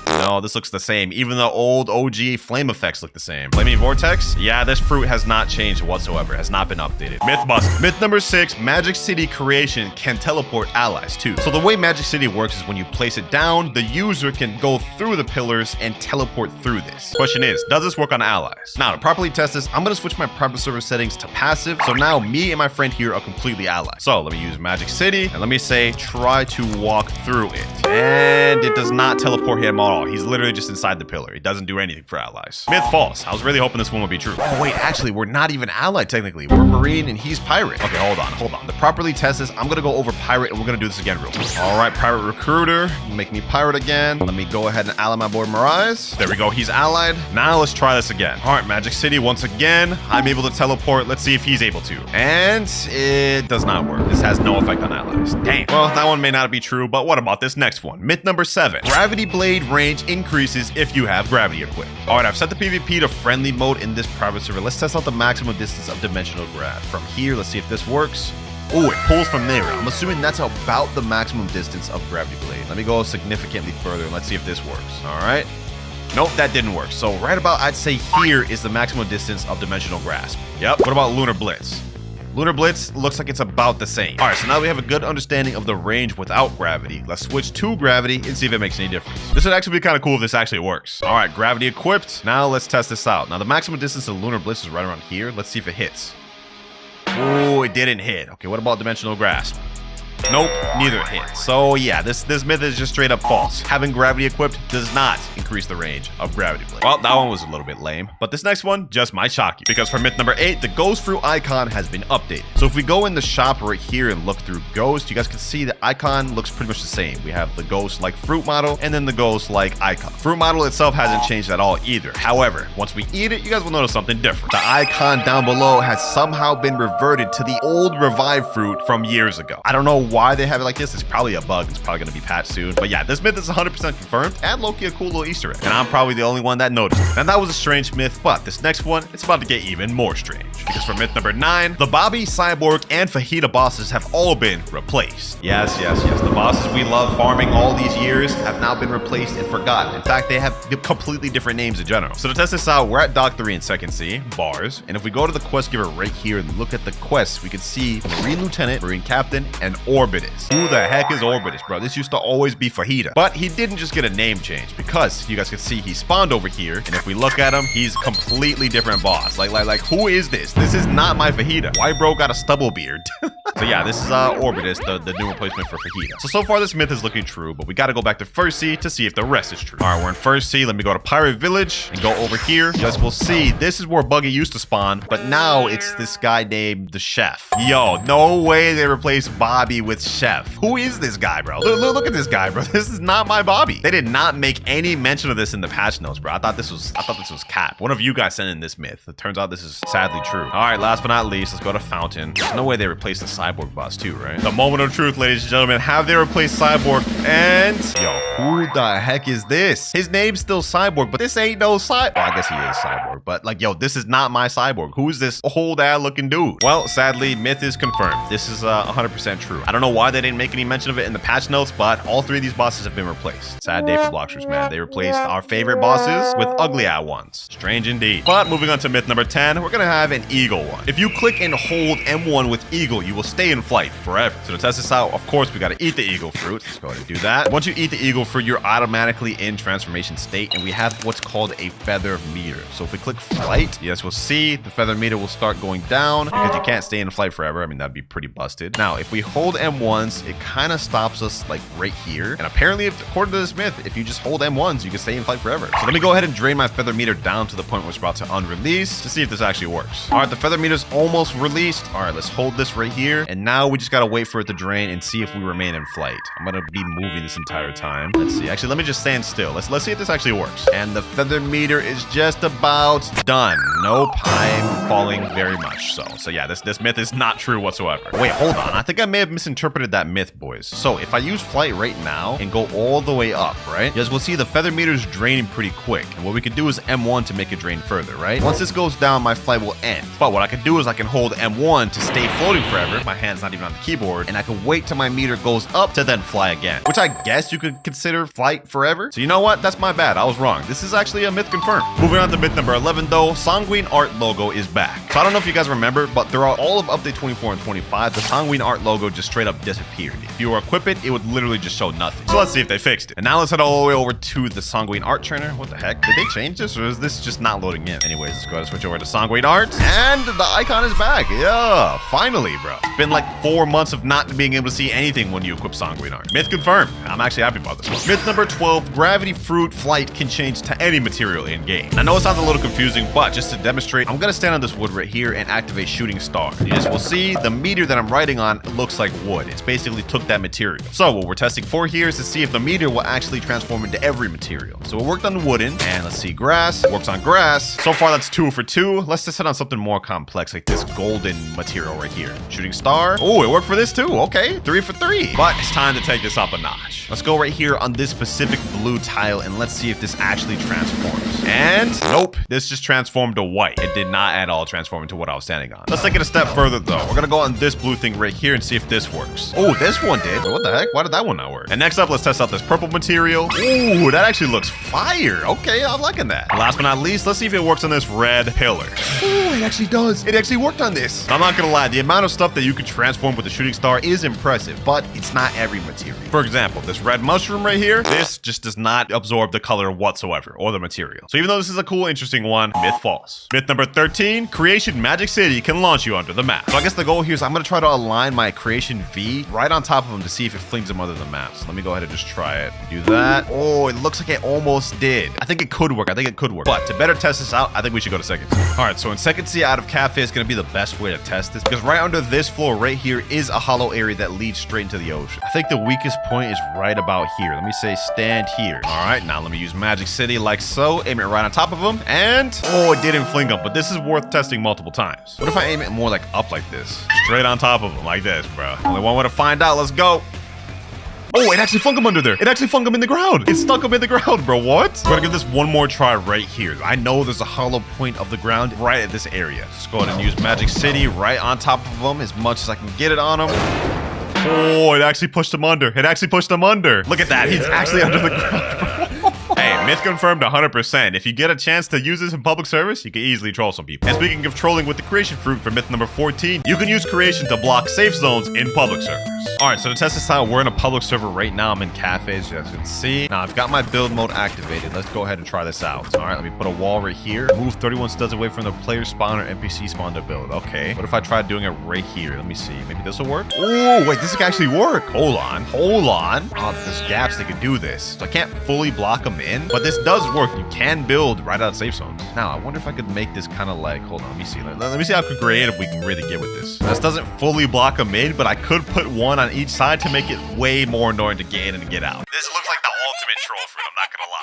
No, this looks the same. Even the old OG flame effects look the same. Flaming vortex? Yeah, this fruit has not changed whatsoever. It has not been updated. Myth bust. Myth number 6, Magic City creation can teleport allies too. So the way Magic City works is when you place it down, the user can go through the pillars and teleport through this. Question is, does this work on allies? Now, to properly test this, I'm gonna switch my private server settings to passive. So now me and my friend here are completely allies. So let me use Magic City and let me say, try to walk through it. And it does not teleport him at all. He's literally just inside the pillar. He doesn't do anything for allies. Myth false. I was really hoping this one would be true. Oh wait, actually, we're not even allied technically. We're Marine and he's Pirate. Okay, hold on. To properly test this, I'm gonna go over Pirate and we're gonna do this again real quick. All right, Pirate Recruiter, make me Pirate again. Let me go ahead and ally my boy Mirage. There we go, he's allied. Now let's try this again. All right, Magic City, once again, I'm able to teleport. Let's see if he's able to. And it does not work. This has no effect on allies. Dang. Well, that one may not be true, but what about this next one? Myth number 7, Gravity Blade range increases if you have gravity equipped. All right, I've set the PvP to friendly mode in this private server. Let's test out the maximum distance of dimensional grab. From here, let's see if this works. Oh, it pulls from there. I'm assuming that's about the maximum distance of Gravity Blade. Let me go significantly further and let's see if this works. All right. Nope, that didn't work. So right about, I'd say here is the maximum distance of Dimensional Grasp. Yep. What about Lunar Blitz? Lunar Blitz looks like it's about the same. All right, so now we have a good understanding of the range without gravity. Let's switch to gravity and see if it makes any difference. This would actually be kind of cool if this actually works. All right, gravity equipped. Now let's test this out. Now the maximum distance of Lunar Blitz is right around here. Let's see if it hits. Oh, it didn't hit. Okay, what about Dimensional Grasp? Nope, neither hit. So yeah, this myth is just straight up false. Having gravity equipped does not increase the range of Gravity Blade. Well, that one was a little bit lame, but this next one just might shock you, because for myth number 8, the Ghost Fruit icon has been updated. So if we go in the shop right here and look through Ghost, you guys can see the icon looks pretty much the same. We have the Ghost like fruit model and then the Ghost like icon. Fruit model itself hasn't changed at all either. However, once we eat it, you guys will notice something different. The icon down below has somehow been reverted to the old revived fruit from years ago. I don't know why they have it like this. It's probably a bug. It's probably going to be patched soon. But yeah, this myth is 100% confirmed and low-key a cool little Easter egg. And I'm probably the only one that noticed. And that was a strange myth, but this next one, it's about to get even more strange. Because for myth number 9, the Bobby, Cyborg, and Fajita bosses have all been replaced. Yes. The bosses we love farming all these years have now been replaced and forgotten. In fact, they have completely different names in general. So to test this out, we're at Dock 3 in Second Sea, bars. And if we go to the quest giver right here and look at the quests, we can see Marine Lieutenant, Marine Captain, and Orbitus. Who the heck is Orbitus, bro? This used to always be Fajita. But he didn't just get a name change, because you guys can see he spawned over here. And if we look at him, he's a completely different boss. Like, who is this? This is not my Fajita. White bro got a stubble beard. So yeah, this is Orbitus, the new replacement for Fajita. So far this myth is looking true, but we got to go back to First Sea to see if the rest is true. All right, we're in First Sea. Let me go to Pirate Village and go over here. You guys will see this is where Buggy used to spawn, but now it's this guy named the Chef. Yo, no way they replaced Bobby with Chef. Who is this guy, bro? Look at this guy, bro. This is not my Bobby. They did not make any mention of this in the patch notes, bro. I thought this was cap. One of you guys sent in this myth. It turns out this is sadly true. All right, last but not least, let's go to Fountain. There's no way they replaced the Cyborg boss too, right? The moment of truth, ladies and gentlemen. Have they replaced Cyborg? And yo, who the heck is this? His name's still Cyborg, but this ain't no Cyborg. Well, I guess he is Cyborg, but like, yo, this is not my Cyborg. Who is this old ad looking dude? Well, sadly, myth is confirmed. This is 100% true. I don't know why they didn't make any mention of it in the patch notes, but all 3 of these bosses have been replaced. Sad day for Bloxers, man. They replaced our favorite bosses with ugly ad ones. Strange indeed. But moving on to myth number 10, we're gonna have an eagle one. If you click and hold M1 with eagle, you will stay in flight forever. So to test this out, of course, we got to eat the eagle fruit. Let's go ahead and do that. Once you eat the eagle fruit, you're automatically in transformation state, and we have what's called a feather meter. So if we click flight, yes, we'll see the feather meter will start going down because you can't stay in flight forever. I mean, that'd be pretty busted. Now, if we hold M1s, it kind of stops us like right here. And apparently, according to this myth, if you just hold M1s, you can stay in flight forever. So let me go ahead and drain my feather meter down to the point where it's about to unrelease to see if this actually works. All right, the feather meter's almost released. All right, let's hold this right here. And now we just got to wait for it to drain and see if we remain in flight. I'm going to be moving this entire time. Let's see. Actually, let me just stand still. Let's see if this actually works. And the feather meter is just about done. Nope, I'm falling very much so. So yeah, this myth is not true whatsoever. Wait, hold on. I think I may have misinterpreted that myth, boys. So if I use flight right now and go all the way up, right? Yes, we'll see the feather meter is draining pretty quick. And what we could do is M1 to make it drain further, right? Once this goes down, my flight will end. But what I can do is I can hold M1 to stay floating forever. My hand's not even on the keyboard. And I can wait till my meter goes up to then fly again, which I guess you could consider flight forever. So you know what? That's my bad. I was wrong. This is actually a myth confirmed. Moving on to myth number 11 though, Sanguine Art logo is back. So I don't know if you guys remember, but throughout all of update 24 and 25, the Sanguine Art logo just straight up disappeared. If you equip it, it would literally just show nothing. So let's see if they fixed it. And now let's head all the way over to the Sanguine Art trainer. What the heck? Did they change this, or is this just not loading in? Anyways, let's go ahead and switch over to Sanguine Art. And the icon is back. Yeah, finally, bro. It's been like 4 months of not being able to see anything when you equip Sanguine Art. Myth confirmed. I'm actually happy about this one. Myth number 12, gravity fruit flight can change to any material in game. I know it sounds a little confusing, but just to demonstrate, I'm gonna stand on this wood right here and activate shooting star. Yes, we'll see the meteor that I'm riding on looks like wood. It's basically took that material. So what we're testing for here is to see if the meteor will actually transform into every material. So it worked on wooden, and let's see, grass, works on grass. So far that's 2 for 2. Let's just hit on something more complex like this golden material right here. Shooting star. Oh, it worked for this too. Okay, 3 for 3. But it's time to take this up a notch. Let's go right here on this specific blue tile and let's see if this actually transforms. And nope, this just transformed to white. It did not at all transform into what I was standing on. Let's take it a step further though. We're gonna go on this blue thing right here and see if this works. Oh, this one did. What the heck? Why did that one not work? And next up, let's test out this purple material. Ooh, that actually looks fire. Okay, I'm liking that. And last but not least, let's see if it works on this red pillar. Ooh, it actually does. It actually worked on this. I'm not gonna lie, the amount of stuff that you can transform with the shooting star is impressive, but it's not every material. For example, this red mushroom right here, this just does not absorb the color whatsoever or the material. So even though this is a cool, interesting one, myth false. Myth number 13, Creation Magic City can launch you under the map. So I guess the goal here is I'm gonna try to align my Creation V right on top of them to see if it flings them under the map. So let me go ahead and just try it. Do that. Oh, it looks like it almost did. I think it could work. But to better test this out, I think we should go to second C. All right, so in second C out of cafe is gonna be the best way to test this because right under this floor right here is a hollow area that leads straight into the ocean. I think the weakest point is right about here. Let me say stand here. All right, now let me use Magic City like so. Aim it right on top of them. And oh, it didn't fling them, but this is worth testing multiple times. What if I aim it more like up like this? Straight on top of them like this, bro. Only one way to find out. Let's go. Oh, it actually flung him under there. It actually flung him in the ground. It stuck him in the ground, bro. What? We're gonna give this one more try right here. I know there's a hollow point of the ground right at this area. Let's go ahead and use Magic City right on top of him as much as I can get it on him. Oh, it actually pushed him under. Look at that. He's actually under the ground. Hey, myth confirmed 100%. If you get a chance to use this in public service, you can easily troll some people. And speaking of trolling with the creation fruit for myth number 14, you can use creation to block safe zones in public servers. All right, so to test this out, we're in a public server right now. I'm in cafes, as you guys can see. Now, I've got my build mode activated. Let's go ahead and try this out. All right, let me put a wall right here. Move 31 studs away from the player spawn or NPC spawn to build. Okay, what if I try doing it right here? Let me see. Maybe this will work? Oh, wait, this can actually work. Hold on. Oh, there's gaps that can do this. So I can't fully block them in, but this does work. You can build right out of safe zones. Now, I wonder if I could make this kind of like, hold on, let me see. Let me see how creative we can really get with this. This doesn't fully block them in, but I could put one on each side to make it way more annoying to get in and get out. This looks like the ultimate troll fruit, I'm not gonna lie.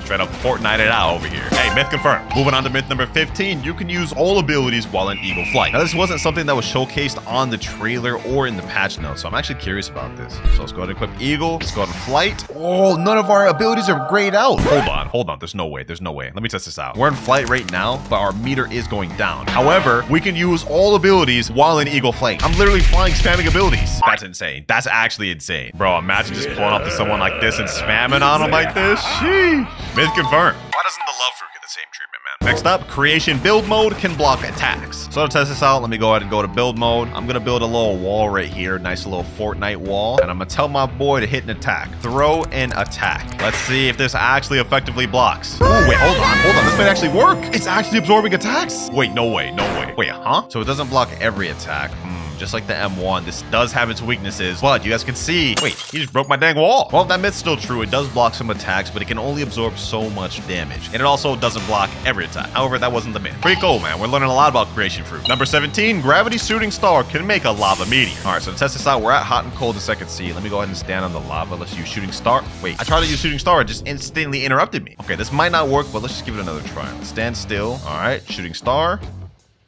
Straight up Fortnite it out over here. Hey, myth confirmed. Moving on to myth number 15, you can use all abilities while in eagle flight. Now, this wasn't something that was showcased on the trailer or in the patch notes, so I'm actually curious about this. So let's go ahead and equip eagle. Let's go ahead and flight. Oh, none of our abilities are grayed out. Hold on. There's no way. Let me test this out. We're in flight right now, but our meter is going down. However, we can use all abilities while in eagle flight. I'm literally flying, spamming abilities. That's insane. That's actually insane. Bro, imagine just pulling up to someone like this and spamming on them like this. Sheesh. Myth confirmed. Why doesn't the love fruit get the same treatment, man? Next up, creation build mode can block attacks. So to test this out, let me go ahead and go to build mode. I'm gonna build a little wall right here, nice little Fortnite wall, and I'm gonna tell my boy to hit an attack. Throw an attack. Let's see if this actually effectively blocks. Oh, wait, hold on. This might actually work. It's actually absorbing attacks. Wait, no way. Wait, huh? So it doesn't block every attack. Just like the M1, this does have its weaknesses, but you guys can see, wait, he just broke my dang wall. Well, that myth's still true. It does block some attacks, but it can only absorb so much damage. And it also doesn't block every attack. However, that wasn't the myth. Pretty cool, man. We're learning a lot about creation fruit. Number 17, gravity shooting star can make a lava meteor. All right, so to test this out, we're at hot and cold in second C. Let me go ahead and stand on the lava. Let's use shooting star. Wait, I tried to use shooting star. It just instantly interrupted me. Okay, this might not work, but let's just give it another try. Stand still. All right, shooting star.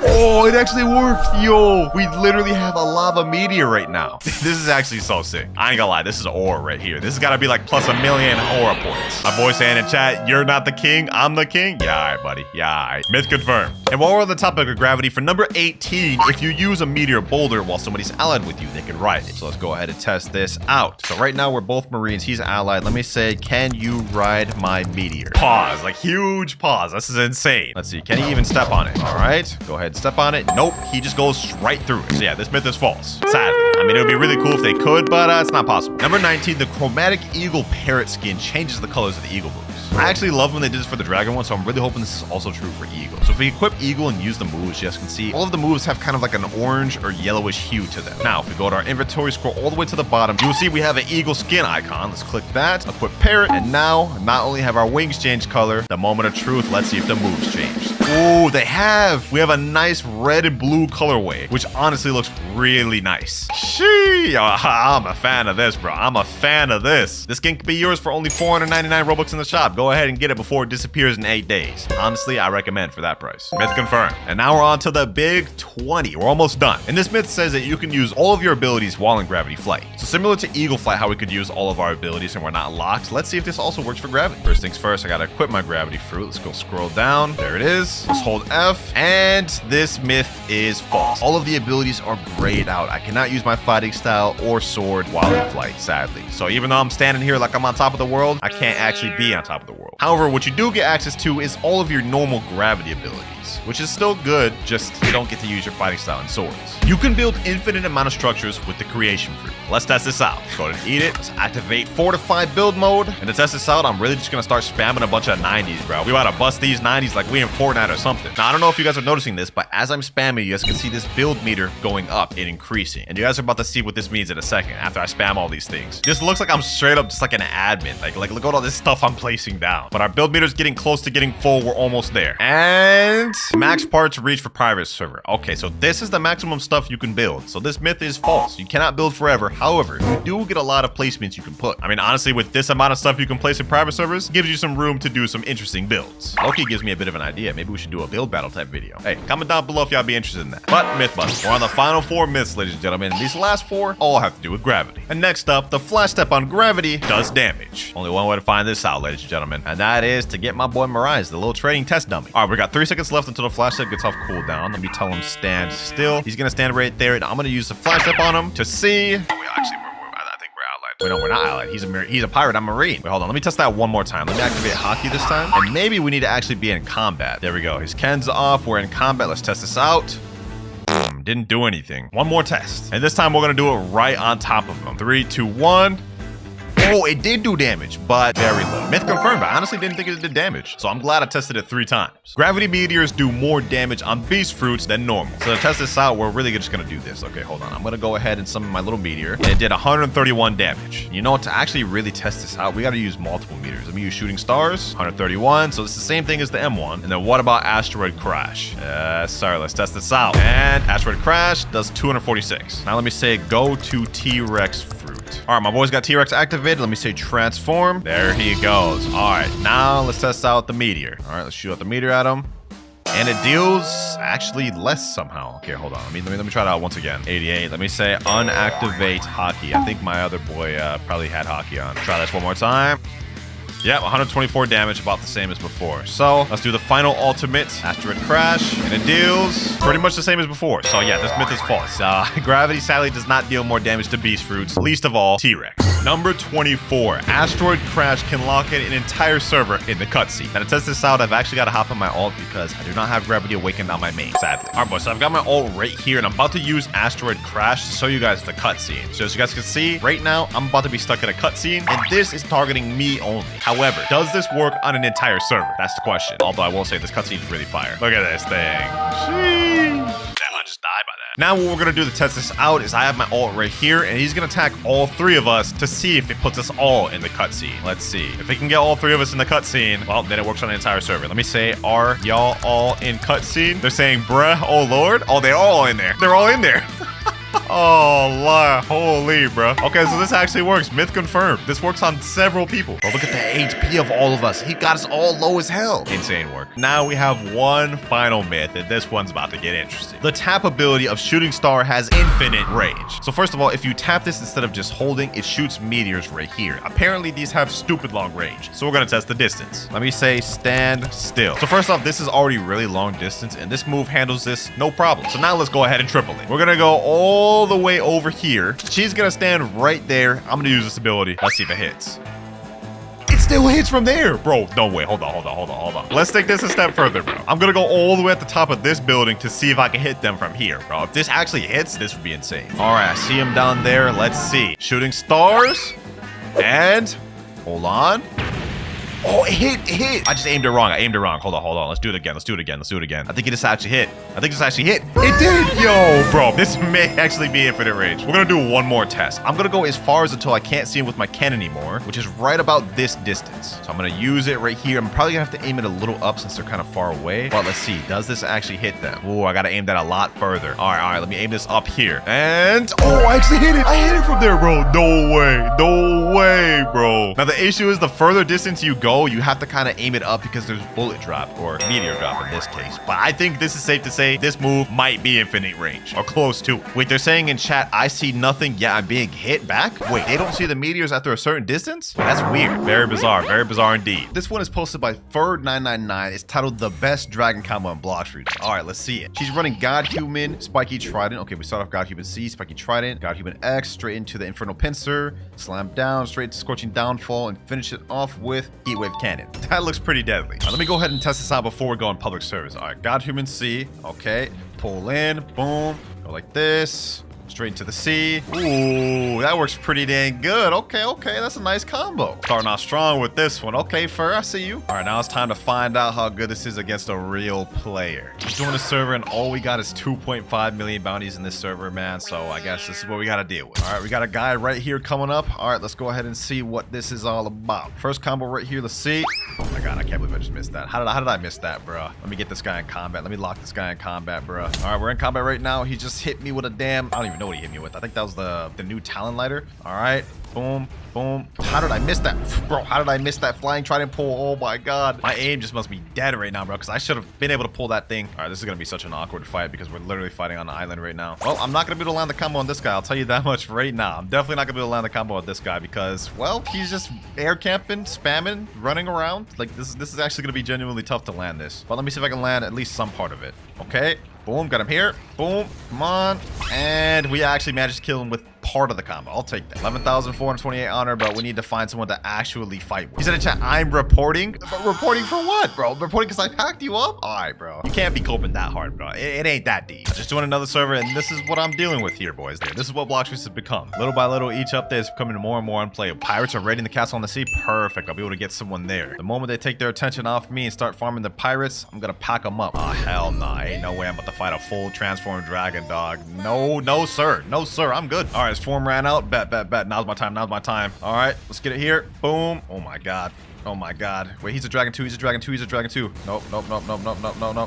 Oh, it actually worked. Yo, we literally have a lava meteor right now. This is actually so sick. I ain't gonna lie, this is ore right here. This has got to be like plus a million aura points. My boy saying in chat, you're not the king, I'm the king. Yeah, all right, buddy. Yeah, all right. Myth confirmed. And while we're on the topic of gravity, for number 18, if you use a meteor boulder while somebody's allied with you, they can ride it. So let's go ahead and test this out. So right now, we're both Marines. He's allied. Let me say, can you ride my meteor? Pause, like huge pause. This is insane. Let's see, can he even step on it? All right, go ahead. Step on it. Nope, he just goes right through it. So yeah, this myth is false. Sadly. I mean, it would be really cool if they could, but it's not possible. Number 19, the chromatic eagle parrot skin changes the colors of the eagle boots. I actually love when they did this for the dragon one, so I'm really hoping this is also true for eagle. So if we equip eagle and use the moves, you guys can see all of the moves have kind of like an orange or yellowish hue to them. Now, if we go to our inventory, scroll all the way to the bottom, you'll see we have an eagle skin icon. Let's click that, equip parrot, and now not only have our wings change color, the moment of truth, let's see if the moves changed. Oh, they have. We have a nice red and blue colorway, which honestly looks really nice. Sheesh, I'm a fan of this, bro. I'm a fan of this. This skin can be yours for only 499 Robux in the shop. Go ahead and get it before it disappears in 8 days. Honestly, I recommend for that price. Myth confirmed. And now we're on to the big 20. We're almost done. And this myth says that you can use all of your abilities while in gravity flight. So similar to eagle flight, how we could use all of our abilities and we're not locked, let's see if this also works for gravity. First things first, I gotta equip my gravity fruit. Let's go scroll down. There it is. Let's hold F. And this myth is false. All of the abilities are grayed out. I cannot use my fighting style or sword while in flight, sadly. So even though I'm standing here like I'm on top of the world, I can't actually be on top of the world. However, what you do get access to is all of your normal gravity abilities, which is still good, just you don't get to use your fighting style and swords. You can build infinite amount of structures with the creation fruit. Let's test this out. Go ahead and eat it. Let's activate fortified build mode. And to test this out, I'm really just gonna start spamming a bunch of 90s, bro. We about to bust these 90s like we in Fortnite or something. Now, I don't know if you guys are noticing this, but as I'm spamming, you guys can see this build meter going up and increasing. And you guys are about to see what this means in a second after I spam all these things. This looks like I'm straight up just like an admin. Like look at all this stuff I'm placing down. But our build meter is getting close to getting full. We're almost there. And max parts reach for private server. Okay, so this is the maximum stuff you can build. So this myth is false. You cannot build forever. However, you do get a lot of placements you can put. I mean, honestly, with this amount of stuff you can place in private servers, gives you some room to do some interesting builds. Loki gives me a bit of an idea. Maybe we should do a build battle type video. Hey, comment down below if y'all be interested in that. But myth bust. We're on the final 4 myths, ladies and gentlemen. These last 4 all have to do with gravity. And next up, the flash step on gravity does damage. Only one way to find this out, ladies and gentlemen, and that is to get my boy Mirage, the little trading test dummy. All right, we got 3 seconds left until the flash step gets off cooldown. Let me tell him stand still. He's gonna stand right there, and I'm gonna use the flash step on him to see. I think we're allied. Wait, no, we're not allied. He's a pirate. I'm Marine. Wait, hold on. Let me test that one more time. Let me activate hockey this time, and maybe we need to actually be in combat. There we go. His Ken's off. We're in combat. Let's test this out. Didn't do anything. One more test, and this time we're gonna do it right on top of him. 3, 2, 1. Oh, it did do damage, but very low. Myth confirmed. I honestly didn't think it did damage, so I'm glad I tested it 3 times. Gravity meteors do more damage on beast fruits than normal. So to test this out, we're really just gonna do this. Okay, hold on. I'm gonna go ahead and summon my little meteor, and it did 131 damage. You know what? To actually really test this out, we gotta use multiple meteors. Let me use shooting stars, 131. So it's the same thing as the M1. And then what about asteroid crash? Sorry, let's test this out. And asteroid crash does 246. Now let me say go to T-Rex fruit. All right, my boy's got T-Rex activated. Let me say transform. There he goes. All right, now let's test out the meteor. All right, let's shoot out the meteor at him. And it deals actually less somehow. Okay, hold on. Let me try it out once again. 88. Let me say unactivate hockey. I think my other boy probably had hockey on. Try this one more time. Yep, 124 damage, about the same as before. So let's do the final ultimate, asteroid crash, and it deals pretty much the same as before. So yeah, this myth is false. Gravity sadly does not deal more damage to beast fruits, least of all T-Rex. Number 24. Asteroid crash can lock in an entire server in the cutscene. Now to test this out, I've actually got to hop on my ult because I do not have gravity awakened on my main, sadly. All right, boys, so I've got my ult right here, and I'm about to use Asteroid Crash to show you guys the cutscene. So as you guys can see, right now, I'm about to be stuck in a cutscene, and this is targeting me only. However, does this work on an entire server? That's the question. Although I will say this cutscene is really fire. Look at this thing. Sheesh. Damn, I just died by that. Now what we're gonna do to test this out is I have my ult right here, and he's gonna attack all three of us to see if it puts us all in the cutscene. Let's see. If we can get all three of us in the cutscene, well, then it works on the entire server. Let me say, are y'all all in cutscene? They're saying, bruh, oh lord. Oh, they're all in there. They're all in there. Oh, la, holy, bro. Okay, so this actually works. Myth confirmed. This works on several people. But look at the HP of all of us. He got us all low as hell. Insane work. Now we have one final myth, and this one's about to get interesting. The tap ability of Shooting Star has infinite range. So first of all, if you tap this instead of just holding, it shoots meteors right here. Apparently, these have stupid long range. So we're gonna test the distance. Let me say stand still. So first off, this is already really long distance, and this move handles this no problem. So now let's go ahead and triple it. We're gonna go all the way over here. She's gonna stand right there. I'm gonna use this ability. Let's see if it hits. It still hits from there. Bro, no way. Hold on. Let's take this a step further, bro. I'm gonna go all the way at the top of this building to see if I can hit them from here, bro. If this actually hits, this would be insane. All right, I see him down there. Let's see. Shooting stars. And hold on. Oh, it hit. I just aimed it wrong. Hold on. Let's do it again. I think it just actually hit. It did. Yo, bro, this may actually be infinite range. We're gonna do one more test. I'm gonna go as far as until I can't see him with my cannon anymore, which is right about this distance. So I'm gonna use it right here. I'm probably gonna have to aim it a little up since they're kind of far away. But let's see. Does this actually hit them? Ooh, I gotta aim that a lot further. All right. Let me aim this up here. And oh, I actually hit it. I hit it from there, bro. No way, bro. Now the issue is the further distance you go, you have to kind of aim it up because there's bullet drop or meteor drop in this case. But I think this is safe to say this move might be infinite range or close to it. Wait, they're saying in chat, I see nothing. Yeah, I'm being hit back. Wait, they don't see the meteors after a certain distance? That's weird. Very bizarre indeed. This one is posted by Ferd999. It's titled The Best Dragon Combo in Blox region. All right, let's see it. She's running God Human, Spiky Trident. Okay, we start off God Human C, Spiky Trident, God Human X, straight into the Infernal Pincer, slam down, straight to Scorching Downfall, and finish it off with Heatwave Cannon. That looks pretty deadly. Let me go ahead and test this out before we go on public service. All right, God Human C. Okay, pull in, boom, go like this. Straight into the sea. Ooh, that works pretty dang good. Okay, that's a nice combo. Starting off strong with this one. Okay, Fur, I see you. All right, now it's time to find out how good this is against a real player. Just joined the server, and all we got is 2.5 million bounties in this server, man. So I guess this is what we got to deal with. All right, we got a guy right here coming up. All right, let's go ahead and see what this is all about. First combo right here. Let's see. Oh my God, I can't believe I just missed that. How did I miss that, bro? Let me get this guy in combat. Let me lock this guy in combat, bro. All right, we're in combat right now. He just hit me with a damn, I don't even know what he hit me with. I think that was the new talent lighter. All right, boom. How did I miss that, bro? How did I miss that flying trident pull? Oh my God, my aim just must be dead right now, bro, because I should have been able to pull that thing. All right, this is gonna be such an awkward fight because we're literally fighting on an island right now. Well, I'm not gonna be able to land the combo on this guy, I'll tell you that much right now. I'm definitely not gonna be able to land the combo on this guy because, well, he's just air camping, spamming, running around. Like this is actually gonna be genuinely tough to land this. But let me see if I can land at least some part of it. Okay, boom, got him here. Boom, come on. And we actually managed to kill him with part of the combo. I'll take that. 11,428 honor, but we need to find someone to actually fight with. He said in chat, I'm reporting. But reporting for what, bro? Reporting because I packed you up? All right, bro. You can't be coping that hard, bro. It ain't that deep. I just joined another server, and this is what I'm dealing with here, boys. This is what Blox has become. Little by little, each update is becoming more and more unplayable. Pirates are raiding the castle on the sea. Perfect. I'll be able to get someone there. The moment they take their attention off me and start farming the pirates, I'm gonna pack them up. Oh, hell no. Ain't no way I'm about to fight a full transformed dragon, dog. No, sir. No, sir. I'm good. All right, his form ran out. Bet. Now's my time. All right, let's get it here. Boom. Oh my God. Wait, he's a dragon too. Nope.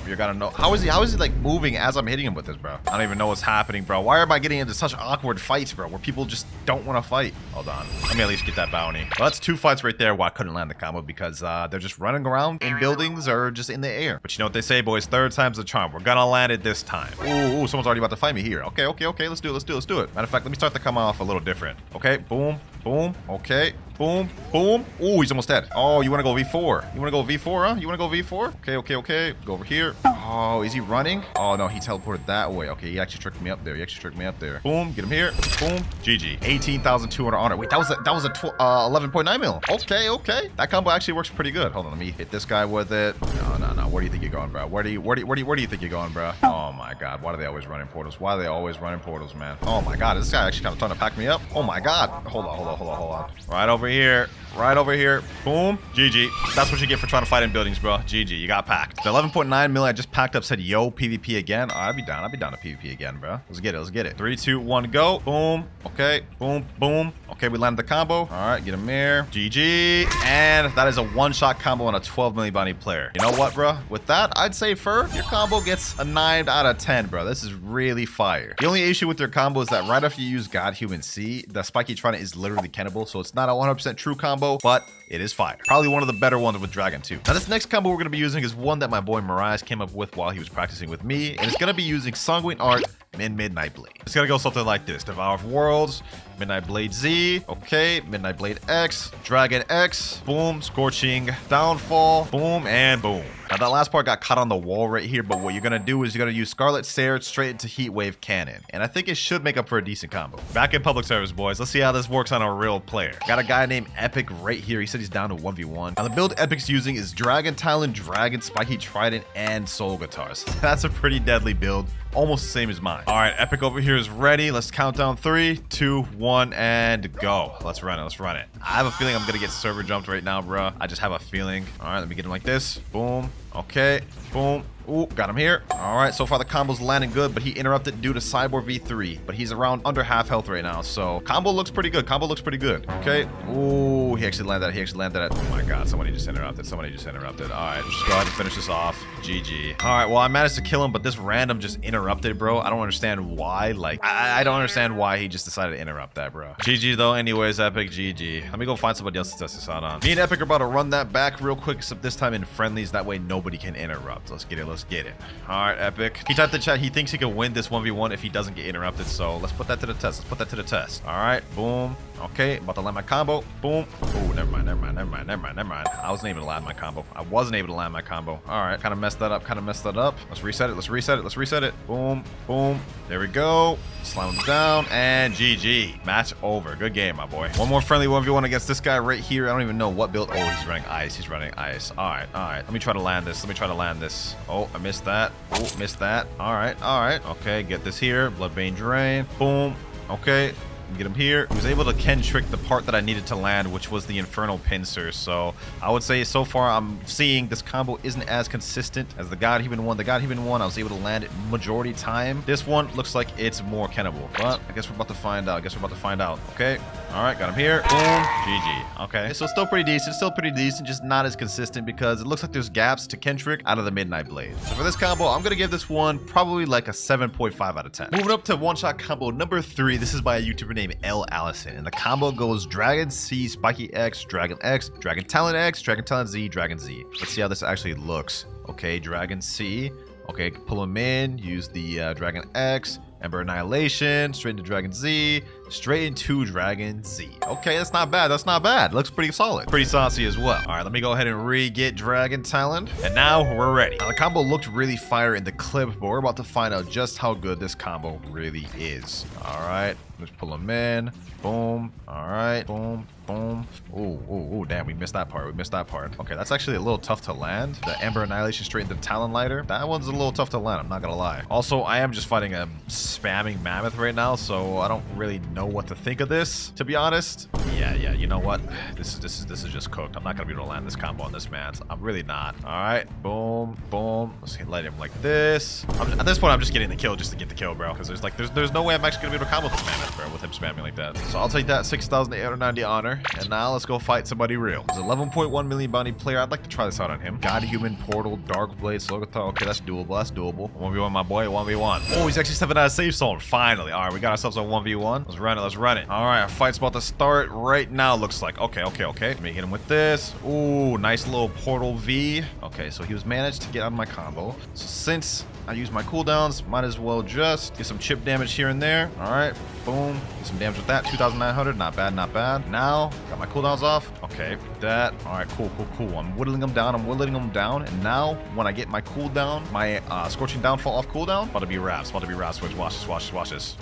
You gotta know. How is he like moving as I'm hitting him with this, bro? I don't even know what's happening, bro. Why am I getting into such awkward fights, bro, where people just don't want to fight? Hold on. Let me at least get that bounty. Well, that's two fights right there where I couldn't land the combo because they're just running around in buildings or just in the air. But you know what they say, boys? Third time's the charm. We're gonna land it this time. Ooh, someone's already about to fight me here. Okay. Let's do it. Matter of fact, let me start the combo off a little different. Okay, boom. Boom. Okay. Boom. Boom. Ooh, he's almost dead. Oh, you want to go V4? You want to go V4, huh? You want to go V4? Okay, okay, okay. Go over here. Oh, is he running? Oh, no, he teleported that way. Okay, he actually tricked me up there. He actually tricked me up there. Boom. Get him here. Boom. GG. 18,200 honor. Wait, that was a 11.9 mil. Okay, okay. That combo actually works pretty good. Hold on, let me hit this guy with it. No, no, no. Where do you think you're going, bro? Where do you think you're going, bro? Oh my God. Why do they always run in portals? Why do they always run in portals, man? Oh my God. Is this guy actually kind of trying to pack me up? Oh my God. Hold on, hold on, hold on, hold on. Right over here. Right over here. Boom. GG. That's what you get for trying to fight in buildings, bro. GG. You got packed. The 11.9 mil I just packed up said, yo, PvP again. Oh, I'd be down. I'd be down to PvP again, bro. Let's get it. Let's get it. 3, 2, 1, go. Boom. Okay. Boom. Boom. Okay, we landed the combo. All right, get him here. GG. And that is a one-shot combo on a 12 million bounty player. You know what, bro? With that, I'd say Fur, your combo gets a 9 out of 10, bro. This is really fire. The only issue with your combo is that right after you use God Human C, the Spiky Trident is literally cannibal, so it's not a 100% true combo, but it is fire. Probably one of the better ones with Dragon too. Now this next combo we're going to be using is one that my boy Mirage came up with while he was practicing with me, and it's going to be using Sanguine Art and Midnight Blade. It's going to go something like this. Devour of Worlds, Midnight Blade Z, okay, Midnight Blade X, Dragon X, boom, Scorching Downfall, boom, and boom. Now that last part got caught on the wall right here, but what you're going to do is you're going to use Scarlet Surge straight into Heatwave Cannon, and I think it should make up for a decent combo. Back in public service, boys. Let's see how this works on a real player. Got a guy named Epic right here. He said he's down to 1v1. Now the build Epic's using is Dragon Talon, Dragon, Spiky Trident, and Soul Guitars. That's a pretty deadly build. Almost the same as mine. All right, Epic over here is ready. Let's count down 3, 2, 1, and go. Let's run it. Let's run it. I have a feeling I'm gonna get server jumped right now, bro. I just have a feeling. All right, let me get him like this. Boom. Okay. Boom. Ooh, got him here. All right, so far the combo's landing good, but he interrupted due to Cyborg V3, but he's around under half health right now, so combo looks pretty good. Combo looks pretty good. Okay. Ooh, he actually landed that. He actually landed that. Oh my God, somebody just interrupted. Somebody just interrupted. All right, just go ahead and finish this off. GG. All right, well, I managed to kill him, but this random just interrupted, bro. I don't understand why. Like, I don't understand why he just decided to interrupt that, bro. GG though. Anyways, Epic, GG. Let me go find somebody else to test this out on. Me and Epic are about to run that back real quick, except this time in friendlies. That way nobody can interrupt. Let's get it. Let's get it. All right, Epic. He typed in the chat. He thinks he can win this 1v1 if he doesn't get interrupted. So let's put that to the test. Let's put that to the test. All right. Boom. Okay. About to land my combo. Boom. Oh, never mind. Never mind. Never mind. Never mind. Never mind. I wasn't able to land my combo. I wasn't able to land my combo. All right. Kind of messed that up. Kind of messed that up. Let's reset it. Let's reset it. Let's reset it. Boom. Boom. There we go. Slam him down. And GG. Match over. Good game, my boy. One more friendly 1v1 against this guy right here. I don't even know what build. Oh, he's running ice. He's running ice. All right. All right. Let me try to land this. Let me try to land this. Oh, I missed that. Oh, missed that. All right. All right. Okay. Get this here. Bloodbane Drain. Boom. Okay. Get him here. He was able to Ken trick the part that I needed to land, which was the Infernal Pincer. So I would say so far I'm seeing this combo isn't as consistent as the God Human one. The God Human one, I was able to land it majority time. This one looks like it's more Kennable. But I guess we're about to find out. I guess we're about to find out. Okay. All right. Got him here. Boom. GG. Okay. So still pretty decent. Still pretty decent. Just not as consistent because it looks like there's gaps to Ken trick out of the Midnight Blade. So for this combo, I'm going to give this one probably like a 7.5 out of 10. Moving up to one-shot combo number 3. This is by a YouTuber named L. Allison, and the combo goes Dragon C, Spiky X, Dragon Talon X, Dragon Talon Z, Dragon Z. Let's see how this actually looks. Okay, Dragon C. Okay, pull him in, use the Dragon X, Ember Annihilation, straight into Dragon Z, straight into Dragon Z. Okay, that's not bad. That's not bad. Looks pretty solid. Pretty saucy as well. All right, let me go ahead and re-get Dragon Talon. And now we're ready. Now, the combo looked really fire in the clip, but we're about to find out just how good this combo really is. All right, let's pull him in. Boom. All right. Boom. Boom. Oh, damn. We missed that part. We missed that part. Okay, that's actually a little tough to land. The Ember Annihilation straight into Talon Lighter. That one's a little tough to land. I'm not going to lie. Also, I am just fighting a spamming mammoth right now, so I don't really know what to think of this, to be honest. Yeah. You know what? This is just cooked. I'm not going to be able to land this combo on this man. I'm really not. All right. Boom. Boom. Let's light him like this. At this point, I'm just getting the kill just to get the kill, bro, because there's no way I'm actually going to be able to combo this mammoth, bro, with him spamming like that. So I'll take that 6,890 honor. And now let's go fight somebody real. There's 11.1 million bounty player. I'd like to try this out on him. God Human, Portal, Dark Blade, Slogathar. Okay, that's doable. That's doable. 1v1, my boy. 1v1. Oh, he's actually stepping out of safe zone. Finally. All right, we got ourselves a 1v1. Let's run it. Let's run it. All right, our fight's about to start right now, looks like. Okay. Let me hit him with this. Ooh, nice little Portal V. Okay, so he was managed to get out of my combo. So since I use my cooldowns. Might as well just get some chip damage here and there. All right, boom. Get some damage with that. 2,900. Not bad, not bad. Now, got my cooldowns off. Okay, that. All right, cool, cool, cool. I'm whittling them down. I'm whittling them down. And now, when I get my cooldown, my Scorching Downfall off cooldown, about to be wraps. About to be wraps. Watch this, watch this, watch this.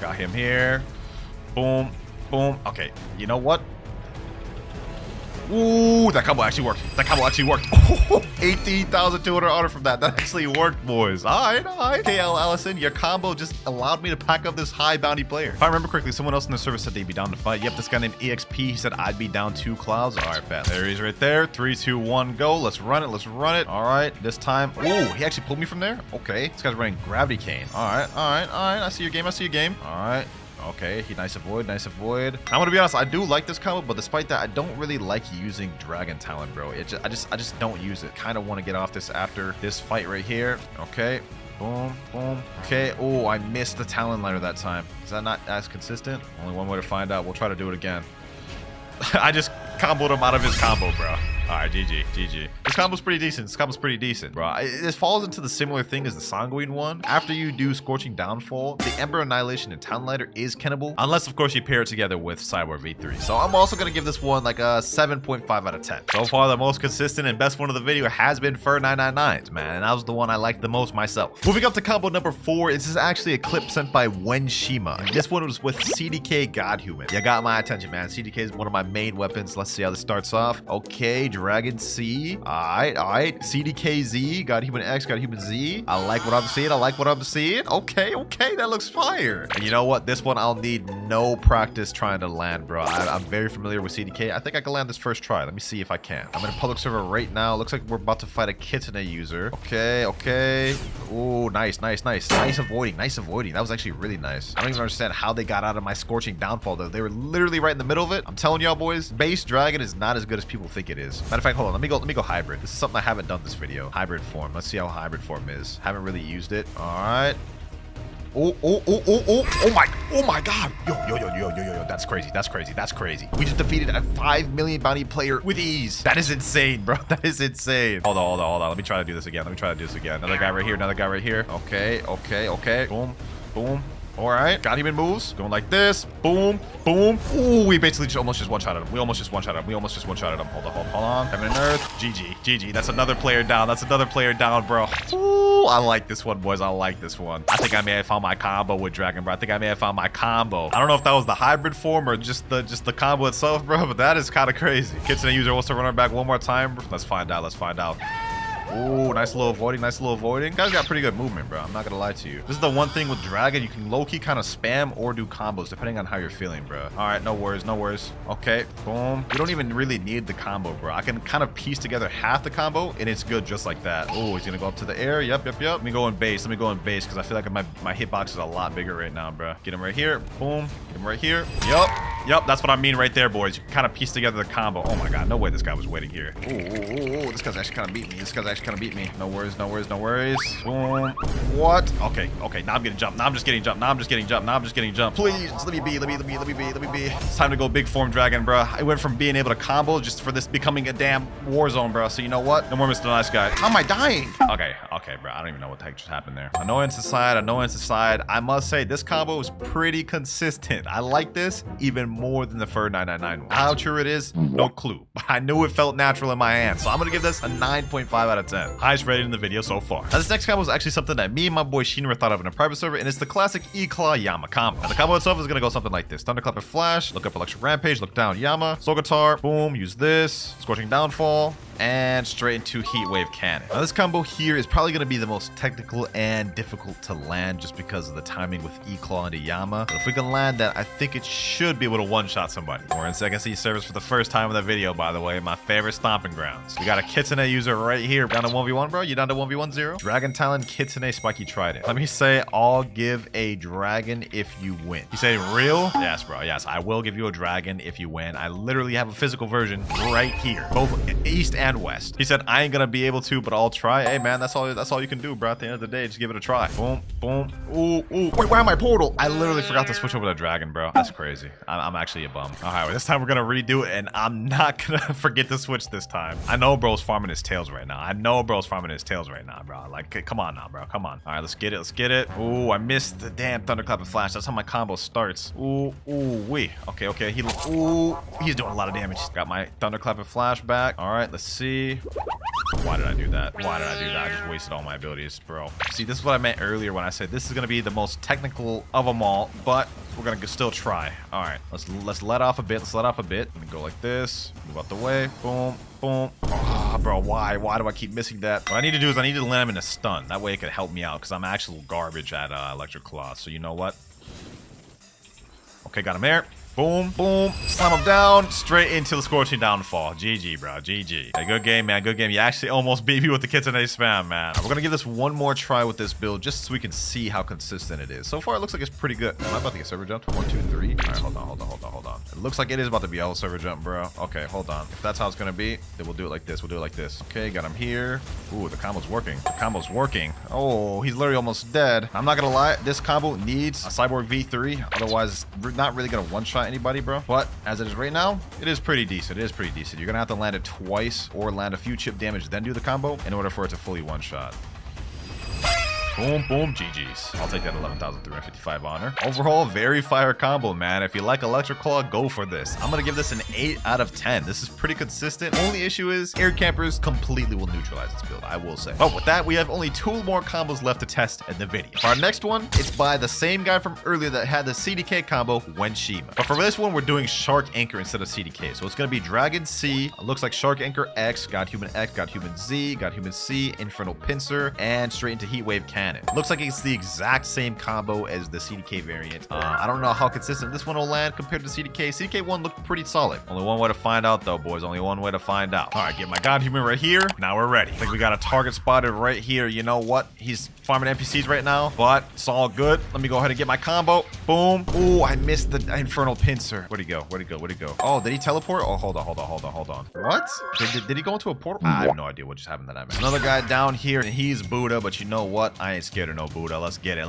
Got him here. Boom, boom. Okay, you know what? Ooh, that combo actually worked. That combo actually worked. 18,200 honor from that. That actually worked, boys. All right, all right. KL Allison, your combo just allowed me to pack up this high bounty player. If I remember correctly, someone else in the server said they'd be down to fight. Yep, this guy named EXP, he said I'd be down 2 clouds. All right, bet. There he is right there. 3, 2, 1, go. Let's run it. Let's run it. All right, this time. Ooh, he actually pulled me from there. Okay, this guy's running Gravity Cane. All right, all right, all right. I see your game. I see your game. All right. Okay, nice avoid, nice avoid. I'm gonna be honest, I do like this combo, but despite that, I don't really like using Dragon Talon, bro. I just don't use it. Kind of want to get off this after this fight right here. Okay, boom, boom. Okay, oh, I missed the Talon Liner that time. Is that not as consistent? Only one way to find out. We'll try to do it again. I just comboed him out of his combo, bro. All right, GG, GG. This combo's pretty decent. This combo's pretty decent, bro. This falls into the similar thing as the Sanguine one. After you do Scorching Downfall, the Ember Annihilation and Talon Lighter is kennable, unless, of course, you pair it together with Cyborg V3. So I'm also going to give this one like a 7.5 out of 10. So far, the most consistent and best one of the video has been Fur 999s, man. And that was the one I liked the most myself. Moving up to combo number 4, this is actually a clip sent by Wenshima. And this one was with CDK Godhuman. You got my attention, man. CDK is one of my main weapons. Let's see how this starts off. Okay, Dragon C. All right. CDKZ, Godhuman X, Godhuman Z. I like what I'm seeing. I like what I'm seeing. Okay, that looks fire. And you know what? This one I'll need no practice trying to land, bro. I'm very familiar with CDK. I think I can land this first try. Let me see if I can. I'm in a public server right now. Looks like we're about to fight a Kitsune user. Okay. Ooh, nice. Nice avoiding. That was actually really nice. I don't even understand how they got out of my Scorching Downfall, though. They were literally right in the middle of it. I'm telling y'all, boys, base Dragon is not as good as people think it is. Matter of fact, hold on. Let me go hybrid. This is something I haven't done this video. Hybrid form. Let's see how hybrid form is. Haven't really used it. All right. Oh my god. Yo. That's crazy. We just defeated a 5 million bounty player with ease. That is insane, bro. That is insane. Hold on. Let me try to do this again. Another guy right here. Okay. Boom. All right, got him in moves. Going like this. Boom. Ooh, we basically almost just one-shotted him. We almost just one-shotted him. Hold on. Heaven and Earth. GG. That's another player down. Bro. Ooh, I like this one, boys. I like this one. I think I may have found my combo with Dragon, bro. I don't know if that was the hybrid form or just the combo itself, bro, but that is kind of crazy. Kitsune user wants to run her back one more time. Let's find out. Ooh, nice little avoiding. Guys got pretty good movement, bro. I'm not gonna lie to you. This is the one thing with Dragon. You can low-key kind of spam or do combos depending on how you're feeling, bro. All right, no worries. Okay, boom. We don't even really need the combo, bro. I can kind of piece together half the combo and it's good just like that. Oh, he's gonna go up to the air. Yep. Let me go in base because I feel like my hitbox is a lot bigger right now, bro. Get him right here. Boom. Get him right here. Yep. That's what I mean right there, boys. You can kind of piece together the combo. Oh my god, no way this guy was waiting here. Ooh. This guy's actually kind of beat me. No worries. Boom. What? Okay. Now I'm getting jumped. Now I'm just getting jumped. Please, let me be. It's time to go big form Dragon, bro. I went from being able to combo just for this becoming a damn war zone, bro. So you know what? No more Mr. Nice Guy. How am I dying? Okay, bro. I don't even know what the heck just happened there. Annoyance aside. I must say this combo is pretty consistent. I like this even more than the Fur 999 one. How true it is, no clue. But I knew it felt natural in my hands. So I'm gonna give this a 9.5 out of 10. Highest rated in the video so far. Now this next combo is actually something that me and my boy Shinra thought of in a private server, and it's the classic E-Claw Yama combo. Now the combo itself is gonna go something like this. Thunderclap and Flash, look up Electric Rampage, look down Yama, Soul Guitar, boom, use this, Scorching Downfall, and straight into Heat Wave Cannon. Now this combo here is probably going to be the most technical and difficult to land just because of the timing with E-Claw into Yama. But if we can land that, I think it should be able to one-shot somebody. We're in second C service for the first time in the video, by the way. My favorite stomping grounds. We got a Kitsune user right here. Down to 1v1, bro? You down to 1v1-0? Dragon Talon, Kitsune, Spiky Trident. Let me say, I'll give a dragon if you win. You say real? Yes, bro. Yes, I will give you a dragon if you win. I literally have a physical version right here. Both east and west. He said, I ain't gonna be able to, but I'll try. Hey, man, that's all you can do, bro. At the end of the day, just give it a try. Boom, boom. Ooh, ooh. Wait, where am I portal? I literally forgot to switch over to dragon, bro. That's crazy. I'm actually a bum. All right, well, this time we're gonna redo it, and I'm not gonna forget to switch this time. I know bro's farming his tails right now. Bro. Like, come on now, bro. Come on. All right, let's get it. Let's get it. Ooh, I missed the damn thunderclap and flash. That's how my combo starts. Ooh, ooh, wee. Okay, okay. Ooh, he's doing a lot of damage. Got my thunderclap and flash back. All right, let's see. Why did I do that? I just wasted all my abilities, bro. See, this is what I meant earlier when I said this is gonna be the most technical of them all, but we're gonna still try. All right, let's let off a bit. Let me go like this. Move out the way. Boom, boom. Ah, bro, why do I keep missing that? What I need to do is I need to land him in a stun. That way it could help me out because I'm actual garbage at WinterKloudz. So you know what? Okay, got him there. Boom, boom, slam him down, straight into the scorching downfall. GG, bro, GG. Hey, good game, man, good game. You actually almost beat me with the kitsune spam, man. We're gonna give this one more try with this build just so we can see how consistent it is. So far, it looks like it's pretty good. Am I about to get server jumped? 1, 2, 3. All right, hold on. It looks like it is about to be a server jump, bro. Okay, hold on. If that's how it's gonna be, then we'll do it like this. Okay, got him here. Ooh, the combo's working. Oh, he's literally almost dead. I'm not gonna lie, this combo needs a Cyborg V3. Otherwise, it's not really gonna one-shot anybody, bro. But as it is right now, it is pretty decent. You're gonna have to land it twice or land a few chip damage, then do the combo in order for it to fully one-shot. Boom, boom, GG's. I'll take that 11,355 honor. Overall, very fire combo, man. If you like WinterKloudz, go for this. I'm gonna give this an 8 out of 10. This is pretty consistent. Only issue is air campers completely will neutralize this build, I will say. But with that, we have only 2 more combos left to test in the video. For our next one, it's by the same guy from earlier that had the CDK combo, Wenshima. But for this one, we're doing Shark Anchor instead of CDK. So it's gonna be Dragon C, looks like Shark Anchor X, God Human Z, God Human C, Infernal Pincer, and straight into Heat Wave Cannon. Looks like it's the exact same combo as the CDK variant. I don't know how consistent this one will land compared to CDK. CDK one looked pretty solid. Only one way to find out though, boys. Only one way to find out. All right, get my God Human right here. Now we're ready. I think we got a target spotted right here. You know what? He's farming NPCs right now, but it's all good. Let me go ahead and get my combo. Boom. Ooh, I missed the Infernal Pincer. Where'd he go? Oh, did he teleport? Oh, hold on. What? Did he go into a portal? I have no idea what just happened to that man. Another guy down here, and he's Buddha, but you know what? I ain't scared of no Buddha. Let's get it.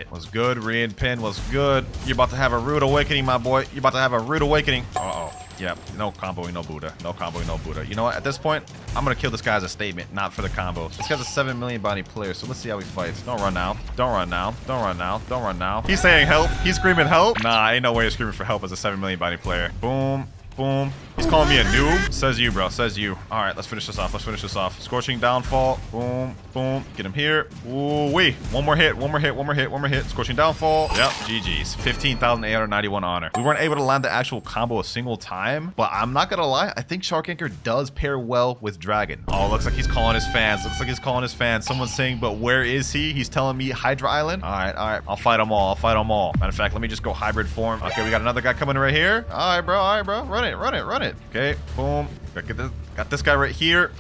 What's good? Rian Pin, what's good? You're about to have a rude awakening, my boy. Uh-oh. Yep, no comboing, no Buddha. You know what? At this point, I'm gonna kill this guy as a statement, not for the combo. This guy's a 7 million body player, so let's see how he fights. Don't run now. He's saying help. He's screaming help. Nah, ain't no way you're screaming for help as a 7 million body player. Boom. Boom. He's calling me a noob. Says you, bro. Says you. All right, let's finish this off. Scorching downfall. Boom. Boom. Get him here. Ooh, wee. One more hit. Scorching downfall. Yep. GG's. 15,891 honor. We weren't able to land the actual combo a single time, but I'm not gonna lie. I think Shark Anchor does pair well with Dragon. Oh, looks like he's calling his fans. Someone's saying, but where is he? He's telling me Hydra Island. All right. I'll fight them all. Matter of fact, let me just go hybrid form. Okay, we got another guy coming right here. All right, bro. Run it. Okay, boom. Got this guy right here.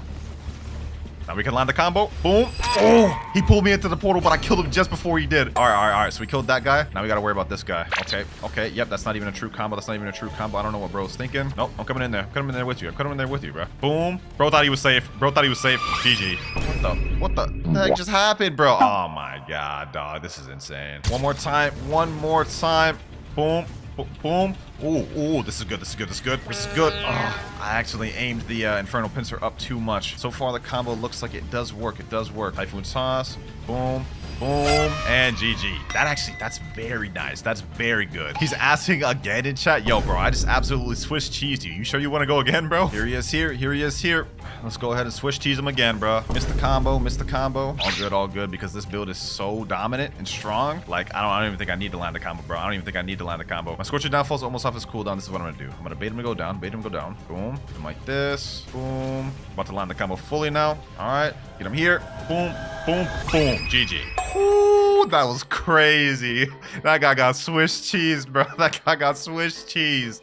Now we can land the combo. Boom. Oh, he pulled me into the portal, but I killed him just before he did. All right. So we killed that guy. Now we got to worry about this guy. Okay. Yep, that's not even a true combo. I don't know what bro's thinking. Nope, I'm coming in there. I'm coming in there with you, bro. Boom. Bro thought he was safe. GG. What the heck just happened, bro? Oh my God, dog. This is insane. One more time. Boom. Boom. Ooh, this is good. Oh, I actually aimed the Infernal Pincer up too much. So far, the combo looks like it does work. Typhoon Sauce. Boom. And GG. That's very nice. That's very good. He's asking again in chat. Yo, bro, I just absolutely Swiss cheesed you. You sure you want to go again, bro? Here he is here. Let's go ahead and Swiss cheese him again, bro. Missed the combo. All good, because this build is so dominant and strong. Like, I don't even think I need to land the combo, bro. My Scorching Downfall's almost off his cooldown. This is what I'm gonna do. I'm gonna bait him to go down. Boom. Him like this. Boom. About to land the combo fully now. All right. Get him here. Boom. GG. Ooh, that was crazy. That guy got Swiss cheese, bro.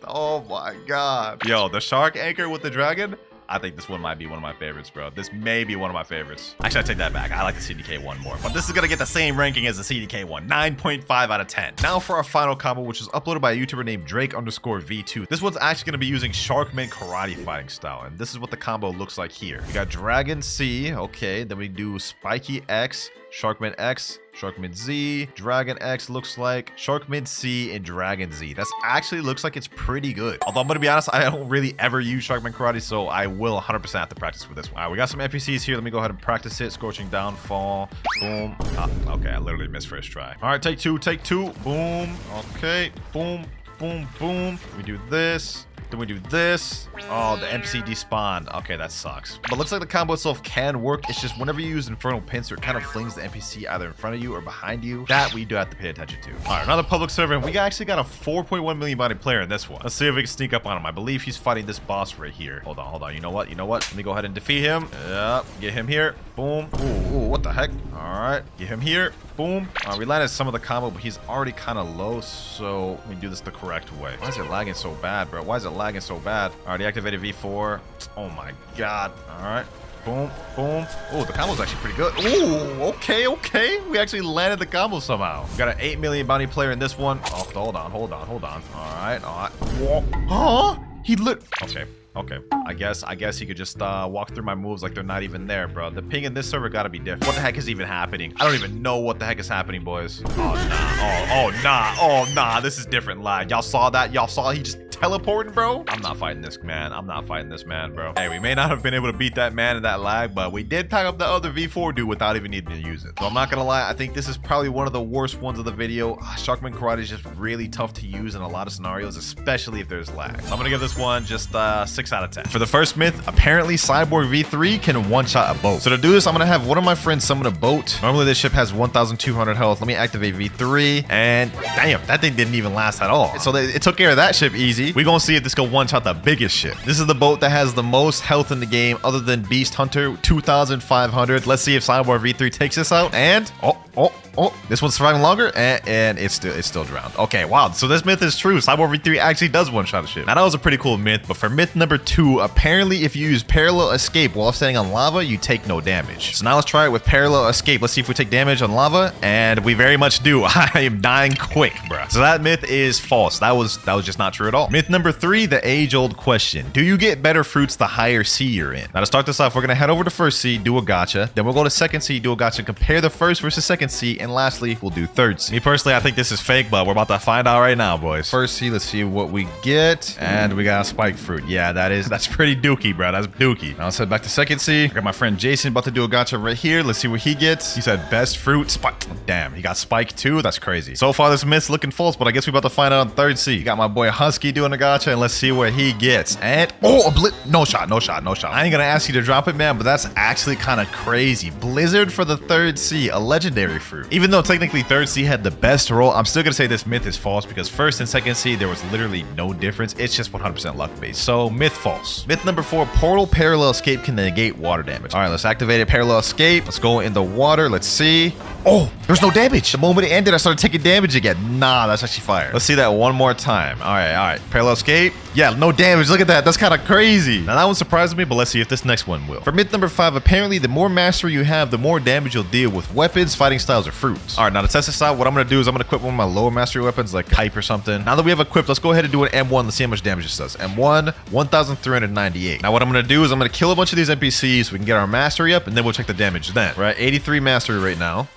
Oh my God. Yo, the Shark Anchor with the Dragon. I think this one might be one of my favorites, bro. This may be one of my favorites. Actually, I take that back. I like the CDK one more. But this is gonna get the same ranking as the CDK one. 9.5 out of 10. Now for our final combo, which was uploaded by a YouTuber named Drake_V2. This one's actually gonna be using Sharkman karate fighting style. And this is what the combo looks like here. We got Dragon C. Okay, then we do Spiky X, Sharkman X, Sharkman Z, Dragon X looks like, Sharkman C, and Dragon Z. That's actually looks like it's pretty good. Although I'm gonna be honest, I don't really ever use Sharkman Karate, so I will 100% have to practice with this one. All right, we got some NPCs here. Let me go ahead and practice it. Scorching Downfall. Boom. Ah, okay, I literally missed first try. All right, take two, take two. Boom. Okay, boom, boom, boom. We do this. Then we do this. Oh, the NPC despawned. Okay, that sucks. But looks like the combo itself can work. It's just whenever you use Infernal Pincer, it kind of flings the NPC either in front of you or behind you. That we do have to pay attention to. All right, another public server. And we actually got a 4.1 million body player in this one. Let's see if we can sneak up on him. I believe he's fighting this boss right here. Hold on, hold on. You know what? You know what? Let me go ahead and defeat him. Yep. Get him here. Boom. Ooh, what the heck? All right. Get him here. Boom. We landed some of the combo, but he's already kind of low, so let me do this the correct way. Why is it lagging so bad, bro? Why is it lagging so bad? All right, deactivated V4. Oh my god. All right. Boom, boom. Oh, the combo's actually pretty good. Ooh, okay, okay. We actually landed the combo somehow. We got an 8 million bounty player in this one. Oh, hold on, hold on, hold on. All right, all right. Whoa. Huh? He lit. Okay. Okay, I guess he could just walk through my moves like they're not even there, bro. The ping in this server gotta be different. What the heck is even happening? I don't even know what the heck is happening, boys. Oh, nah. Oh, nah. Oh, nah. This is different lag. Y'all saw that? Y'all saw he just teleporting, bro? I'm not fighting this man. I'm not fighting this man, bro. Hey, we may not have been able to beat that man in that lag, but we did pack up the other V4 dude without even needing to use it. So I'm not gonna lie. I think this is probably one of the worst ones of the video. Sharkman Karate is just really tough to use in a lot of scenarios, especially if there's lag. So I'm gonna give this one just 6 out of 10. For the first myth, apparently Cyborg V3 can one-shot a boat. So to do this, I'm gonna have one of my friends summon a boat. Normally this ship has 1,200 health. Let me activate V3, and damn, that thing didn't even last at all. So it took care of that ship easy. We gonna see if this can one-shot the biggest ship. This is the boat that has the most health in the game other than Beast Hunter, 2,500. Let's see if Cyborg V3 takes this out, and oh, this one's surviving longer, and it's still drowned. Okay, wow. So this myth is true. Cyborg V3 actually does one-shot a ship. Now that was a pretty cool myth, but for myth number 2, apparently if you use Parallel Escape while standing on lava, you take no damage. So now let's try it with Parallel Escape. Let's see if we take damage on lava, and we very much do. I am dying quick, bruh. So that myth is false. That was just not true at all. Myth number 3, the age-old question. Do you get better fruits the higher C you're in? Now to start this off, we're gonna head over to first C, do a gacha. Then we'll go to second C, do a gacha, compare the first versus second C, and lastly, we'll do third C. Me personally, I think this is fake, but we're about to find out right now, boys. First C, let's see what we get. And we got a spike fruit. Yeah, that's pretty dookie, bro. That's dookie. Now let's head back to second C. I got my friend Jason about to do a gacha right here. Let's see what he gets. He said best fruit, spike. Damn, he got spike too. That's crazy. So far, this myth's looking false, but I guess we're about to find out on third C. Got my boy Husky doing a gacha, and let's see what he gets. And oh, no shot. I ain't gonna ask you to drop it, man, but that's actually kind of crazy. Blizzard for the third C, a legendary fruit. Even though technically third C had the best roll, I'm still gonna say this myth is false because first and second C there was literally no difference. It's just 100% luck based. So myth false. Myth number 4, portal parallel escape can negate water damage. All right, let's activate it. Parallel escape. Let's go in the water. Let's see. Oh, there's no damage. The moment it ended, I started taking damage again. Nah, that's actually fire. Let's see that one more time. All right. Parallel escape. Yeah, no damage. Look at that. That's kind of crazy. Now that one surprised me, but let's see if this next one will. For myth number 5, apparently the more mastery you have, the more damage you'll deal with weapons, fighting styles, or fruits. All right, now to test this out, what I'm gonna do is I'm gonna equip one of my lower mastery weapons, like pipe or something. Now that we have equipped, let's go ahead and do an M1. Let's see how much damage this does. M1, 1,398. Now what I'm gonna do is I'm gonna kill a bunch of these NPCs so we can get our mastery up, and then we'll check the damage then. We're at 83 mastery right now.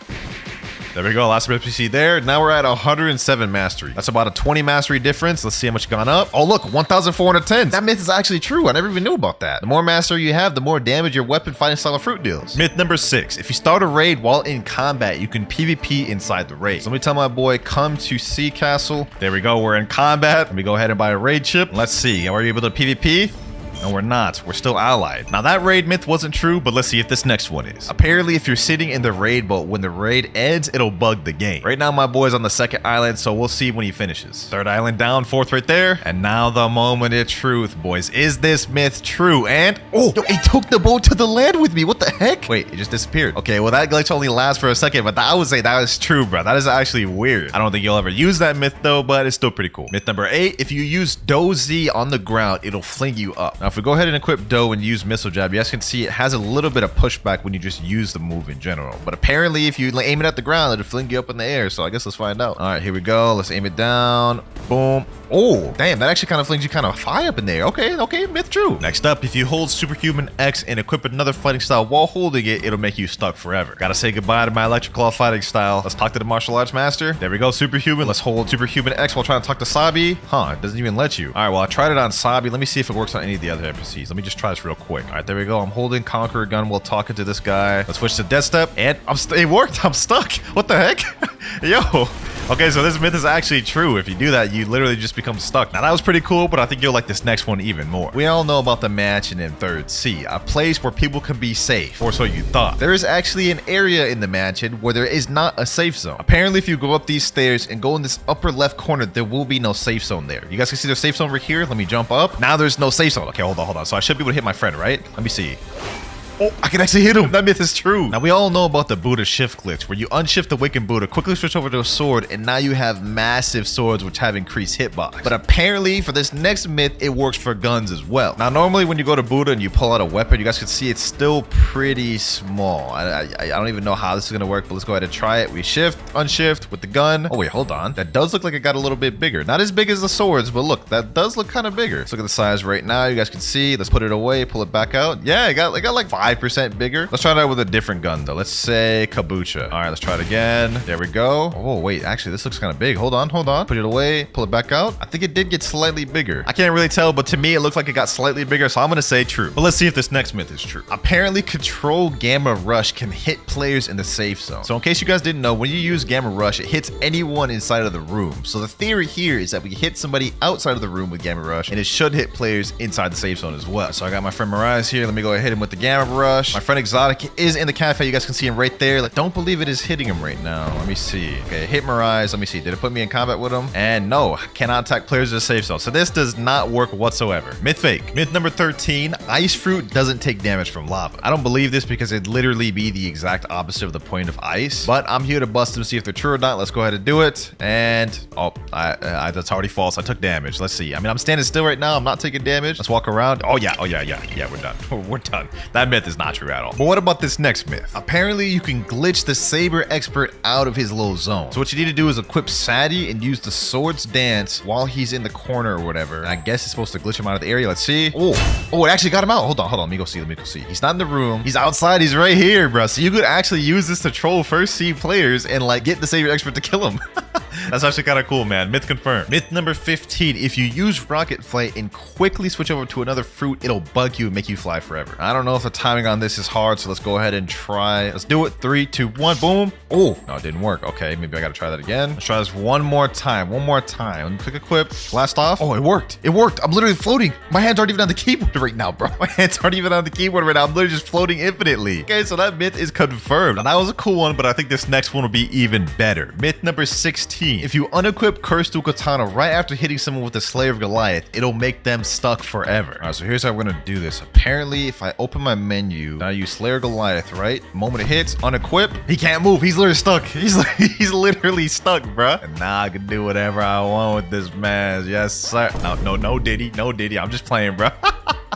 There we go, last NPC there. Now we're at 107 mastery. That's about a 20 mastery difference. Let's see how much gone up. Oh look, 1,410. That myth is actually true. I never even knew about that. The more mastery you have, the more damage your weapon, fighting style, or fruit deals. Myth number 6, if you start a raid while in combat, you can PvP inside the raid. So let me tell my boy, come to Sea Castle. There we go, we're in combat. Let me go ahead and buy a raid chip. Let's see, are we able to PvP? No, we're not. We're still allied. Now, that raid myth wasn't true, but let's see if this next one is. Apparently, if you're sitting in the raid boat, when the raid ends, it'll bug the game. Right now, my boy's on the second island, so we'll see when he finishes. Third island down, fourth right there. And now the moment of truth, boys. Is this myth true? And, oh, yo, it took the boat to the land with me. What the heck? Wait, it just disappeared. Okay, well, that glitch only lasts for a second, but I would say that is true, bro. That is actually weird. I don't think you'll ever use that myth, though, but it's still pretty cool. Myth number 8, if you use Doe Z on the ground, it'll fling you up. Now, if we go ahead and equip Doe and use Missile Jab, you guys can see it has a little bit of pushback when you just use the move in general. But apparently, if you aim it at the ground, it'll fling you up in the air. So I guess let's find out. All right, here we go. Let's aim it down. Boom. Oh, damn, that actually kind of flings you kind of high up in there. Okay, myth true. Next up, if you hold Superhuman X and equip another fighting style while holding it, it'll make you stuck forever. Gotta say goodbye to my electric claw fighting style. Let's talk to the martial arts master. There we go, Superhuman. Let's hold Superhuman X while trying to talk to Sabi. Huh, it doesn't even let you. All right, well, I tried it on Sabi. Let me see if it works on any of the other NPCs. Let me just try this real quick. All right, there we go. I'm holding Conqueror Gun while talking to this guy. Let's switch to Death Step, and it worked. I'm stuck. What the heck? Yo. Okay, so this myth is actually true. If you do that, you literally just become stuck. Now, that was pretty cool, but I think you'll like this next one even more. We all know about the mansion in 3rd C, a place where people can be safe, or so you thought. There is actually an area in the mansion where there is not a safe zone. Apparently, if you go up these stairs and go in this upper left corner, there will be no safe zone there. You guys can see the safe zone over here. Let me jump up. Now there's no safe zone. Okay, hold on. So I should be able to hit my friend, right? Let me see. Oh, I can actually hit him. That myth is true. Now, we all know about the Buddha shift glitch, where you unshift the Wicked Buddha, quickly switch over to a sword, and now you have massive swords which have increased hitbox. But apparently, for this next myth, it works for guns as well. Now, normally when you go to Buddha and you pull out a weapon, you guys can see it's still pretty small. I don't even know how this is going to work, but let's go ahead and try it. We shift, unshift with the gun. Oh, wait, hold on. That does look like it got a little bit bigger. Not as big as the swords, but look, that does look kind of bigger. Let's look at the size right now. You guys can see. Let's put it away, pull it back out. Yeah, it got like 5% bigger. Let's try that with a different gun, though. Let's say Kabucha. All right, let's try it again. There we go. Oh, wait, actually, this looks kind of big. Hold on. Put it away, pull it back out. I think it did get slightly bigger. I can't really tell, but to me, it looks like it got slightly bigger, so I'm going to say true. But let's see if this next myth is true. Apparently, Control Gamma Rush can hit players in the safe zone. So in case you guys didn't know, when you use Gamma Rush, it hits anyone inside of the room. So the theory here is that we hit somebody outside of the room with Gamma Rush, and it should hit players inside the safe zone as well. So I got my friend Mirage here. Let me go ahead and hit him with the Gamma Rush. My friend Exotic is in the cafe. You guys can see him right there. Like, don't believe it is hitting him right now. Let me see. Okay, hit Mirage. Let me see. Did it put me in combat with him? And no, cannot attack players in the safe zone. So this does not work whatsoever. Myth fake. Myth number 13, ice fruit doesn't take damage from lava. I don't believe this because it'd literally be the exact opposite of the point of ice. But I'm here to bust them, see if they're true or not. Let's go ahead and do it. And oh, that's already false. I took damage. Let's see. I mean, I'm standing still right now. I'm not taking damage. Let's walk around. Oh yeah, we're done. We're done. That myth is not true at all. But what about this next myth? Apparently, you can glitch the Saber Expert out of his little zone. So what you need to do is equip Sadie and use the Swords Dance while he's in the corner or whatever. And I guess it's supposed to glitch him out of the area. Let's see. Oh, it actually got him out. Hold on. Let me go see. He's not in the room. He's outside. He's right here, bro. So you could actually use this to troll first C players and like get the Saber Expert to kill him. That's actually kind of cool, man. Myth confirmed. Myth number 15. If you use Rocket Flight and quickly switch over to another fruit, it'll bug you and make you fly forever. I don't know if the timing on this is hard, so let's go ahead and try. Let's do it. 3, 2, 1. Boom. Oh, no, it didn't work. Okay, maybe I got to try that again. Let's try this one more time. Let me click equip. Blast off. Oh, it worked. I'm literally floating. My hands aren't even on the keyboard right now, bro. My hands aren't even on the keyboard right now. I'm literally just floating infinitely. Okay, so that myth is confirmed. And that was a cool one, but I think this next one will be even better. Myth number 16. If you unequip Curse to Katana right after hitting someone with the Slayer of Goliath, it'll make them stuck forever. All right, so here's how we're gonna do this. Apparently, if I open my menu, now I use Slayer Goliath, right? Moment it hits, unequip, he can't move. He's literally stuck. He's literally stuck, bruh. And now I can do whatever I want with this man. Yes, sir. No Diddy. I'm just playing, bruh.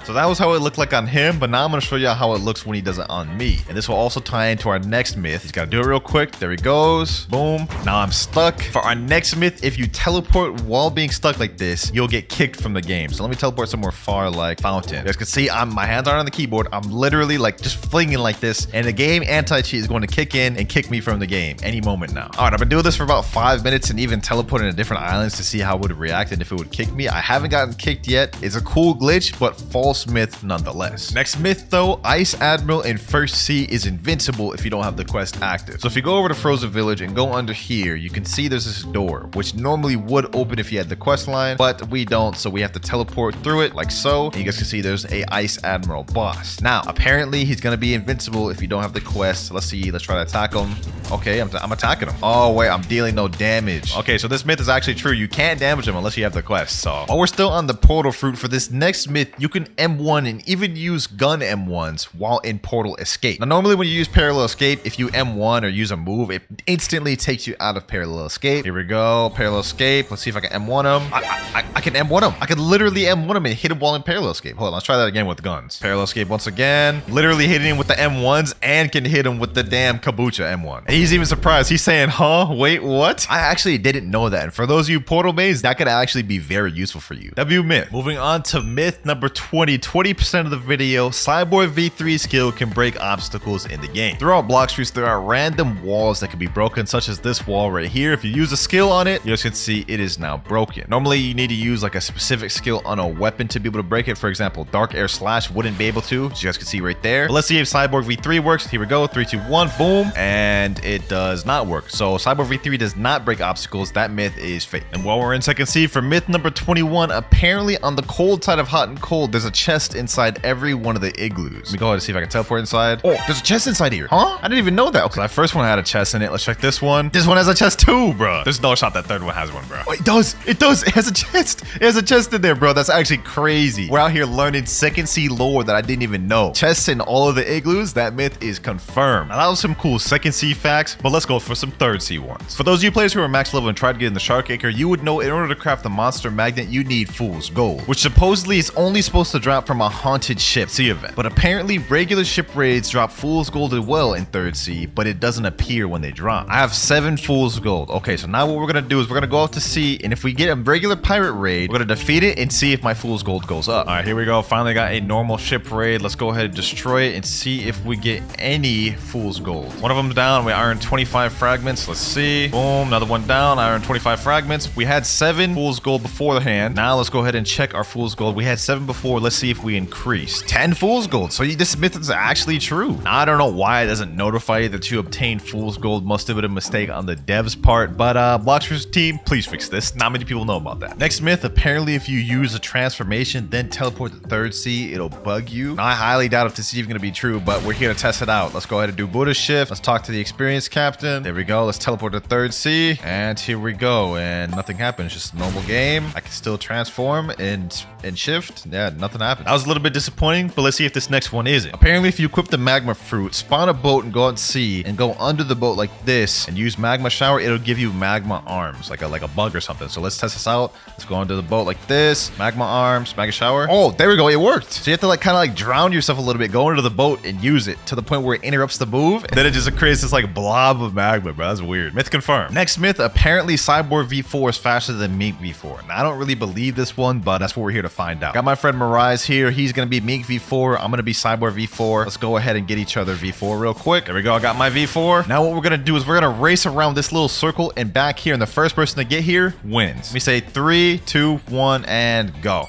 So that was how it looked like on him, but now I'm going to show you how it looks when he does it on me. And this will also tie into our next myth. He's got to do it real quick. There he goes. Boom. Now I'm stuck. For our next myth, if you teleport while being stuck like this, you'll get kicked from the game. So let me teleport somewhere far like Fountain. You guys can see my hands aren't on the keyboard. I'm literally like just flinging like this. And the game anti-cheat is going to kick in and kick me from the game any moment now. All right, I've been doing this for about 5 minutes and even teleporting to different islands to see how it would react and if it would kick me. I haven't gotten kicked yet. It's a cool glitch, but false myth nonetheless. Next myth though, Ice Admiral in First C is invincible if you don't have the quest active. So if you go over to Frozen Village and go under here, you can see there's this door, which normally would open if you had the quest line, but we don't, so we have to teleport through it like so. And you guys can see there's a Ice Admiral boss. Now, apparently he's gonna be invincible if you don't have the quest. Let's see, let's try to attack him. Okay, I'm attacking him. Oh wait, I'm dealing no damage. Okay, so this myth is actually true. You can't damage him unless you have the quest. So while we're still on the portal fruit, for this next myth, you can M1 and even use gun M1s while in portal escape. Now, normally when you use parallel escape, if you M1 or use a move, it instantly takes you out of parallel escape. Here we go, parallel escape. Let's see if I can M1 him. I can M1 him. I can literally M1 him and hit him while in parallel escape. Hold on, let's try that again with guns. Parallel escape once again. Literally hitting him with the M1s and can hit him with the damn Kabucha M1. And he's even surprised. He's saying, huh? Wait, what? I actually didn't know that. And for those of you portal mains, that could actually be very useful for you. W myth. Moving on to myth number 20. 20% of the video, Cyborg V3 skill can break obstacles in the game. Throughout Blox streets, there are random walls that can be broken, such as this wall right here. If you use a skill on it, you guys can see it is now broken. Normally, you need to use like a specific skill on a weapon to be able to break it. For example, Dark Air Slash wouldn't be able to, as you guys can see right there. But let's see if Cyborg V3 works. Here we go. 3, 2, 1, boom. And it does not work. So Cyborg V3 does not break obstacles. That myth is fake. And while we're in second C, for myth number 21, apparently on the cold side of hot and cold, there's a chest inside every one of the igloos. Let me go ahead and see if I can teleport inside. Oh, there's a chest inside here. Huh? I didn't even know that. Okay, that first one had a chest in it. Let's check this one. This one has a chest too, bro. There's no shot that third one has one, bro. Oh, it does. It does. It has a chest. It has a chest in there, bro. That's actually crazy. We're out here learning second C lore that I didn't even know. Chests in all of the igloos. That myth is confirmed. Now, that was some cool second C facts, but let's go for some third C ones. For those of you players who are max level and tried to get in the Shark Acre, you would know in order to craft the monster magnet, you need Fool's Gold, which supposedly is only supposed to drop from a haunted ship C event. But apparently regular ship raids drop Fool's Gold as well in third C, but it doesn't appear when they drop. I have 7 Fool's Gold. Okay, so now what we're gonna do is we're gonna go out to sea, and if we get a regular pirate raid, we're gonna defeat it and see if my Fool's Gold goes up. All right, here we go. Finally got a normal ship raid. Let's go ahead and destroy it and see if we get any Fool's Gold. One of them's down. We iron 25 fragments. Let's see. Boom, another one down. I iron 25 fragments. We had 7 Fool's Gold beforehand. Now let's go ahead and check our Fool's Gold. We had 7 before. Let's see if we increase. 10 Fool's Gold. So this myth is actually true. Now, I don't know why it doesn't notify you that you obtained Fool's Gold. Must have been a mistake on the devs part, but Blox's team, please fix this. Not many people know about that. Next myth, apparently if you use a transformation, then teleport to third C, it'll bug you. Now, I highly doubt if this is even going to be true, but we're here to test it out. Let's go ahead and do Buddha shift. Let's talk to the experienced captain. There we go. Let's teleport to third C, and here we go. And nothing happens. Just a normal game. I can still transform and shift. Yeah, nothing happened. That was a little bit disappointing, but let's see if this next one isn't. Apparently, if you equip the magma fruit, spawn a boat and go out to sea and go under the boat like this and use magma shower, it'll give you magma arms, like a bug or something. So let's test this out. Let's go under the boat like this. Magma arms, magma shower. Oh, there we go. It worked. So you have to kind of drown yourself a little bit, go into the boat and use it to the point where it interrupts the move. And then it just creates this blob of magma, bro. That's weird. Myth confirmed. Next myth, apparently Cyborg V4 is faster than Mink V4. Now, I don't really believe this one, but that's what we're here to find out. Got my friend Mirage here. He's going to be Mink V4. I'm going to be Cyborg V4. Let's go ahead and get each other V4 real quick. There we go. I got my V4. Now what we're going to do is we're going to race around this little circle and back here, and the first person to get here wins. Let me say 3, 2, 1, and go.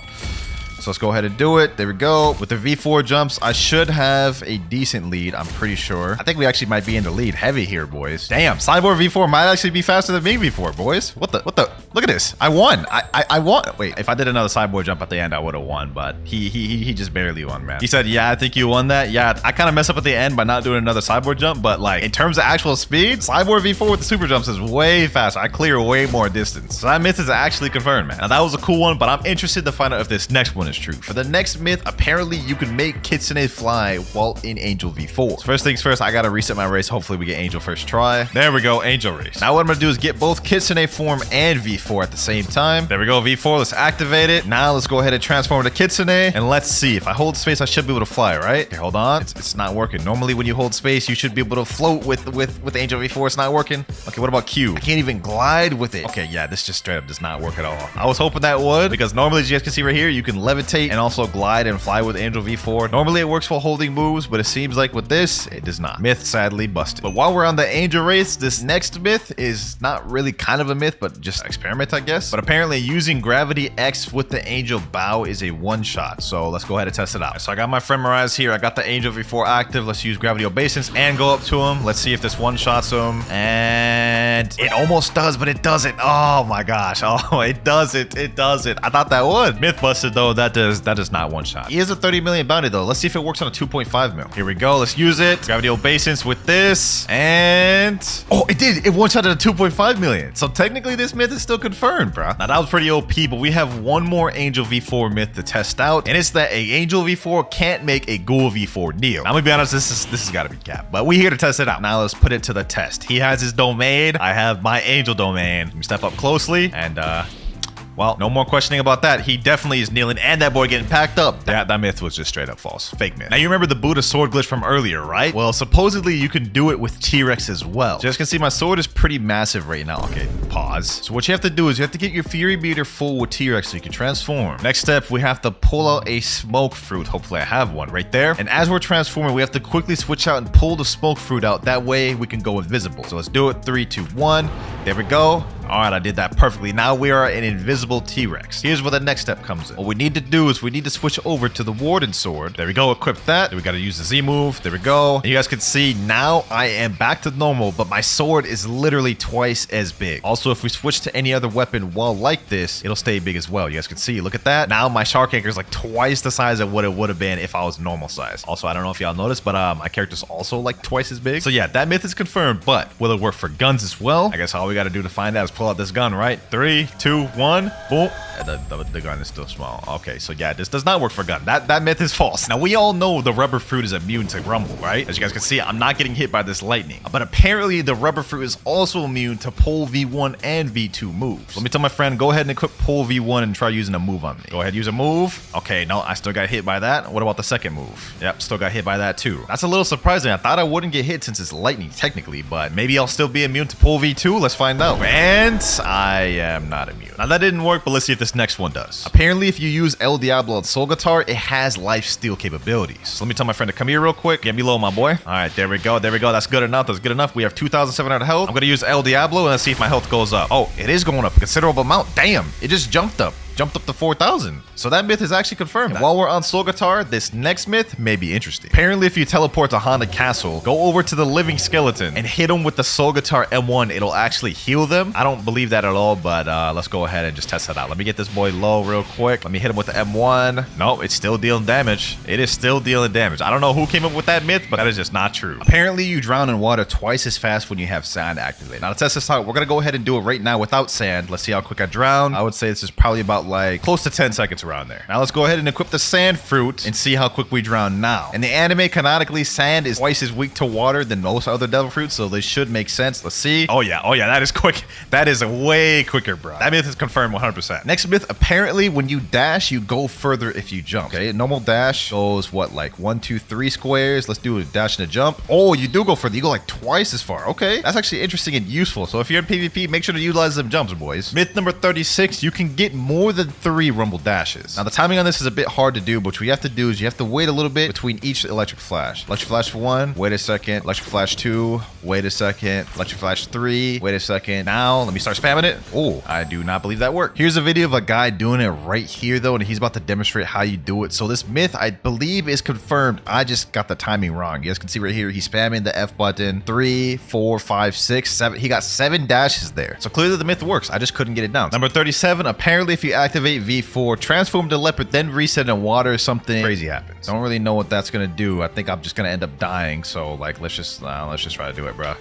So let's go ahead and do it. There we go. With the V4 jumps, I should have a decent lead, I'm pretty sure. I think we actually might be in the lead heavy here, boys. Damn, Cyborg V4 might actually be faster than me V4, boys. What the? Look at this. I won. I won. Wait, if I did another Cyborg jump at the end, I would have won, but he just barely won, man. He said, yeah, I think you won that. Yeah, I kind of messed up at the end by not doing another Cyborg jump, but in terms of actual speed, Cyborg V4 with the super jumps is way faster. I clear way more distance. So that myth is actually confirmed, man. Now, that was a cool one, but I'm interested to find out if this next one is true. For the next myth, apparently you can make Kitsune fly while in Angel V4. So first things first, I gotta reset my race. Hopefully we get Angel first try. There we go, Angel race. Now what I'm gonna do is get both Kitsune form and V4 at the same time. There we go, V4. Let's activate it. Now let's go ahead and transform to Kitsune, and let's see. If I hold space, I should be able to fly, right? Okay, hold on. It's not working. Normally when you hold space, you should be able to float with Angel V4. It's not working. Okay, what about Q? I can't even glide with it. Okay, yeah, this just straight up does not work at all. I was hoping that would, because normally, as you guys can see right here, you can levitate and also glide and fly with Angel V4. Normally it works while holding moves, but it seems like with this, it does not. Myth sadly busted. But while we're on the Angel race, this next myth is not really kind of a myth, but just an experiment, I guess. But apparently using Gravity X with the Angel Bow is a one-shot. So let's go ahead and test it out. So I got my friend Mirage here. I got the Angel V4 active. Let's use Gravity Obeisance and go up to him. Let's see if this one-shots him. And it almost does, but it doesn't. Oh my gosh. Oh, it doesn't. It doesn't. I thought that would. Myth busted though. That does not one-shot. He is a 30 million bounty though. Let's see if it works on a 2.5 mil. Here we go. Let's use it. Gravity Obeisance with this. And oh, it did. It one-shotted a 2.5 million. So technically this myth is still confirmed, bro. Now, that was pretty OP, but we have one more Angel V4 myth to test out, and it's that a Angel V4 can't make a Ghoul V4 Neo. Now, I'm gonna be honest, this has got to be cap, but we here to test it out. Now, let's put it to the test. He has his domain. I have my Angel domain. Let me step up closely, and well, no more questioning about that. He definitely is kneeling, and that boy getting packed up. That myth was just straight up false. Fake myth. Now, you remember the Buddha sword glitch from earlier, right? Well, supposedly you can do it with T-Rex as well. So as you can see, my sword is pretty massive right now. Okay, pause. So what you have to do is you have to get your Fury meter full with T-Rex so you can transform. Next step, we have to pull out a smoke fruit. Hopefully I have one right there. And as we're transforming, we have to quickly switch out and pull the smoke fruit out. That way we can go invisible. So let's do it. 3, 2, 1. There we go. All right, I did that perfectly. Now we are an invisible T-Rex. Here's where the next step comes in. What we need to do is we need to switch over to the Warden sword. There we go, equip that. Then we gotta use the Z move. There we go. And you guys can see now I am back to normal, but my sword is literally twice as big. Also, if we switch to any other weapon while like this, it'll stay big as well. You guys can see, look at that. Now my shark anchor is like twice the size of what it would have been if I was normal size. Also, I don't know if y'all noticed, but my character's also like twice as big. So yeah, that myth is confirmed, but will it work for guns as well? I guess all we gotta do to find out is pull out this gun, right? 3, 2, 1, boom. The gun is still small. Okay, so yeah, this does not work for gun. That myth is false. Now, we all know the rubber fruit is immune to rumble, right? As you guys can see, I'm not getting hit by this lightning. But apparently, the rubber fruit is also immune to pole V1 and V2 moves. Let me tell my friend, go ahead and equip pole V1 and try using a move on me. Go ahead, use a move. Okay, no, I still got hit by that. What about the second move? Yep, still got hit by that too. That's a little surprising. I thought I wouldn't get hit since it's lightning, technically, but maybe I'll still be immune to pole V2. Let's find out. And I am not immune. Now, that didn't work, but let's see if this next one does. Apparently, if you use El Diablo on Soul Guitar, it has life steal capabilities. So let me tell my friend to come here real quick. Get me low, my boy. All right, there we go. There we go. That's good enough. That's good enough. We have 2,700 health. I'm going to use El Diablo and let's see if my health goes up. Oh, it is going up a considerable amount. Damn, it just jumped up to 4,000. So that myth is actually confirmed. And while we're on Soul Guitar, this next myth may be interesting. Apparently, if you teleport to Haunted Castle, go over to the living skeleton and hit them with the Soul Guitar M1, it'll actually heal them. I don't believe that at all, but let's go ahead and just test that out. Let me get this boy low real quick. Let me hit him with the M1. No, it's still dealing damage. It is still dealing damage. I don't know who came up with that myth, but that is just not true. Apparently, you drown in water twice as fast when you have sand activated. Now, to test this out, we're going to go ahead and do it right now without sand. Let's see how quick I drown. I would say this is probably about like close to 10 seconds around there. Now let's go ahead and equip the sand fruit and see how quick we drown now. In the anime, canonically, sand is twice as weak to water than most other devil fruits, so this should make sense. Let's see. Oh yeah, that is quick. That is way quicker, bro. That myth is confirmed 100%. Next myth, apparently when you dash, you go further if you jump. Okay, normal dash goes what, like 1, 2, 3 squares. Let's do a dash and a jump. Oh, you do go further. You go like twice as far. Okay, that's actually interesting and useful. So if you're in PvP, make sure to utilize them jumps, boys. Myth number 36, you can get more than 3 rumble dashes. Now the timing on this is a bit hard to do, but what you have to do is you have to wait a little bit between each electric flash. Electric flash for 1, wait a second. Electric flash 2, wait a second. Electric flash 3, wait a second. Now let me start spamming it. Oh, I do not believe that worked. Here's a video of a guy doing it right here though, and he's about to demonstrate how you do it. So this myth, I believe, is confirmed. I just got the timing wrong. You guys can see right here, he's spamming the F button. 3, 4, 5, 6, 7. He got 7 dashes there. So clearly the myth works. I just couldn't get it down. Number 37, apparently if you activate V4, transform to leopard, then reset in water, something crazy happens. Don't really know what that's gonna do. I think I'm just gonna end up dying. So like, let's just try to do it, bro.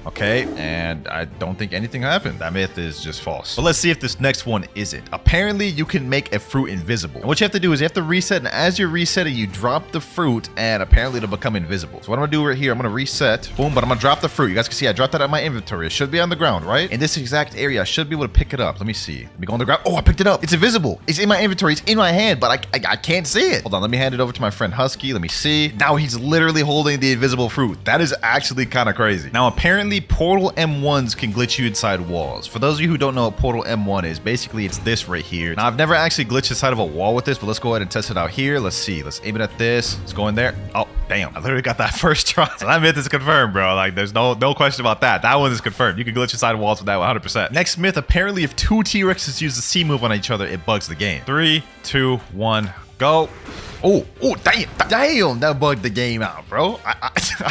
Okay, and I don't think anything happened. That myth is just false. But let's see if this next one isn't. Apparently, you can make a fruit invisible. And what you have to do is you have to reset, and as you're resetting, you drop the fruit, and apparently it'll become invisible. So what I'm gonna do right here, I'm gonna reset, boom, but I'm gonna drop the fruit. You guys can see I dropped that out of my inventory. It should be on the ground, right? In this exact area, I should be able to pick it up. Let me see. Let me go on the ground. Oh, I picked it up. It's invisible. It's in my inventory. It's in my hand, but I can't see it. Hold on, let me hand it over to my friend Husky. Let me see. Now he's literally holding the invisible fruit. That is actually kind of crazy. Now, apparently, Portal M1s can glitch you inside walls. For those of you who don't know what Portal M1 is, basically it's this right here. Now, I've never actually glitched inside of a wall with this, but let's go ahead and test it out here. Let's see. Let's aim it at this. Let's go in there. Oh, damn. I literally got that first try. So that myth is confirmed, bro. Like, there's no question about that. That one is confirmed. You can glitch inside walls with that 100%. Next myth, apparently if 2 T-Rexes use the C move on each other, it bugs the game. 3, 2, 1, go. Oh, damn, that bugged the game out, bro.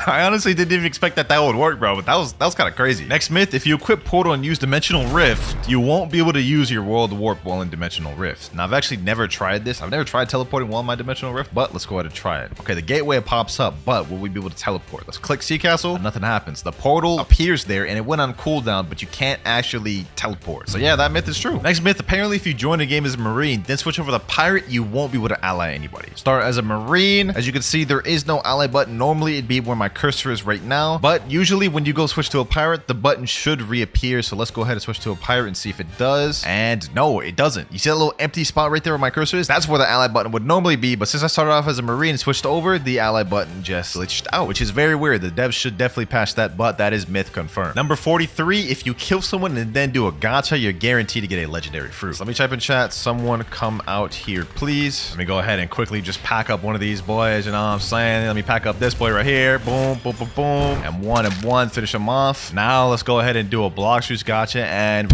I honestly didn't even expect that would work, bro, but that was kind of crazy. Next myth, if you equip Portal and use Dimensional Rift, you won't be able to use your World Warp while in Dimensional Rift. Now, I've actually never tried this. I've never tried teleporting while in my Dimensional Rift, but let's go ahead and try it. Okay, the gateway pops up, but will we be able to teleport? Let's click Sea Castle, and nothing happens. The portal appears there, and it went on cooldown, but you can't actually teleport. So yeah, that myth is true. Next myth, apparently if you join a game as a Marine, then switch over to Pirate, you won't be able to ally anybody. Start as a Marine. As you can see, there is no ally button. Normally, it'd be where my cursor is right now, but usually when you go switch to a Pirate, the button should reappear. So let's go ahead and switch to a Pirate and see if it does. And no, it doesn't. You see that little empty spot right there where my cursor is? That's where the ally button would normally be, but since I started off as a Marine and switched over, the ally button just glitched out, which is very weird. The devs should definitely patch that, but that is myth confirmed. Number 43, if you kill someone and then do a gacha, you're guaranteed to get a legendary fruit. So let me type in chat, someone come out here, please. Let me go ahead and quickly just pack up one of these boys, you know what I'm saying? Let me pack up this boy right here. Boom, boom, boom, boom. And one, finish him off. Now let's go ahead and do a Blox juice gacha and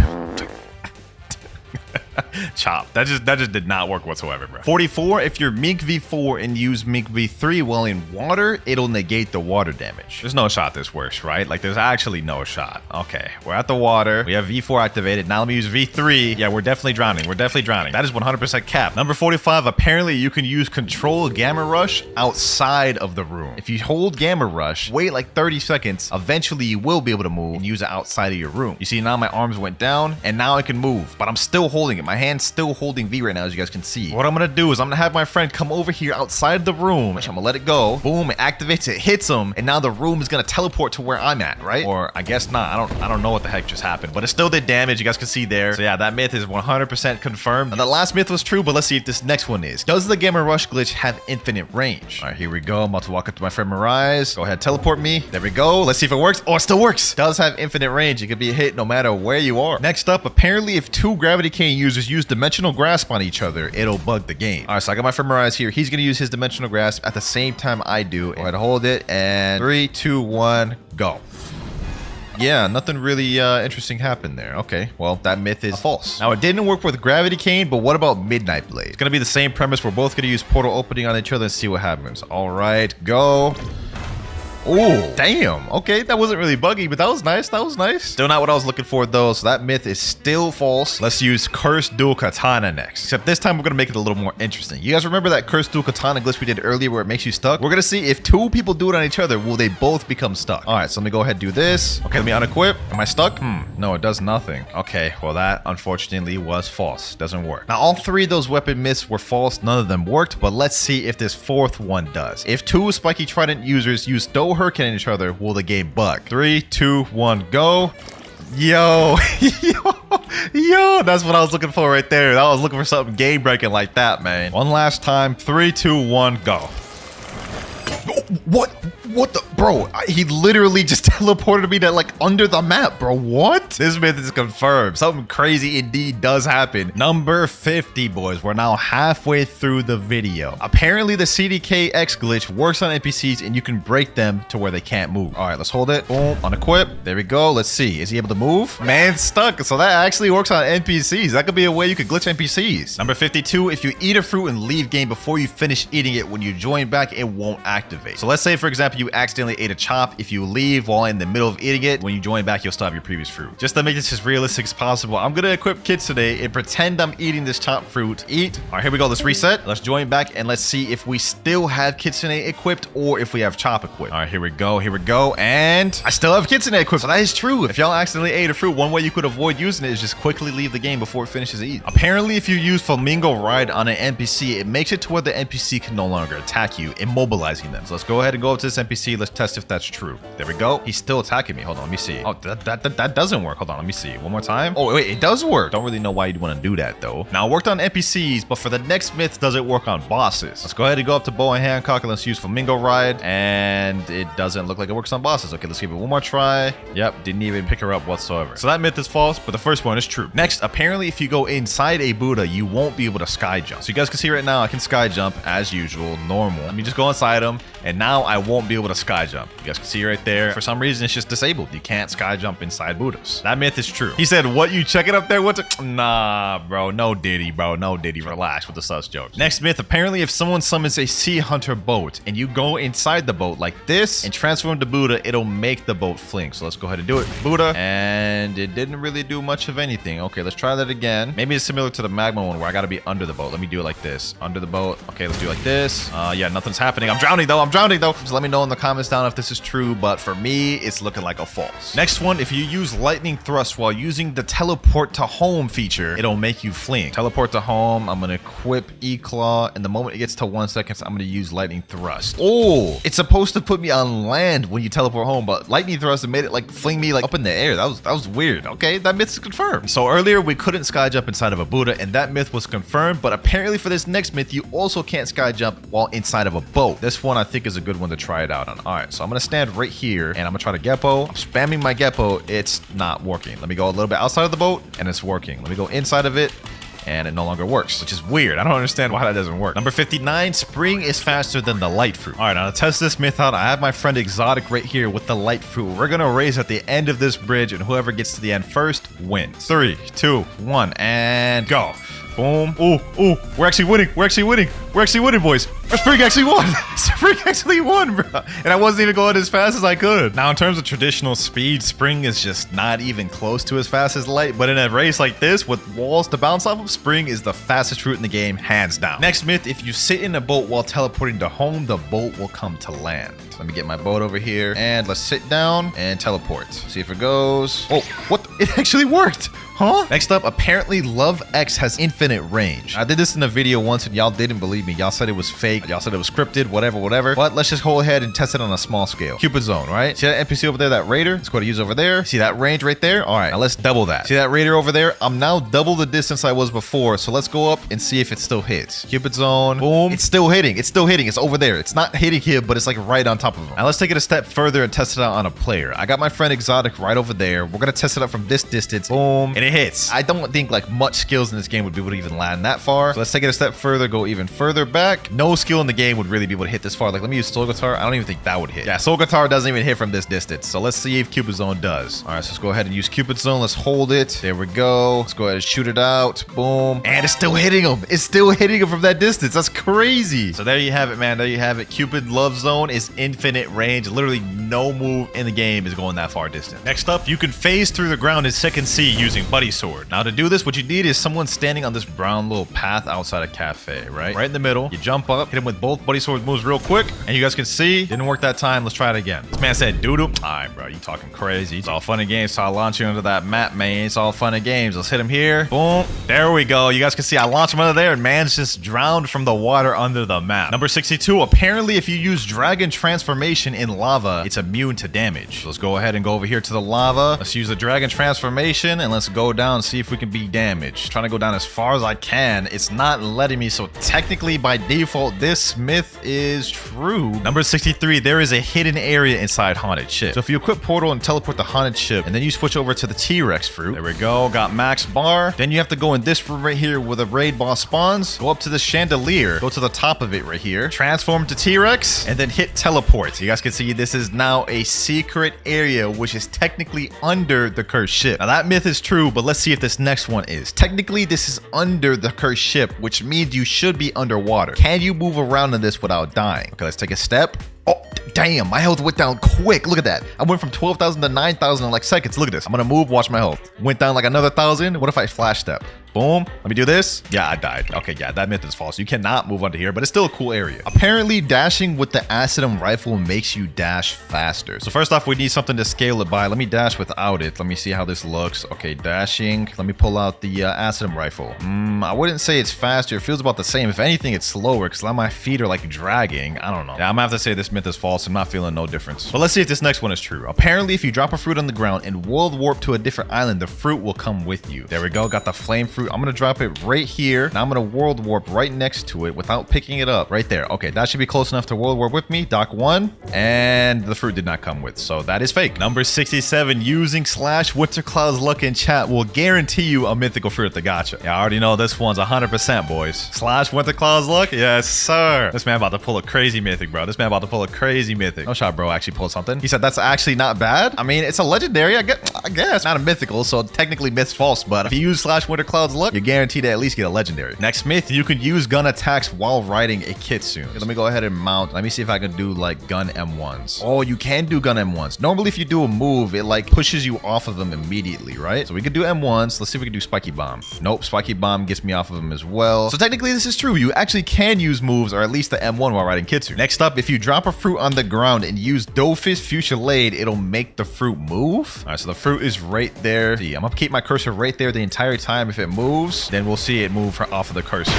chop. That just did not work whatsoever, bro. 44, if you're Mink V4 and use Mink V3 while in water, it'll negate the water damage. There's no shot this works, right? Like, there's actually no shot. Okay, we're at the water. We have V4 activated. Now let me use V3. Yeah, we're definitely drowning. We're definitely drowning. That is 100% cap. Number 45, apparently you can use Control Gamma Rush outside of the room. If you hold Gamma Rush, wait like 30 seconds, eventually you will be able to move and use it outside of your room. You see, now my arms went down and now I can move, but I'm still holding it. My hand's still holding V right now, as you guys can see. What I'm gonna do is I'm gonna have my friend come over here outside the room. I'm gonna let it go. Boom, it activates, it hits him, and now the room is gonna teleport to where I'm at, right? Or I guess not. I don't know what the heck just happened, but it still did damage. You guys can see there. So yeah, that myth is 100% confirmed. And the last myth was true, but let's see if this next one is. Does the Gamma Rush glitch have infinite range? All right, here we go. I'm about to walk up to my friend Mirage. Go ahead, teleport me. There we go. Let's see if it works. Oh, it still works. It does have infinite range. It can be hit no matter where you are. Next up, apparently if two Gravity Cane users use Dimensional Grasp on each other, it'll bug the game. All right, so I got my friend Mirage here. He's gonna use his Dimensional Grasp at the same time I do. Go ahead, hold it, and 3, 2, 1, go. Yeah, nothing really interesting happened there. Okay, well, that myth is false. Now, it didn't work with Gravity Cane, but what about Midnight Blade? It's gonna be the same premise. We're both gonna use portal opening on each other and see what happens. All right, go. Oh, damn. Okay, that wasn't really buggy, but that was nice. That was nice. Still not what I was looking for, though, so that myth is still false. Let's use Cursed Dual Katana next. Except this time, we're going to make it a little more interesting. You guys remember that Cursed Dual Katana glitch we did earlier where it makes you stuck? We're going to see if two people do it on each other, will they both become stuck? All right, so let me go ahead and do this. Okay, let me unequip. Am I stuck? No, it does nothing. Okay, well, that unfortunately was false. Doesn't work. Now, all three of those weapon myths were false. None of them worked, but let's see if this fourth one does. If two Spiky Trident users use Stow Hurricane on each other, will the game bug? 3, 2, 1, go. Yo, yo, that's what I was looking for right there. I was looking for something game breaking like that, man. One last time. 3, 2, 1, go. What the, bro? He literally just teleported me to like under the map, bro. What? This myth is confirmed. Something crazy indeed does happen. Number 50, boys. We're now halfway through the video. Apparently, the CDKX glitch works on NPCs and you can break them to where they can't move. All right, let's hold it. Boom, unequip. There we go. Let's see. Is he able to move? Man, stuck. So that actually works on NPCs. That could be a way you could glitch NPCs. Number 52, if you eat a fruit and leave game before you finish eating it, when you join back, it won't activate. So let's say, for example, you accidentally ate a chop. If you leave while in the middle of eating it, when you join back, you'll still have your previous fruit. Just to make this as realistic as possible, I'm gonna equip kids today and pretend I'm eating this chop fruit. Eat. All right, here we go. Let's reset. Let's join back and let's see if we still have Kitsune equipped or if we have chop equipped. All right, here we go. Here we go. And I still have Kitsune equipped. So that is true. If y'all accidentally ate a fruit, one way you could avoid using it is just quickly leave the game before it finishes eating. Apparently, if you use Flamingo Ride on an NPC, it makes it to where the NPC can no longer attack you, immobilizing them. So let's go ahead and go up to this NPC. Let's test if that's true. There we go. He's still attacking me. Hold on, let me see. Oh, that doesn't work. Hold on, let me see. One more time. Oh, wait, it does work. Don't really know why you'd want to do that, though. Now, it worked on NPCs, but for the next myth, does it work on bosses? Let's go ahead and go up to Bow and Hancock and let's use Flamingo Ride. And it doesn't look like it works on bosses. Okay, let's give it one more try. Yep, didn't even pick her up whatsoever. So that myth is false, but the first one is true. Next, apparently, if you go inside a Buddha, you won't be able to sky jump. So you guys can see right now, I can sky jump as usual, normal. Let me just go inside him, and now I won't be able able to sky jump. You guys can see right there. For some reason, it's just disabled. You can't sky jump inside Buddhas. That myth is true. He said, what, you checking up there? Nah, bro. No Diddy, bro. No Diddy. Relax with the sus jokes. Next myth, apparently if someone summons a sea hunter boat and you go inside the boat like this and transform to Buddha, it'll make the boat fling. So let's go ahead and do it. Buddha. And it didn't really do much of anything. Okay, let's try that again. Maybe it's similar to the magma one where I gotta be under the boat. Let me do it like this. Under the boat. Okay, let's do it like this. Yeah, nothing's happening. I'm drowning though. So let me know in the comments down if this is true, but for me, it's looking like a false. Next one, if you use lightning thrust while using the teleport to home feature, it'll make you fling. Teleport to home. I'm gonna equip E-Claw, and the moment it gets to 1 second, I'm gonna use lightning thrust. Oh, it's supposed to put me on land when you teleport home, but lightning thrust made it like fling me like up in the air. That was weird. Okay, that myth's confirmed. So earlier we couldn't sky jump inside of a Buddha, and that myth was confirmed, but apparently for this next myth, you also can't sky jump while inside of a boat. This one I think is a good one to try it out on. All right, so I'm gonna stand right here and I'm gonna try to Geppo. I'm spamming my Geppo. It's not working. Let me go a little bit outside of the boat and it's working. Let me go inside of it and it no longer works, which is weird. I don't understand why that doesn't work. Number 59, spring is faster than the light fruit. All right, now to test this myth out, I have my friend Exotic right here with the light fruit. We're gonna race at the end of this bridge and whoever gets to the end first wins. 3, 2, 1, and go. Boom. Ooh, we're actually winning. We're actually winning, boys. Spring actually won. Spring actually won, bro. And I wasn't even going as fast as I could. Now, in terms of traditional speed, Spring is just not even close to as fast as Light. But in a race like this with walls to bounce off of, Spring is the fastest route in the game, hands down. Next myth, if you sit in a boat while teleporting to home, the boat will come to land. So let me get my boat over here and let's sit down and teleport. See if it goes. Oh, what? It actually worked. Huh? Next up, apparently Love X has infinite range. I did this in a video once and y'all didn't believe me. Y'all said it was fake. Y'all said it was scripted, whatever. But let's just go ahead and test it on a small scale. Cupid Zone, right? See that NPC over there, that raider? Let's go to use over there. See that range right there? All right, now let's double that. See that raider over there? I'm now double the distance I was before. So let's go up and see if it still hits. Cupid Zone, boom. It's still hitting. It's over there. It's not hitting here, but it's like right on top of him. Now let's take it a step further and test it out on a player. I got my friend Exotic right over there. We're gonna test it out from this distance. Boom, and it hits. I don't think like much skills in this game would be able to even land that far. So let's take it a step further, go even further back. No skill in the game would really be able to hit this far. Like let me use Soul Guitar. I don't even think that would hit. Yeah, Soul Guitar doesn't even hit from this distance. So let's see if Cupid Zone does. All right, so let's go ahead and use Cupid Zone. Let's hold it. There we go. Let's go ahead and shoot it out. Boom. And it's still hitting him. It's still hitting him from that distance. That's crazy. So there you have it, man. There you have it. Cupid Love Zone is infinite range. Literally no move in the game is going that far distant. Next up, you can phase through the ground in second C using Buddy Sword. Now to do this, what you need is someone standing on this brown little path outside a cafe, right? Right in the middle. You jump up, hit him with both Buddy Sword moves real quick, and you guys can see, didn't work that time. Let's try it again. This man said doo-doo. All right, bro, you talking crazy. It's all fun and games, so I launch you into that map, man. It's all fun and games. Let's hit him here. Boom. There we go. You guys can see I launched him under there, and man's just drowned from the water under the map. Number 62, apparently if you use Dragon Transformation in lava, it's immune to damage. So let's go ahead and go over here to the lava. Let's use the Dragon Transformation, and let's go down and see if we can be damaged. Trying to go down as far as I can. It's not letting me, so technically by default this myth is true. Number 63, there is a hidden area inside Haunted Ship. So if you equip Portal and teleport the Haunted Ship and then you switch over to the T-Rex fruit, there we go, got max bar. Then you have to go in this room right here where the raid boss spawns, go up to the chandelier, go to the top of it right here, transform to T-Rex, and then hit teleport. You guys can see this is now a secret area which is technically under the cursed ship. Now that myth is true, but let's see if this next one is. Technically, this is under the cursed ship, which means you should be underwater. Can you move around in this without dying? Okay, let's take a step. Oh, damn, my health went down quick. Look at that. I went from 12,000 to 9,000 in like seconds. Look at this. I'm gonna move, watch my health. Went down like another 1,000. What if I flash step? Boom. Let me do this. Yeah, I died. Okay, yeah, that myth is false. You cannot move under here, but it's still a cool area. Apparently, dashing with the Acidum rifle makes you dash faster. So first off, we need something to scale it by. Let me dash without it. Let me see how this looks. Okay, dashing. Let me pull out the Acidum rifle. I wouldn't say it's faster. It feels about the same. If anything, it's slower because my feet are like dragging. I don't know. Yeah, I'm gonna have to say this myth is false. I'm not feeling no difference. But let's see if this next one is true. Apparently, if you drop a fruit on the ground and world warp to a different island, the fruit will come with you. There we go. Got the flame fruit fruit. I'm gonna drop it right here. Now I'm gonna world warp right next to it without picking it up. Right there. Okay, that should be close enough to world warp with me. Dock 1. And the fruit did not come with, so that is fake. Number 67, using /WinterKloudz luck in chat will guarantee you a mythical fruit at the gacha. Yeah, I already know this one's 100%, boys. /WinterKloudz luck? Yes, sir. This man about to pull a crazy mythic, bro. This man about to pull a crazy mythic. No shot, bro. Actually pulled something. He said that's actually not bad. I mean, it's a legendary, I guess. Not a mythical, so technically myth's false, but if you use /WinterKloudz luck, you're guaranteed to at least get a legendary. Next myth, you can use gun attacks while riding a kitsune. Okay, let me go ahead and mount. Let me see if I can do like gun M1s. Oh, you can do gun M1s. Normally, if you do a move, it like pushes you off of them immediately, right? So we could do M1s. Let's see if we can do spiky bomb. Nope, spiky bomb gets me off of them as well. So technically, this is true. You actually can use moves, or at least the M1 while riding kitsune. Next up, if you drop a fruit on the ground and use Dofus Fuchsiaade, it'll make the fruit move. All right, so the fruit is right there. See, I'm gonna keep my cursor right there the entire time. If it moves, then we'll see it move off of the cursor.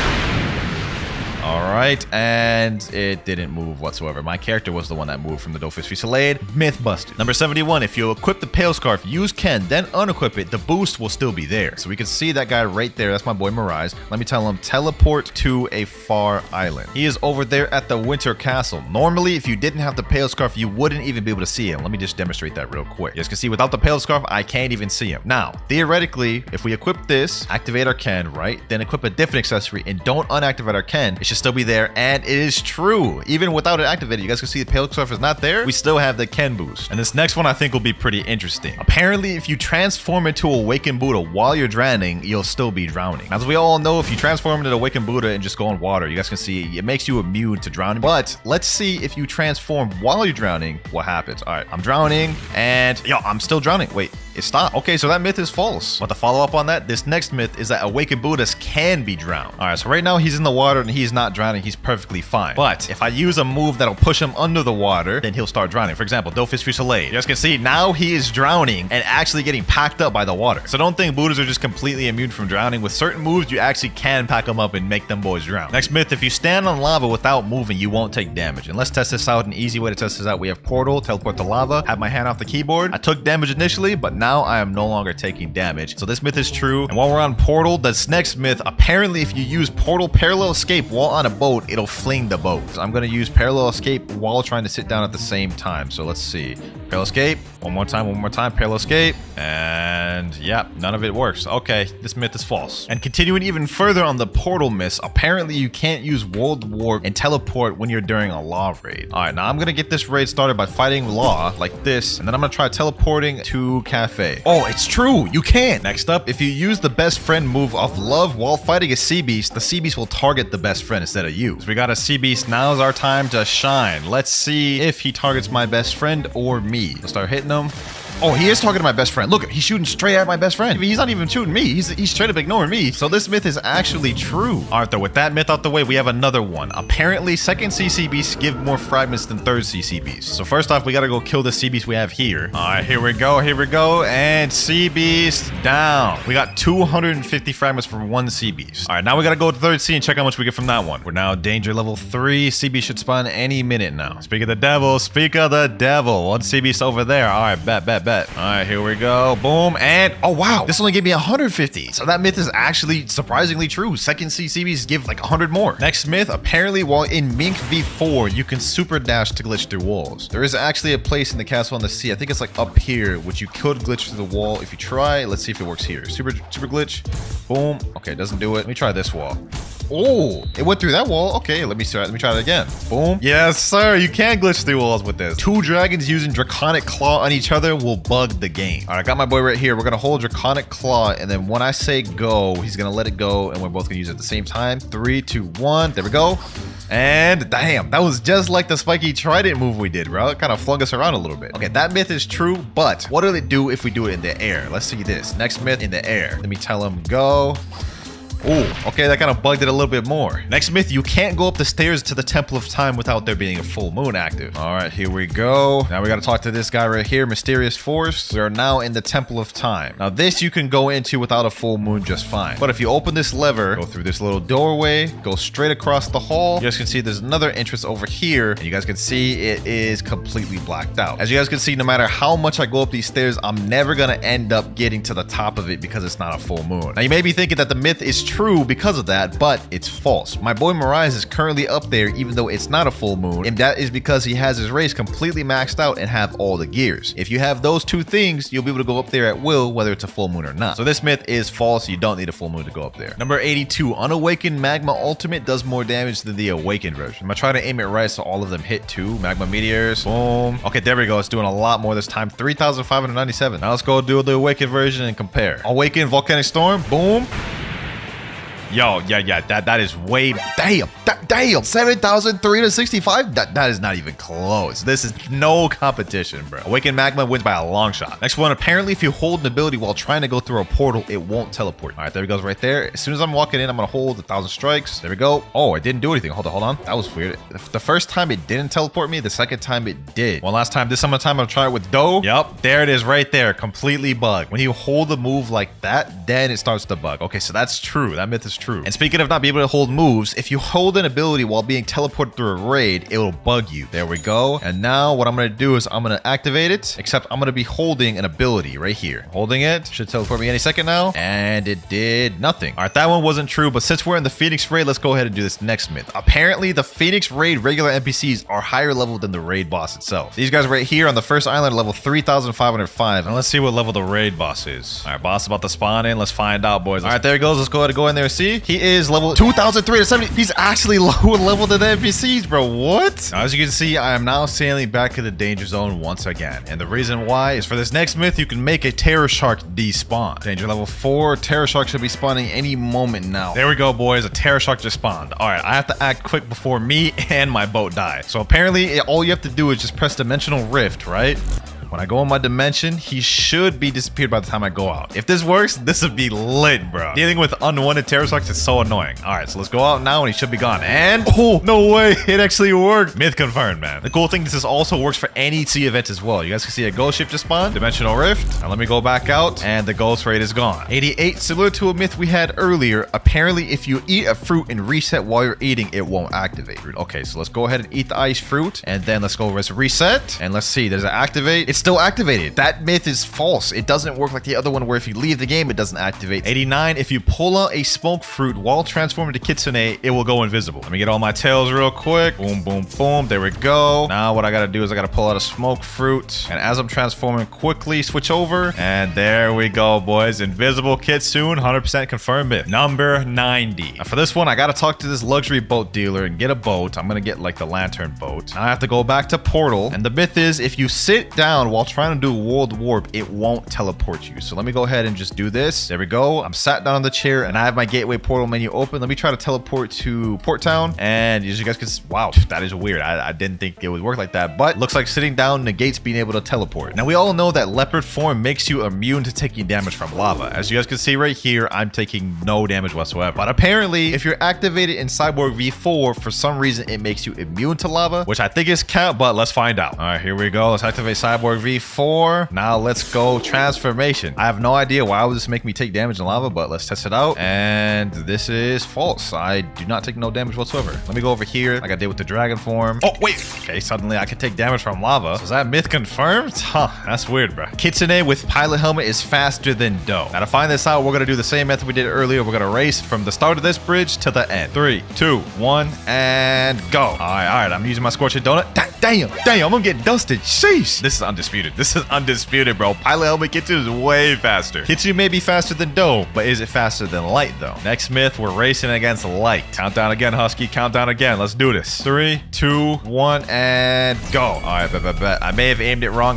All right, and it didn't move whatsoever. My character was the one that moved from the Dofus Fuchsiaade. Myth busted. Number 71, if you equip the Pale Scarf, use Ken, then unequip it, the boost will still be there. So we can see that guy right there. That's my boy Mirage. Let me tell him, teleport to a far island. He is over there at the Winter Castle. Normally, if you didn't have the Pale Scarf, you wouldn't even be able to see him. Let me just demonstrate that real quick. You guys can see without the Pale Scarf, I can't even see him. Now, theoretically, if we equip this, activate our Ken, right? Then equip a different accessory and don't unactivate our Ken, it should still be there, and it is true. Even without it activated, you guys can see the Pale Scarf is not there. We still have the Ken boost. And this next one I think will be pretty interesting. Apparently, if you transform into Awakened Buddha while you're drowning, you'll still be drowning. As we all know, if you transform into Awakened Buddha and just go in water, you guys can see it makes you immune to drowning. But let's see if you transform while you're drowning, what happens. All right, I'm drowning, and yo, I'm still drowning. Wait, it stopped. Okay, so that myth is false. But to follow up on that, this next myth is that Awakened Buddhas can be drowned. All right, so right now he's in the water and he's not drowning. He's perfectly fine. But if I use a move that'll push him under the water, then he'll start drowning. For example, Dofus Fuchsiaade. You guys can see now he is drowning and actually getting packed up by the water. So don't think Buddhas are just completely immune from drowning. With certain moves, you actually can pack them up and make them boys drown. Next myth, if you stand on lava without moving, you won't take damage. And let's test this out. An easy way to test this out, we have portal, teleport to lava, have my hand off the keyboard. I took damage initially, but now I am no longer taking damage. So this myth is true. And while we're on portal, this next myth, apparently if you use portal parallel escape while on a boat, it'll fling the boat. So I'm going to use parallel escape while trying to sit down at the same time. So let's see. Parallel escape. One more time. Parallel escape. And yeah, none of it works. Okay, this myth is false. And continuing even further on the portal myths, apparently you can't use world warp and teleport when you're during a law raid. All right, now I'm going to get this raid started by fighting law like this. And then I'm going to try teleporting to cafe. Oh, it's true. You can. Next up, if you use the best friend move of love while fighting a sea beast, the sea beast will target the best friend instead of you. So we got a sea beast. Now's our time to shine. Let's see if he targets my best friend or me. Let's start hitting him. Oh, he is talking to my best friend. Look, he's shooting straight at my best friend. He's not even shooting me. He's straight up ignoring me. So this myth is actually true. All right, though, with that myth out the way, we have another one. Apparently, second CC beasts give more fragments than third CC beasts. So first off, we got to go kill the sea beast we have here. All right, here we go. And sea beast down. We got 250 fragments from one sea beast. All right, now we got to go to third sea and check how much we get from that one. We're now danger level 3. Sea beast should spawn any minute now. Speak of the devil. One sea beast over there. All right, bet. All right, here we go. Boom. And oh wow, this only gave me 150. So that myth is actually surprisingly true. Second CCBs give like 100 more. Next myth, apparently while in Mink V4, you can super dash to glitch through walls. There is actually a place in the castle on the sea, I think it's like up here, which you could glitch through the wall if you try. Let's see if it works here. Super glitch. Boom. Okay, it doesn't do it. Let me try this wall. Oh, it went through that wall. Okay, let me try it again. Boom. Yes, sir. You can glitch through walls with this. 2 dragons using Draconic Claw on each other will bug the game. All right, I got my boy right here. We're going to hold Draconic Claw, and then when I say go, he's going to let it go, and we're both going to use it at the same time. 3, 2, 1. There we go. And damn, that was just like the spiky trident move we did, bro. It kind of flung us around a little bit. Okay, that myth is true, but what will it do if we do it in the air? Let's see this. Next myth in the air. Let me tell him go. Oh, okay, that kind of bugged it a little bit more. Next myth, you can't go up the stairs to the Temple of Time without there being a full moon active. All right, here we go. Now we got to talk to this guy right here, Mysterious Force. We are now in the Temple of Time. Now this you can go into without a full moon just fine. But if you open this lever, go through this little doorway, go straight across the hall, you guys can see there's another entrance over here, and you guys can see it is completely blacked out. As you guys can see, no matter how much I go up these stairs, I'm never gonna end up getting to the top of it because it's not a full moon. Now you may be thinking that the myth is true because of that, but it's false. My boy Mirage is currently up there even though it's not a full moon, and that is because he has his race completely maxed out and have all the gears. If you have those two things, you'll be able to go up there at will, whether it's a full moon or not. So this myth is false. You don't need a full moon to go up there. Number 82, Unawakened Magma Ultimate does more damage than the Awakened version. I'm gonna try to aim it right so all of them hit too. Magma Meteors, boom. Okay, there we go. It's doing a lot more this time. 3,597. Now let's go do the Awakened version and compare. Awakened Volcanic Storm, boom. Yo, yeah, that is way, damn, 7,365. That is not even close. This is no competition, bro. Awakened Magma wins by a long shot. Next one, apparently if you hold an ability while trying to go through a portal, it won't teleport. All right, there it goes right there. As soon as I'm walking in, I'm gonna hold 1,000 strikes. There we go. Oh, it didn't do anything. Hold on. That was weird. The first time it didn't teleport me, the second time it did. One last time, this time I'm gonna try it with Doe. Yup, there it is right there, completely bugged. When you hold a move like that, then it starts to bug. Okay, so that's true. That myth is true. And speaking of not being able to hold moves, if you hold an ability while being teleported through a raid, it will bug you. There we go. And now what I'm going to do is I'm going to activate it, except I'm going to be holding an ability right here. Holding it. Should teleport me any second now. And it did nothing. All right, that one wasn't true, but since we're in the Phoenix raid, let's go ahead and do this next myth. Apparently, the Phoenix raid regular NPCs are higher level than the raid boss itself. These guys right here on the first island are level 3,505. And let's see what level the raid boss is. All right, boss about to spawn in. Let's find out, boys. All right, there he goes. Let's go ahead and go in there and see. He is level 2,370. He's actually lower level than the NPCs, bro. What? Now, as you can see, I am now sailing back to the danger zone once again. And the reason why is for this next myth, you can make a Terror Shark despawn. Danger level 4. Terror Shark should be spawning any moment now. There we go, boys. A Terror Shark just spawned. All right, I have to act quick before me and my boat die. So apparently, all you have to do is just press Dimensional Rift, right? When I go in my dimension, he should be disappeared by the time I go out. If this works, this would be lit, bro. Dealing with unwanted Terror Sharks is so annoying. All right, so let's go out now and he should be gone. And, oh, no way. It actually worked. Myth confirmed, man. The cool thing, this also works for any sea events as well. You guys can see a ghost ship just spawned. Dimensional Rift. Now let me go back out and the ghost raid is gone. 88, similar to a myth we had earlier. Apparently, if you eat a fruit and reset while you're eating, it won't activate. Okay, so let's go ahead and eat the ice fruit. And then let's go reset. And let's see, does it activate? It's still activated. That myth is false. It doesn't work like the other one where if you leave the game, it doesn't activate. 89, if you pull out a smoke fruit while transforming to Kitsune, it will go invisible. Let me get all my tails real quick. Boom, boom, boom. There we go. Now what I gotta do is I gotta pull out a smoke fruit. And as I'm transforming, quickly switch over. And there we go, boys. Invisible Kitsune, 100% confirmed myth. Number 90. Now for this one, I gotta talk to this luxury boat dealer and get a boat. I'm gonna get like the lantern boat. Now I have to go back to Portal. And the myth is if you sit down while trying to do World Warp, it won't teleport you. So let me go ahead and just do this. There we go. I'm sat down on the chair and I have my gateway portal menu open. Let me try to teleport to Port Town. And as you guys can see, wow, that is weird. I didn't think it would work like that, but looks like sitting down negates being able to teleport. Now we all know that leopard form makes you immune to taking damage from lava. As you guys can see right here, I'm taking no damage whatsoever. But apparently, if you're activated in Cyborg V4, for some reason, it makes you immune to lava, which I think is cap, but let's find out. All right, here we go. Let's activate Cyborg V4. Now let's go transformation. I have no idea why would this make me take damage in lava, but let's test it out. And this is false. I do not take no damage whatsoever. Let me go over here like I did with the dragon form. Oh, wait. Okay, suddenly I can take damage from lava. So is that myth confirmed? Huh, that's weird, bro. Kitsune with pilot helmet is faster than Doe. Now to find this out, we're going to do the same method we did earlier. We're going to race from the start of this bridge to the end. 3, 2, 1, and go. All right. I'm using my scorching donut. Damn, I'm going to get dusted. Sheesh. This is undisputed. This is undisputed, bro. Pilot helmet Kitsune is way faster. Kitsune may be faster than Doe, but is it faster than light, though? Next myth, we're racing against light. Countdown again, Husky. Countdown again. Let's do this. 3, 2, 1, and go. All right, bet. I may have aimed it wrong.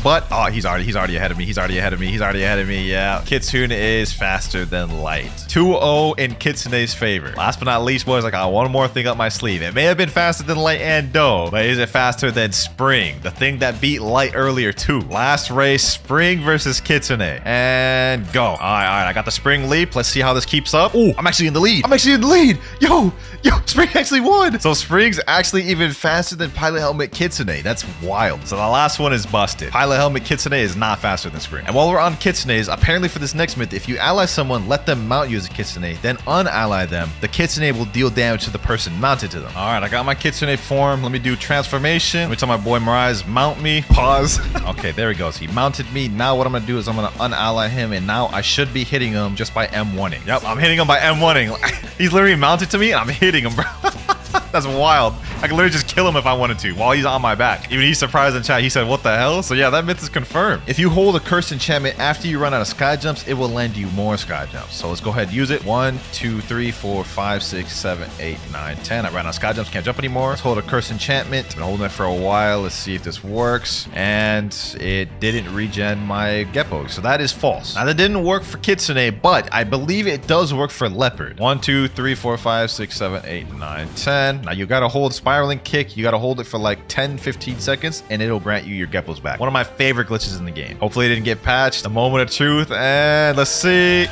But oh, he's already ahead of me. He's already ahead of me. Yeah. Kitsune is faster than light. 2-0 in Kitsune's favor. Last but not least, boys, I got one more thing up my sleeve. It may have been faster than light and Doe, but is it faster than Spring? The thing that beat beat Light earlier too. Last race, Spring versus Kitsune. And go. All right. I got the Spring leap. Let's see how this keeps up. Oh, I'm actually in the lead. Yo, Spring actually won. So Spring's actually even faster than Pilot Helmet Kitsune. That's wild. So the last one is busted. Pilot Helmet Kitsune is not faster than Spring. And while we're on Kitsunes, apparently for this next myth, if you ally someone, let them mount you as a Kitsune, then unally them, the Kitsune will deal damage to the person mounted to them. All right, I got my Kitsune form. Let me do transformation. Let me tell my boy Mirage, mount me. Pause. Okay, there he goes. He mounted me. Now what I'm gonna do is I'm gonna unally him, and now I should be hitting him just by M1ing. Yep, I'm hitting him by M1ing. He's literally mounted to me, and I'm hitting him, bro. That's wild. I can literally just kill him if I wanted to while he's on my back. Even he's surprised in chat. He said, what the hell? So yeah, that myth is confirmed. If you hold a cursed enchantment after you run out of sky jumps, it will lend you more sky jumps. So let's go ahead and use it. 1, 2, 3, 4, 5, 6, 7, 8, 9, 10. I ran out of sky jumps. Can't jump anymore. Let's hold a cursed enchantment. Been holding it for a while. Let's see if this works. And it didn't regen my Geppo. So that is false. Now that didn't work for Kitsune, but I believe it does work for Leopard. 1, 2, 3, 4, 5, 6, 7, 8, 9, 10. Now you gotta hold spiraling kick. You gotta hold it for like 10-15 seconds and it'll grant you your Geppos back. One of my favorite glitches in the game. Hopefully it didn't get patched. The moment of truth, and let's see.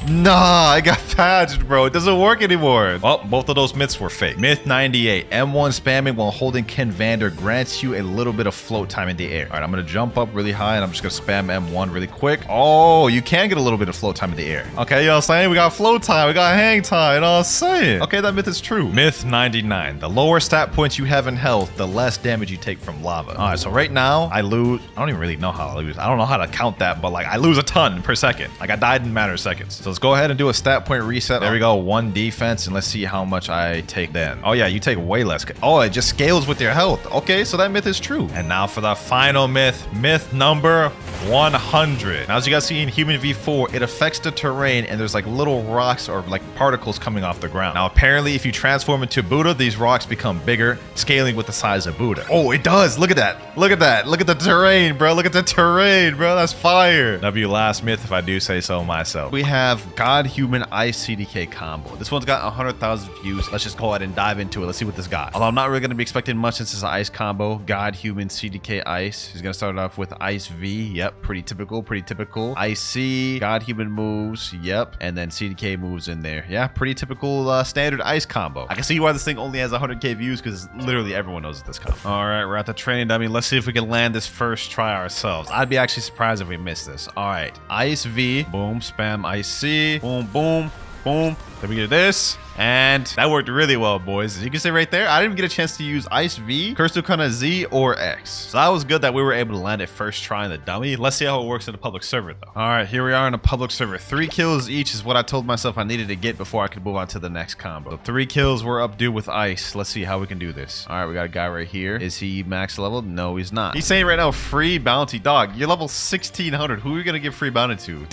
Nah, I got patched, bro. It doesn't work anymore. Well, both of those myths were fake. Myth 98. M1 spamming while holding Ken Vander grants you a little bit of float time in the air. All right, I'm going to jump up really high, and I'm just going to spam M1 really quick. Oh, you can get a little bit of float time in the air. Okay, you know what I'm saying? We got float time. We got hang time. You know what I'm saying? Okay, that myth is true. Myth 99. The lower stat points you have in health, the less damage you take from lava. All right, so right now, I lose. I don't even really know how I lose. I don't know how to count that, but like I lose a ton per second. Like I died in a matter of seconds. So let's go ahead and do a stat point reset. There we go. 1 defense, and let's see how much I take then. Oh yeah, you take way less. Oh, it just scales with your health. Okay, so that myth is true. And now for the final myth. Myth number 100. Now, as you guys see in Human V4, it affects the terrain, and there's like little rocks or like particles coming off the ground. Now, apparently, if you transform into Buddha, these rocks become bigger, scaling with the size of Buddha. Oh, it does. Look at that. Look at that. Look at the terrain, bro. Look at the terrain, bro. That's fire. That'll be your last myth if I do say so myself. We have God Human Ice CDK combo. This one's got 100,000 views. Let's just go ahead and dive into it. Let's see what this got. Although I'm not really going to be expecting much since it's an ice combo. God Human CDK Ice. He's going to start off with Ice V. Yep, pretty typical, pretty typical. Ice C. God Human moves. Yep. And then CDK moves in there. Yeah, pretty typical standard ice combo. I can see why this thing only has 100k views because literally everyone knows this combo. All right, we're at the training dummy. Let's see if we can land this first try ourselves. I'd be actually surprised if we missed this. All right, Ice V. Boom, spam Ice C. Boom, boom. Boom. Then we get this. And that worked really well, boys. As you can see right there, I didn't even get a chance to use Ice V, Curse Kana Z, or X. So that was good that we were able to land it first try in the dummy. Let's see how it works in the public server, though. All right, here we are in a public server. 3 kills each is what I told myself I needed to get before I could move on to the next combo. So 3 kills were up due with Ice. Let's see how we can do this. All right, we got a guy right here. Is he max level? No, he's not. He's saying right now, free bounty. Dog, you're level 1600. Who are you going to give free bounty to?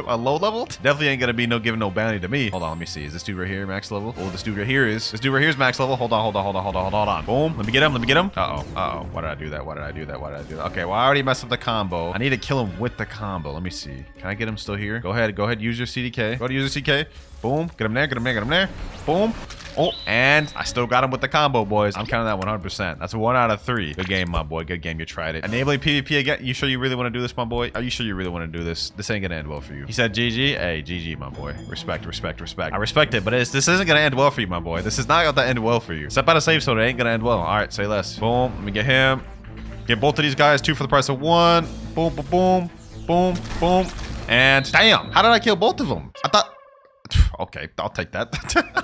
A low level? Definitely ain't going to be no giving no bounty to me. Hold on, let me see. Is this dude right here max level? Oh, this dude right here is. This dude right here is max level. Hold on. Boom. Let me get him. Uh-oh. Why did I do that? Okay, well, I already messed up the combo. I need to kill him with the combo. Let me see. Can I get him still here? Go ahead. Use your CDK. Go to use your CDK. Boom. Get him there. Boom. Oh, and I still got him with the combo, boys. I'm counting that 100%. That's a 1 out of 3. Good game, my boy. Good game. You tried it. Enabling PvP again. You sure you really want to do this, my boy? Are you sure you really want to do this? This ain't gonna end well for you. He said GG. Hey, GG, my boy. Respect. I respect it, but this isn't gonna end well for you, my boy. This is not gonna end well for you. Step out of safe zone. It ain't gonna end well. All right, say less. Boom. Let me get him. Get both of these guys. 2 for the price of 1. Boom, boom, boom, boom, boom. And damn, how did I kill both of them? I thought. Okay, I'll take that.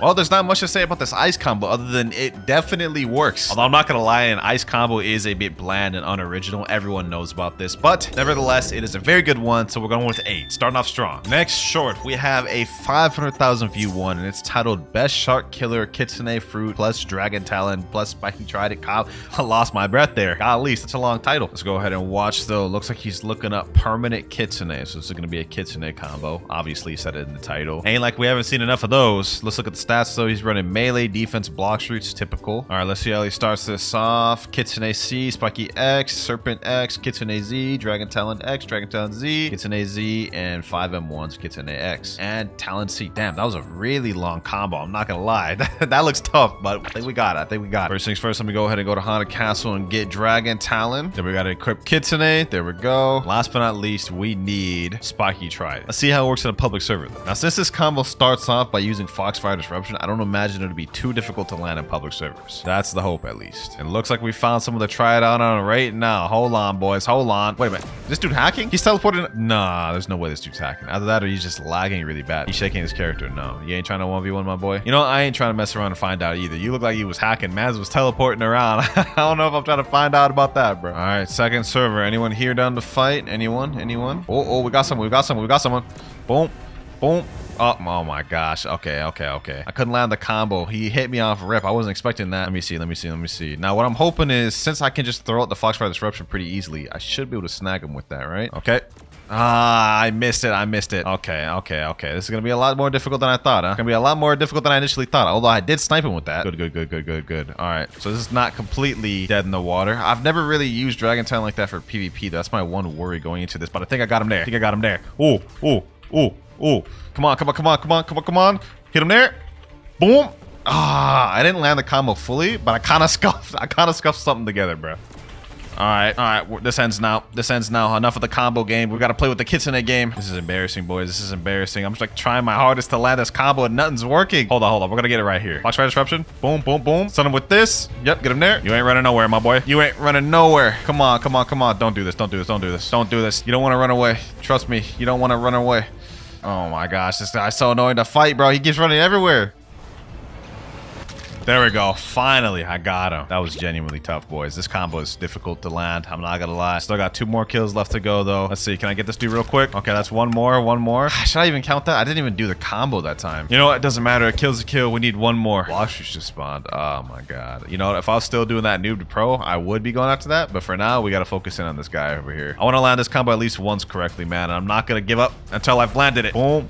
Well, there's not much to say about this ice combo other than it definitely works. Although I'm not gonna lie, an ice combo is a bit bland and unoriginal. Everyone knows about this, but nevertheless, it is a very good one. So we're going with 8, starting off strong. Next short, we have a 500,000 view one, and it's titled Best Shark Killer Kitsune Fruit plus Dragon Talon plus Spiky Trident Cob. I lost my breath there. Golly, such a long title. Let's go ahead and watch though. Looks like he's looking up permanent Kitsune, so this is gonna be a Kitsune combo. Obviously, said it in the title. Ain't like we haven't haven't seen enough of those. Let's look at the stats though. He's running melee, defense, block shoots, typical. All right, let's see how he starts this off. Kitsune C, Spiky X, Serpent X, Kitsune Z, Dragon Talon X, Dragon Talon Z, Kitsune Z, and 5 M1s, Kitsune X, and Talon C. Damn, that was a really long combo. I'm not gonna lie. That looks tough, but I think we got it. I think we got it. First things first, let me go ahead and go to Haunted Castle and get Dragon Talon. Then we gotta equip Kitsune. There we go. Last but not least, we need Spiky Trident. Let's see how it works in a public server though. Now, since this combo starts off by using Foxfire Disruption, I don't imagine it to be too difficult to land in public servers. That's the hope, at least. And it looks like we found someone to try it out on right now. Hold on, boys. Hold on. Wait a minute. This dude hacking? He's teleporting? Nah, there's no way this dude's hacking. Either that or he's just lagging really bad. He's shaking his character. No, you ain't trying to 1v1, my boy. You know, I ain't trying to mess around and find out either. You look like you was hacking. Maz was teleporting around. I don't know if I'm trying to find out about that, bro. All right, second server. Anyone here down to fight? Anyone? Anyone? Oh, we got someone. We got someone. We got someone. Boom. Boom. Oh my gosh. Okay. I couldn't land the combo. He hit me off rip. I wasn't expecting that. Let me see. Now, what I'm hoping is, since I can just throw out the Foxfire Disruption pretty easily, I should be able to snag him with that, right? Okay. I missed it. Okay. This is gonna be a lot more difficult than I thought, huh? It's gonna be a lot more difficult than I initially thought, although I did snipe him with that. Good. All right, so this is not completely dead in the water. I've never really used Dragon Talon like that for PvP. That's my one worry going into this, but I think I got him there. Ooh. Come on. Hit him there. Boom. I didn't land the combo fully, but I kind of scuffed something together, bro. All right. This ends now. Enough of the combo game. We got to play with the Kitsune game. This is embarrassing, boys. This is embarrassing. I'm just like trying my hardest to land this combo and nothing's working. Hold on. We're going to get it right here. Foxfire Disruption. Boom. Stun him with this. Yep, get him there. You ain't running nowhere, my boy. You ain't running nowhere. Come on. Don't do this. You don't want to run away. Trust me. You don't want to run away. Oh my gosh, this guy's so annoying to fight, bro. He keeps running everywhere. There we go. Finally, I got him. That was genuinely tough, boys. This combo is difficult to land. I'm not gonna lie. Still got 2 more kills left to go, though. Let's see. Can I get this dude real quick? Okay, that's one more. Should I even count that? I didn't even do the combo that time. You know what? It doesn't matter. A kill's a kill. We need 1 more. Blox just spawned. Oh my god. You know what? If I was still doing that noob to pro, I would be going after that. But for now, we gotta focus in on this guy over here. I want to land this combo at least once correctly, man. And I'm not gonna give up until I've landed it. Boom.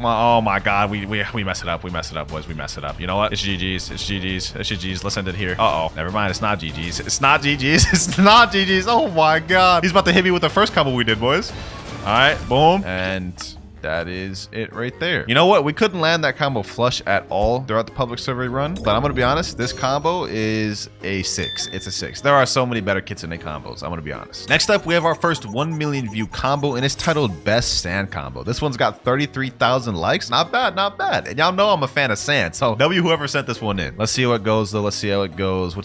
Oh my god, we mess it up, boys. We mess it up. You know what? It's GG's. Let's end it here. Never mind. It's not GG's. Oh my god. He's about to hit me with the first combo we did, boys. All right, boom. And that is it right there. You know what? We couldn't land that combo flush at all throughout the public survey run, but I'm gonna be honest, this combo is a 6. It's a 6. There are so many better Kitsune combos. I'm gonna be honest. Next up, we have our first 1 million view combo, and it's titled Best Sand Combo. This one's got 33,000 likes. Not bad. And y'all know I'm a fan of sand, so W whoever sent this one in. Let's see how it goes, though. What's he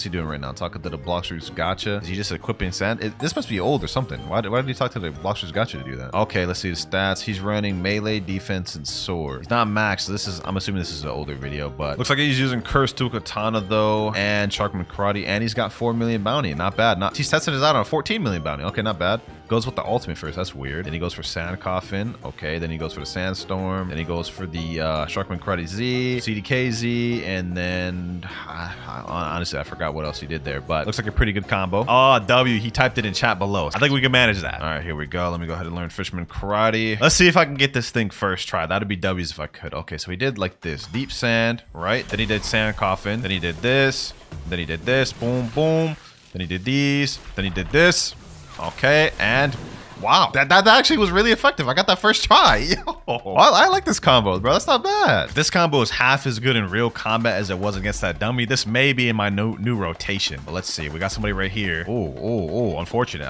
doing right now? Talking to the Blox Gotcha. Is he just equipping sand? This must be old or something. Why did he talk to the Blox Gotcha to do that? Okay, let's see the stats. He's running melee, defense, and sword. He's not maxed, so I'm assuming this is an older video, but looks like he's using Curse to Katana though, and Sharkman Karate, and he's got 4 million bounty. Not bad. He's testing his out on a 14 million bounty. Okay, not bad. Goes with the ultimate first. That's weird. Then he goes for Sand Coffin. Okay, then he goes for the Sandstorm. Then he goes for the Sharkman Karate Z, CDKZ, and then honestly, I forgot what else he did there, but looks like a pretty good combo. Oh, W, he typed it in chat below. I think we can manage that. All right, here we go. Let me go ahead and learn Fisherman Karate. Let's see if I can get this thing first try. That'd be W's if I could. Okay, so he did like this. Deep Sand, right? Then he did Sand Coffin. Then he did this. Then he did this. Boom. Then he did these. Then he did this. Okay, and wow, that actually was really effective. I got that first try. I like this combo, bro. That's not bad. This combo is half as good in real combat as it was against that dummy. This may be in my new rotation, but let's see. We got somebody right here. Oh, unfortunate.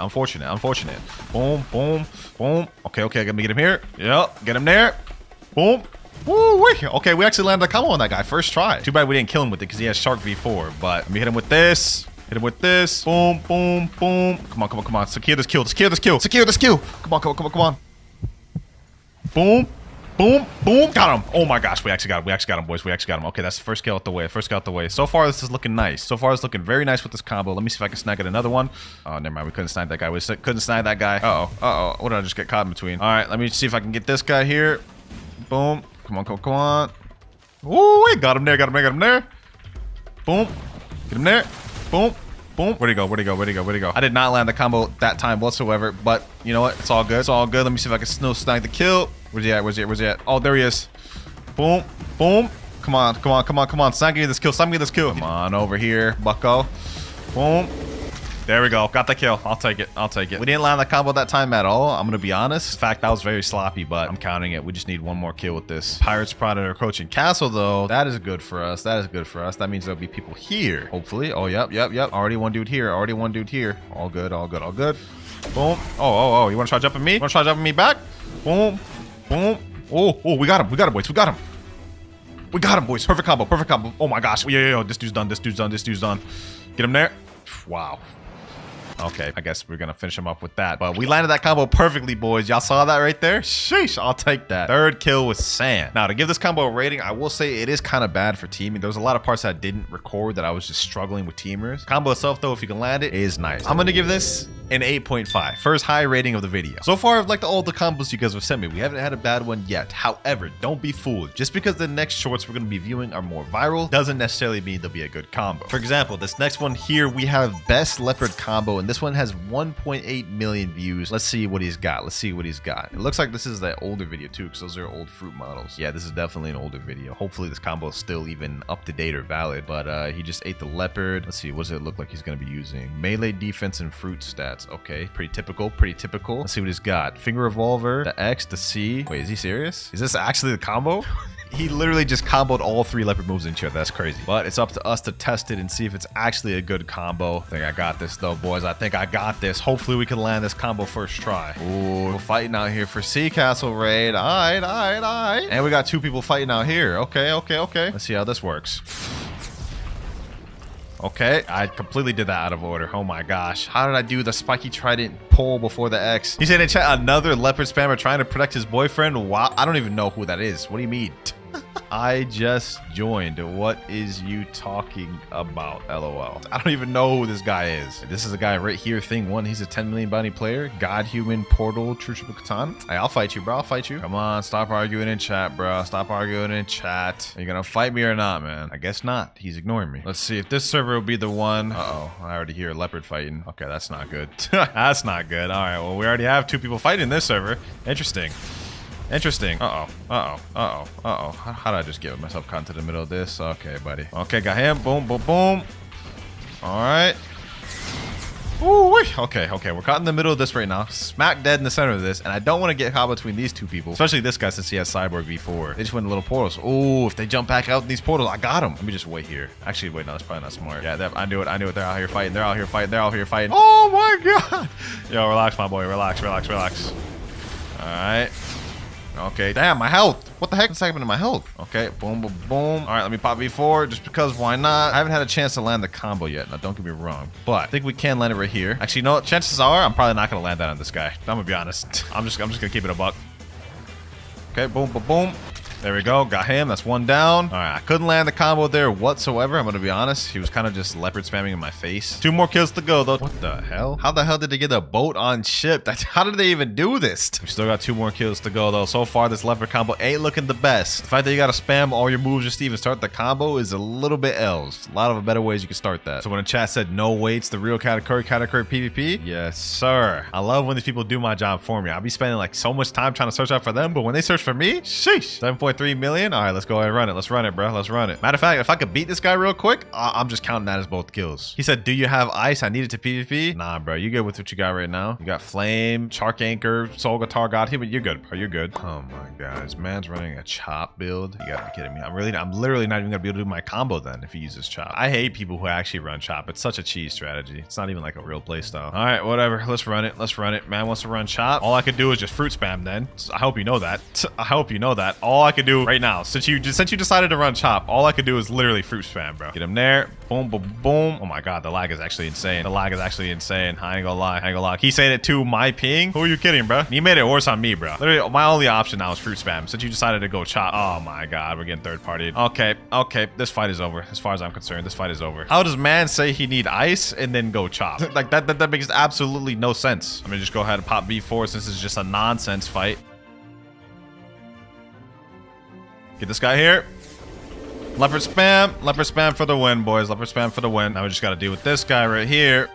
Boom. Okay, let me get him here. Yep, get him there. Boom. Woo, okay, we actually landed a combo on that guy first try. Too bad we didn't kill him with it because he has Shark V4, but let me hit him with this. Boom. Come on. Secure this kill. Come on. Boom. Got him. Oh my gosh, we actually got him, boys. Okay, that's the first kill out the way. So far, this is looking nice. Very nice with this combo. Let me see if I can snag it another one. Oh, never mind. We couldn't snag that guy. Uh-oh. What did I just get caught in between? All right, let me see if I can get this guy here. Boom. Come on. Ooh, got him there. Boom. Get him there. Boom. Where'd he go? I did not land the combo that time whatsoever, but you know what? It's all good. Let me see if I can snag the kill. Where's he at? Where's he at? Where's he at? Oh, there he is. Boom. Boom. Come on. Come on. Come on. Come on. Stop getting this kill. Stop getting this kill. Come on over here, bucko. Boom. There we go. Got the kill. I'll take it. I'll take it. We didn't land the combo that time at all. I'm going to be honest. In fact, that was very sloppy, but I'm counting it. We just need one more kill with this. Pirates spotted our coaching castle, though. That is good for us. That is good for us. That means there'll be people here, hopefully. Oh, yep. Already one dude here. Already one dude here. All good. All good. All good. Boom. Oh. You want to try jumping me? You want to try jumping me back? Boom. Boom. Oh, we got him. We got him, boys. We got him. We got him, boys. Perfect combo. Perfect combo. Oh, my gosh. Yo. This dude's done. This dude's done. This dude's done. Get him there. Wow. Okay, I guess we're gonna finish him up with that. But we landed that combo perfectly, boys. Y'all saw that right there? Sheesh, I'll take that. Third kill with Sand. Now, to give this combo a rating, I will say it is kind of bad for teaming. There was a lot of parts that I didn't record that I was just struggling with teamers. Combo itself, though, if you can land it, is nice. I'm gonna give this an 8.5. First high rating of the video. So far, I've liked all the combos you guys have sent me. We haven't had a bad one yet. However, don't be fooled. Just because the next shorts we're gonna be viewing are more viral doesn't necessarily mean they'll be a good combo. For example, this next one here, we have Best Leopard Combo, and this one has 1.8 million views. Let's see what he's got. Let's see what he's got. It looks like this is that older video too, because those are old fruit models. Yeah, this is definitely an older video. Hopefully this combo is still even up to date or valid, but he just ate the leopard. Let's see, what does it look like he's gonna be using? Melee defense and fruit stats. Okay, pretty typical, pretty typical. Let's see what he's got. Finger revolver, the X, the C. Wait, is he serious? Is this actually the combo? He literally just comboed all 3 leopard moves into each other. That's crazy. But it's up to us to test it and see if it's actually a good combo. I think I got this though, boys. I think I got this. Hopefully we can land this combo first try. Ooh, we're fighting out here for Sea Castle raid. All right. And we got 2 people fighting out here. Okay. Let's see how this works. Okay, I completely did that out of order. Oh my gosh. How did I do the spiky trident pull before the X? He said in chat, another leopard spammer trying to protect his boyfriend. Wow, I don't even know who that is. What do you mean? I just joined. What is you talking about? LOL. I don't even know who this guy is. This is a guy right here. Thing 1. He's a 10 million bounty player. God, human, portal, true triple katan. Hey, I'll fight you, bro. I'll fight you. Come on, stop arguing in chat, bro. Stop arguing in chat. Are you gonna fight me or not, man? I guess not. He's ignoring me. Let's see if this server will be the one. Uh-oh. I already hear a leopard fighting. Okay, that's not good. That's not good. All right, well, we already have 2 people fighting this server. Interesting. How did I just get myself caught into the middle of this? Okay, buddy. Okay, got him. Boom. All right. Ooh, okay. We're caught in the middle of this right now. Smack dead in the center of this. And I don't want to get caught between these 2 people. Especially this guy since he has Cyborg V4. They just went in little portals. Ooh, if they jump back out in these portals, I got him. Let me just wait here. Actually, wait, no, that's probably not smart. Yeah, I knew it. They're out here fighting. Oh my God. Yo, relax, my boy. Relax. All right. Okay, damn, my health. What the heck is happening to my health? Okay, boom. All right, let me pop V4 just because why not? I haven't had a chance to land the combo yet. Now, don't get me wrong, but I think we can land it right here. Actually, no, chances are I'm probably not going to land that on this guy. I'm going to be honest. I'm just going to keep it a buck. Okay, boom. There we go. Got him. That's 1 down. All right. I couldn't land the combo there whatsoever. I'm going to be honest. He was kind of just leopard spamming in my face. 2 more kills to go, though. What the hell? How the hell did they get a boat on ship? How did they even do this? We still got 2 more kills to go, though. So far, this leopard combo ain't looking the best. The fact that you got to spam all your moves just to even start the combo is a little bit else. A lot of better ways you can start that. So when the chat said no waits, the real category PvP. Yes, sir. I love when these people do my job for me. I'll be spending like so much time trying to search out for them, but when they search for me, sheesh. 7.3 million. All right, let's go ahead and run it. Let's run it, bro. Let's run it. Matter of fact, if I could beat this guy real quick, I'm just counting that as both kills. He said, do you have ice? I need it to PvP. Nah, bro. You good with what you got right now? You got flame, shark anchor, soul guitar god. You're good, bro. You're good. Oh my God. This man's running a chop build. You gotta be kidding me. I'm literally not even gonna be able to do my combo then if he uses chop. I hate people who actually run chop. It's such a cheese strategy. It's not even like a real play style. All right, whatever. Let's run it. Man wants to run chop. All I could do is just fruit spam then. I hope you know that. All I could do right now, since you decided to run chop, all I could do is literally fruit spam, bro. Get him there. Boom. Oh my God, the lag is actually insane. I ain't gonna lie. He's saying it to my ping. Who are you kidding, bro? You made it worse on me, bro. Literally, my only option now is fruit spam. Since you decided to go chop. Oh my God, we're getting third partied. Okay. This fight is over. As far as I'm concerned, this fight is over. How does man say he need ice and then go chop? Like that makes absolutely no sense. I'm gonna just go ahead and pop V4 since it's just a nonsense fight. Get this guy here. Leopard spam for the win, boys. Leopard spam for the win. Now we just got to deal with this guy right here.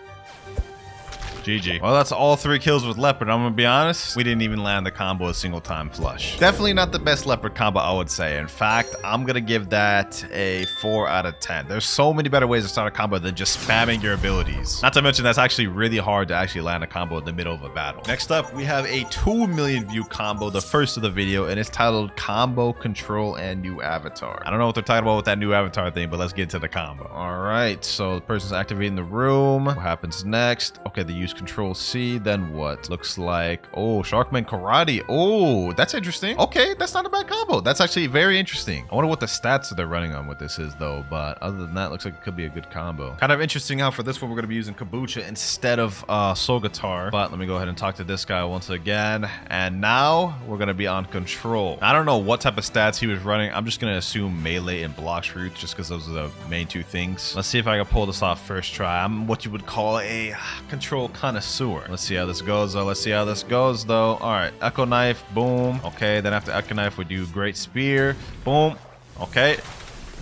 GG. Well, that's all 3 kills with Leopard. I'm gonna be honest, we didn't even land the combo a single time flush. Definitely not the best Leopard combo, I would say. In fact, I'm gonna give that a 4 out of 10. There's so many better ways to start a combo than just spamming your abilities. Not to mention that's actually really hard to actually land a combo in the middle of a battle. Next up, we have a 2 million view combo, the first of the video, and it's titled Combo Control and New Avatar. I don't know what they're talking about with that new avatar thing, but let's get to the combo. All right, so the person's activating the room. What happens next? Okay, they use Control C, then what? Looks like, oh, Sharkman Karate. Oh, that's interesting. Okay, that's not a bad combo. That's actually very interesting. I wonder what the stats that they're running on with this is though, but other than that, looks like it could be a good combo. Kind of interesting how for this one, we're gonna be using Kabucha instead of Soul Guitar, but let me go ahead and talk to this guy once again. And now we're gonna be on Control. I don't know what type of stats he was running. I'm just gonna assume melee and Blox roots just because those are the main 2 things. Let's see if I can pull this off first try. I'm what you would call a control connoisseur. Let's see how this goes though. Let's see how this goes though. All right, Echo Knife, boom. Okay, then after Echo Knife, we do Great Spear, boom. Okay,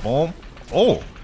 boom.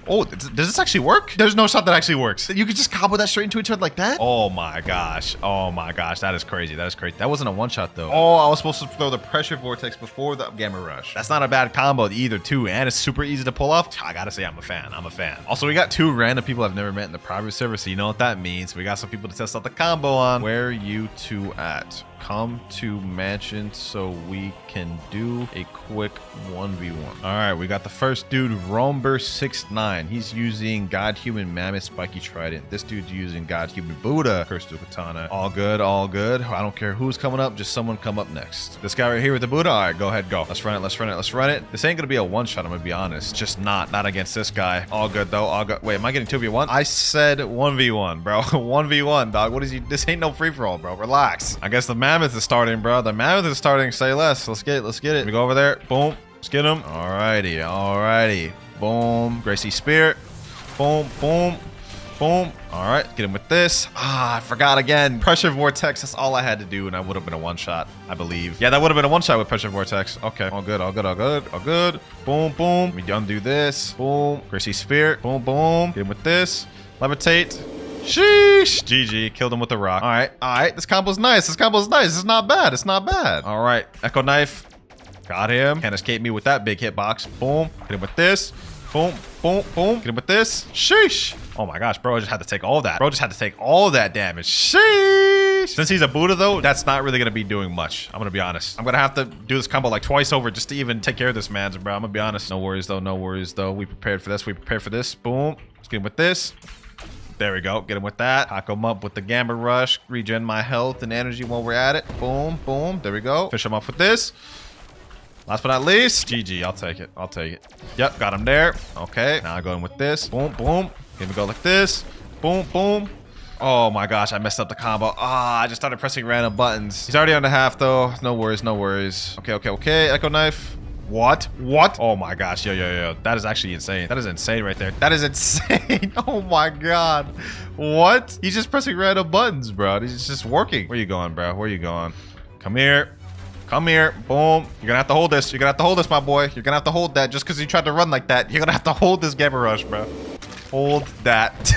Oh, does this actually work? There's no shot that actually works. You could just combo that straight into each other like that? Oh my gosh. Oh my gosh. That is crazy. That is crazy. That wasn't a one-shot though. Oh, I was supposed to throw the Pressure Vortex before the Gamma Rush. That's not a bad combo either too, and it's super easy to pull off. I gotta say, I'm a fan. I'm a fan. Also, we got 2 random people I've never met in the private server, so you know what that means. We got some people to test out the combo on. Where are you 2 at? Come to mansion so we can do a quick 1v1. All right, we got the first dude, Romber69. He's using God Human Mammoth Spiky Trident. This dude's using God Human Buddha Cursed Katana. All good, all good. I don't care who's coming up, just someone come up next. This guy right here with the Buddha. All right, go ahead, go. Let's run it, let's run it, let's run it. This ain't gonna be a one-shot, I'm gonna be honest. Just not against this guy. All good though, all good. Wait, am I getting 2v1? I said 1v1, bro. 1v1, dog. What is you? This ain't no free-for-all, bro. Relax. I guess the Mammoth is starting, bro. The Mammoth is starting. Say less. Let's get it. Let's get it. We go over there. Boom. Let's get him. Alrighty. Alrighty. Boom. Gracie Spear. Boom. Boom. Boom. All right. Get him with this. Ah, I forgot again. Pressure Vortex. That's all I had to do, and I would have been a one-shot, I believe. Yeah, that would have been a one-shot with Pressure Vortex. Okay. All good. All good. All good. All good. Boom. Boom. We undo this. Boom. Gracie Spear. Boom. Boom. Get him with this. Levitate. Sheesh. GG. Killed him with the rock. All right. All right. This combo's nice. This combo's nice. It's not bad. It's not bad. All right. Echo Knife. Got him. Can't escape me with that big hitbox. Boom. Hit him with this. Boom. Boom. Boom. Hit him with this. Sheesh. Oh my gosh, bro. I just had to take all that. Bro just had to take all that damage. Sheesh. Since he's a Buddha, though, that's not really going to be doing much. I'm going to be honest. I'm going to have to do this combo like twice over just to even take care of this man, bro. I'm going to be honest. No worries, though. No worries, though. We prepared for this. We prepared for this. Boom. Let's get him with this. There we go. Get him with that. Pack him up with the Gamma Rush. Regen my health and energy while we're at it. Boom, boom. There we go. Fish him off with this. Last but not least, GG. I'll take it. I'll take it. Yep, got him there. Okay, now I go in with this. Boom, boom. Here we go like this. Boom, boom. Oh my gosh, I messed up the combo. Ah, I just started pressing random buttons. He's already on the half though. No worries, no worries. Okay, okay, okay. Echo Knife. What? What? Oh my gosh, yo. That is actually insane. That is insane right there. That is insane. Oh my god. What? He's just pressing random buttons, bro. He's just working. Where you going, bro? Where you going? Come here. Come here. Boom. You're gonna have to hold this. You're gonna have to hold this, my boy. You're gonna have to hold that just because you tried to run like that. You're gonna have to hold this Gamma Rush, bro. Hold that.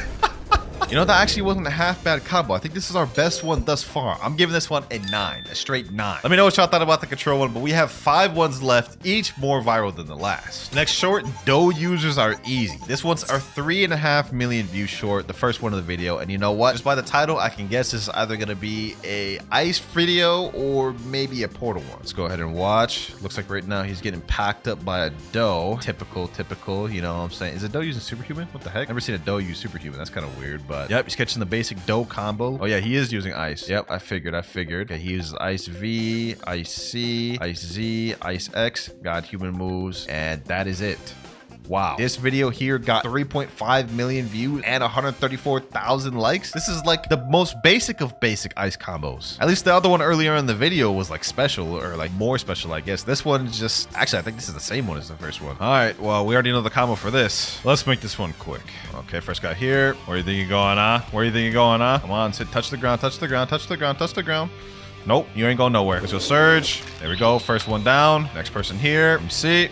You know, that actually wasn't a half bad combo. I think this is our best one thus far. I'm giving this one a 9, a straight 9. Let me know what y'all thought about the control one, but we have 5 ones left, each more viral than the last. Next short, Doe users are easy. This one's our 3.5 million view short, the first one of the video. And you know what? Just by the title, I can guess this is either gonna be a ice video or maybe a portal one. Let's go ahead and watch. Looks like right now he's getting packed up by a Doe. Typical, you know what I'm saying? Is a Doe using Superhuman? What the heck? Never seen a Doe use Superhuman. That's kind of weird, but yep, he's catching the basic Doe combo. Oh yeah, he is using ice. Yep, I figured. Okay, he uses Ice V, Ice C, Ice Z, Ice X, got human moves, and that is it. Wow. This video here got 3.5 million views and 134,000 likes. This is like the most basic of basic ice combos. At least the other one earlier in the video was like special or like more special, I guess. This one is just, actually, I think this is the same one as the first one. All right, well, we already know the combo for this. Let's make this one quick. Okay, first guy here. Where you think you're going, huh? Where you think you're going, huh? Come on, sit, touch the ground, touch the ground, touch the ground, touch the ground. Nope, you ain't going nowhere. Let's go Surge. There we go, first one down. Next person here, let me see.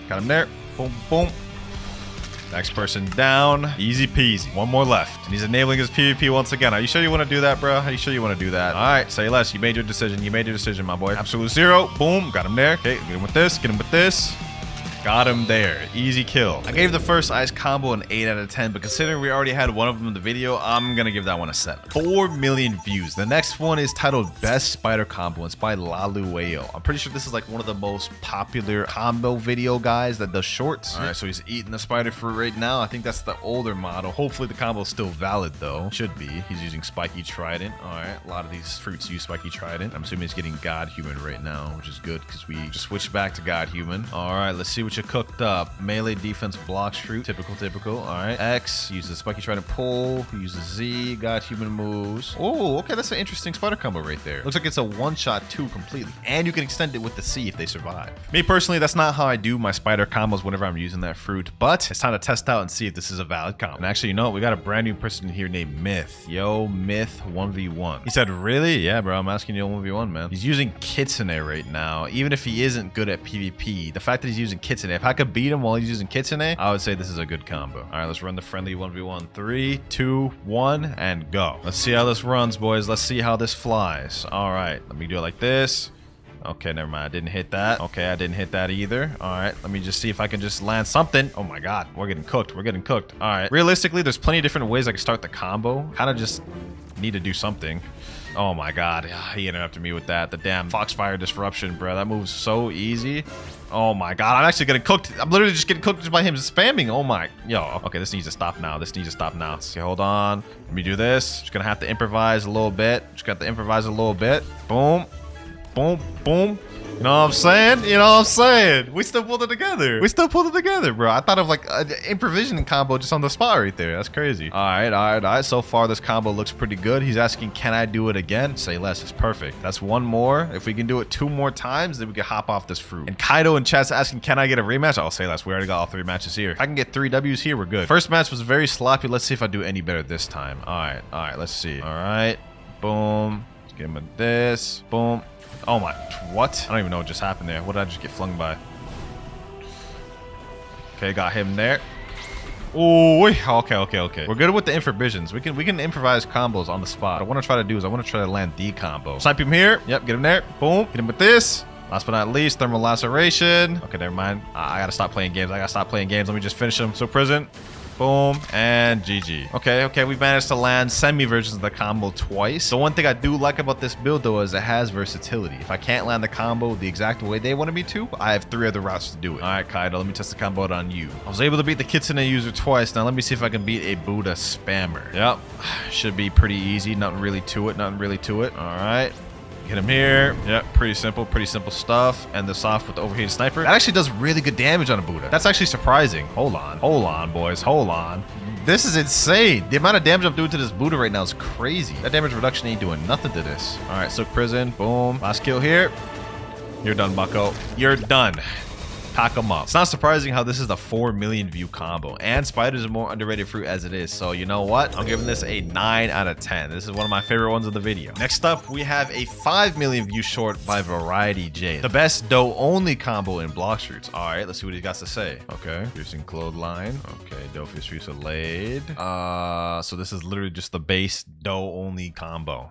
Got him there. Boom, boom. Next person down. Easy peasy. One more left. And he's enabling his PvP once again. Are you sure you want to do that, bro? Are you sure you want to do that? All right, say less. You made your decision. You made your decision, my boy. Absolute zero. Boom. Got him there. Okay, get him with this. Get him with this. Got him there. Easy kill. I gave the first ice combo an 8 out of 10, but considering we already had one of them in the video, I'm gonna give that one a 7. 4 million views. The next one is titled Best Spider Combo. It's by Lalueo. I'm pretty sure this is like one of the most popular combo video guys that does shorts. All right, so he's eating the spider fruit right now. I think that's the older model. Hopefully the combo is still valid though. Should be. He's using Spiky Trident. All right, a lot of these fruits use Spiky Trident. I'm assuming he's getting God Human right now, which is good because we just switched back to God Human. All right, let's see what you cooked up. Melee defense Blox fruit. Typical. All right. X uses Spiky Trident pull. Uses Z. God Human moves. Oh, okay. That's an interesting spider combo right there. Looks like it's a one-shot 2 completely. And you can extend it with the C if they survive. Me personally, that's not how I do my spider combos whenever I'm using that fruit. But it's time to test out and see if this is a valid combo. And actually, you know what? We got a brand new person here named Myth. Yo, Myth 1v1. He said, really? Yeah, bro. I'm asking you 1v1, man. He's using Kitsune right now. Even if he isn't good at PvP, the fact that he's using Kitsune, if I could beat him while he's using Kitsune, I would say this is a good combo. All right, let's run the friendly 1v1. 3, 2, 1, and go. Let's see how this runs, boys. Let's see how this flies. All right, let me do it like this. Okay, never mind. I didn't hit that. Okay, I didn't hit that either. All right, let me just see if I can just land something. Oh my God, we're getting cooked. We're getting cooked. All right, realistically, there's plenty of different ways I can start the combo. Kind of just need to do something. Oh my God, he ended after me with that. The damn Foxfire Disruption, bro. That move's so easy. Oh my God, I'm actually getting cooked. I'm literally just getting cooked just by him spamming. Oh my, yo. Okay, this needs to stop now. This needs to stop now. Okay, hold on. Let me do this. Just gonna have to improvise a little bit. Boom, boom, boom. You know what I'm saying? You know what I'm saying? We still pulled it together. Bro. I thought of like an improvisation combo just on the spot right there. That's crazy. All right. So far, this combo looks pretty good. He's asking, can I do it again? Say less. It's perfect. That's one more. If we can do it 2 more times, then we can hop off this fruit. And Kaido in chat's asking, can I get a rematch? I'll say less. We already got all 3 matches here. If I can get 3 W's here, we're good. First match was very sloppy. Let's see if I do any better this time. All right. Let's see. All right. Boom. Let's get him with this. Boom. Oh my, what? I don't even know what just happened there. What did I just get flung by? Okay, got him there. Oh, okay. We're good with the improvisions. We can improvise combos on the spot. What I want to try to do is I want to try to land the combo. Snipe him here. Yep, get him there. Boom. Hit him with this. Last but not least, thermal laceration. Okay, never mind. I gotta stop playing games. Let me just finish him. So prison. Boom, and GG. Okay, we managed to land semi-versions of the combo twice. The one thing I do like about this build, though, is it has versatility. If I can't land the combo the exact way they wanted me to, I have 3 other routes to do it. All right, Kaido, let me test the combo out on you. I was able to beat the Kitsune user twice. Now, let me see if I can beat a Buddha spammer. Yep, should be pretty easy. Nothing really to it. All right. Hit him here. Yep, pretty simple stuff. And the soft with the overheated sniper. That actually does really good damage on a Buddha. That's actually surprising. Hold on, boys. Hold on. This is insane. The amount of damage I'm doing to this Buddha right now is crazy. That damage reduction ain't doing nothing to this. All right, Silk Prison. Boom. Last kill here. You're done, bucko. You're done. Pack them up. It's not surprising how this is the 4 million view combo, and spiders are more underrated fruit as it is. So you know what? I'm giving this a 9 out of 10. This is one of my favorite ones of the video. Next up, we have a 5 million view short by Variety J. The best dough only combo in Blox fruits. All right, let's see what he's got to say. Okay, piercing clothesline. Okay, dough fish fruits are laid. So this is literally just the base dough only combo,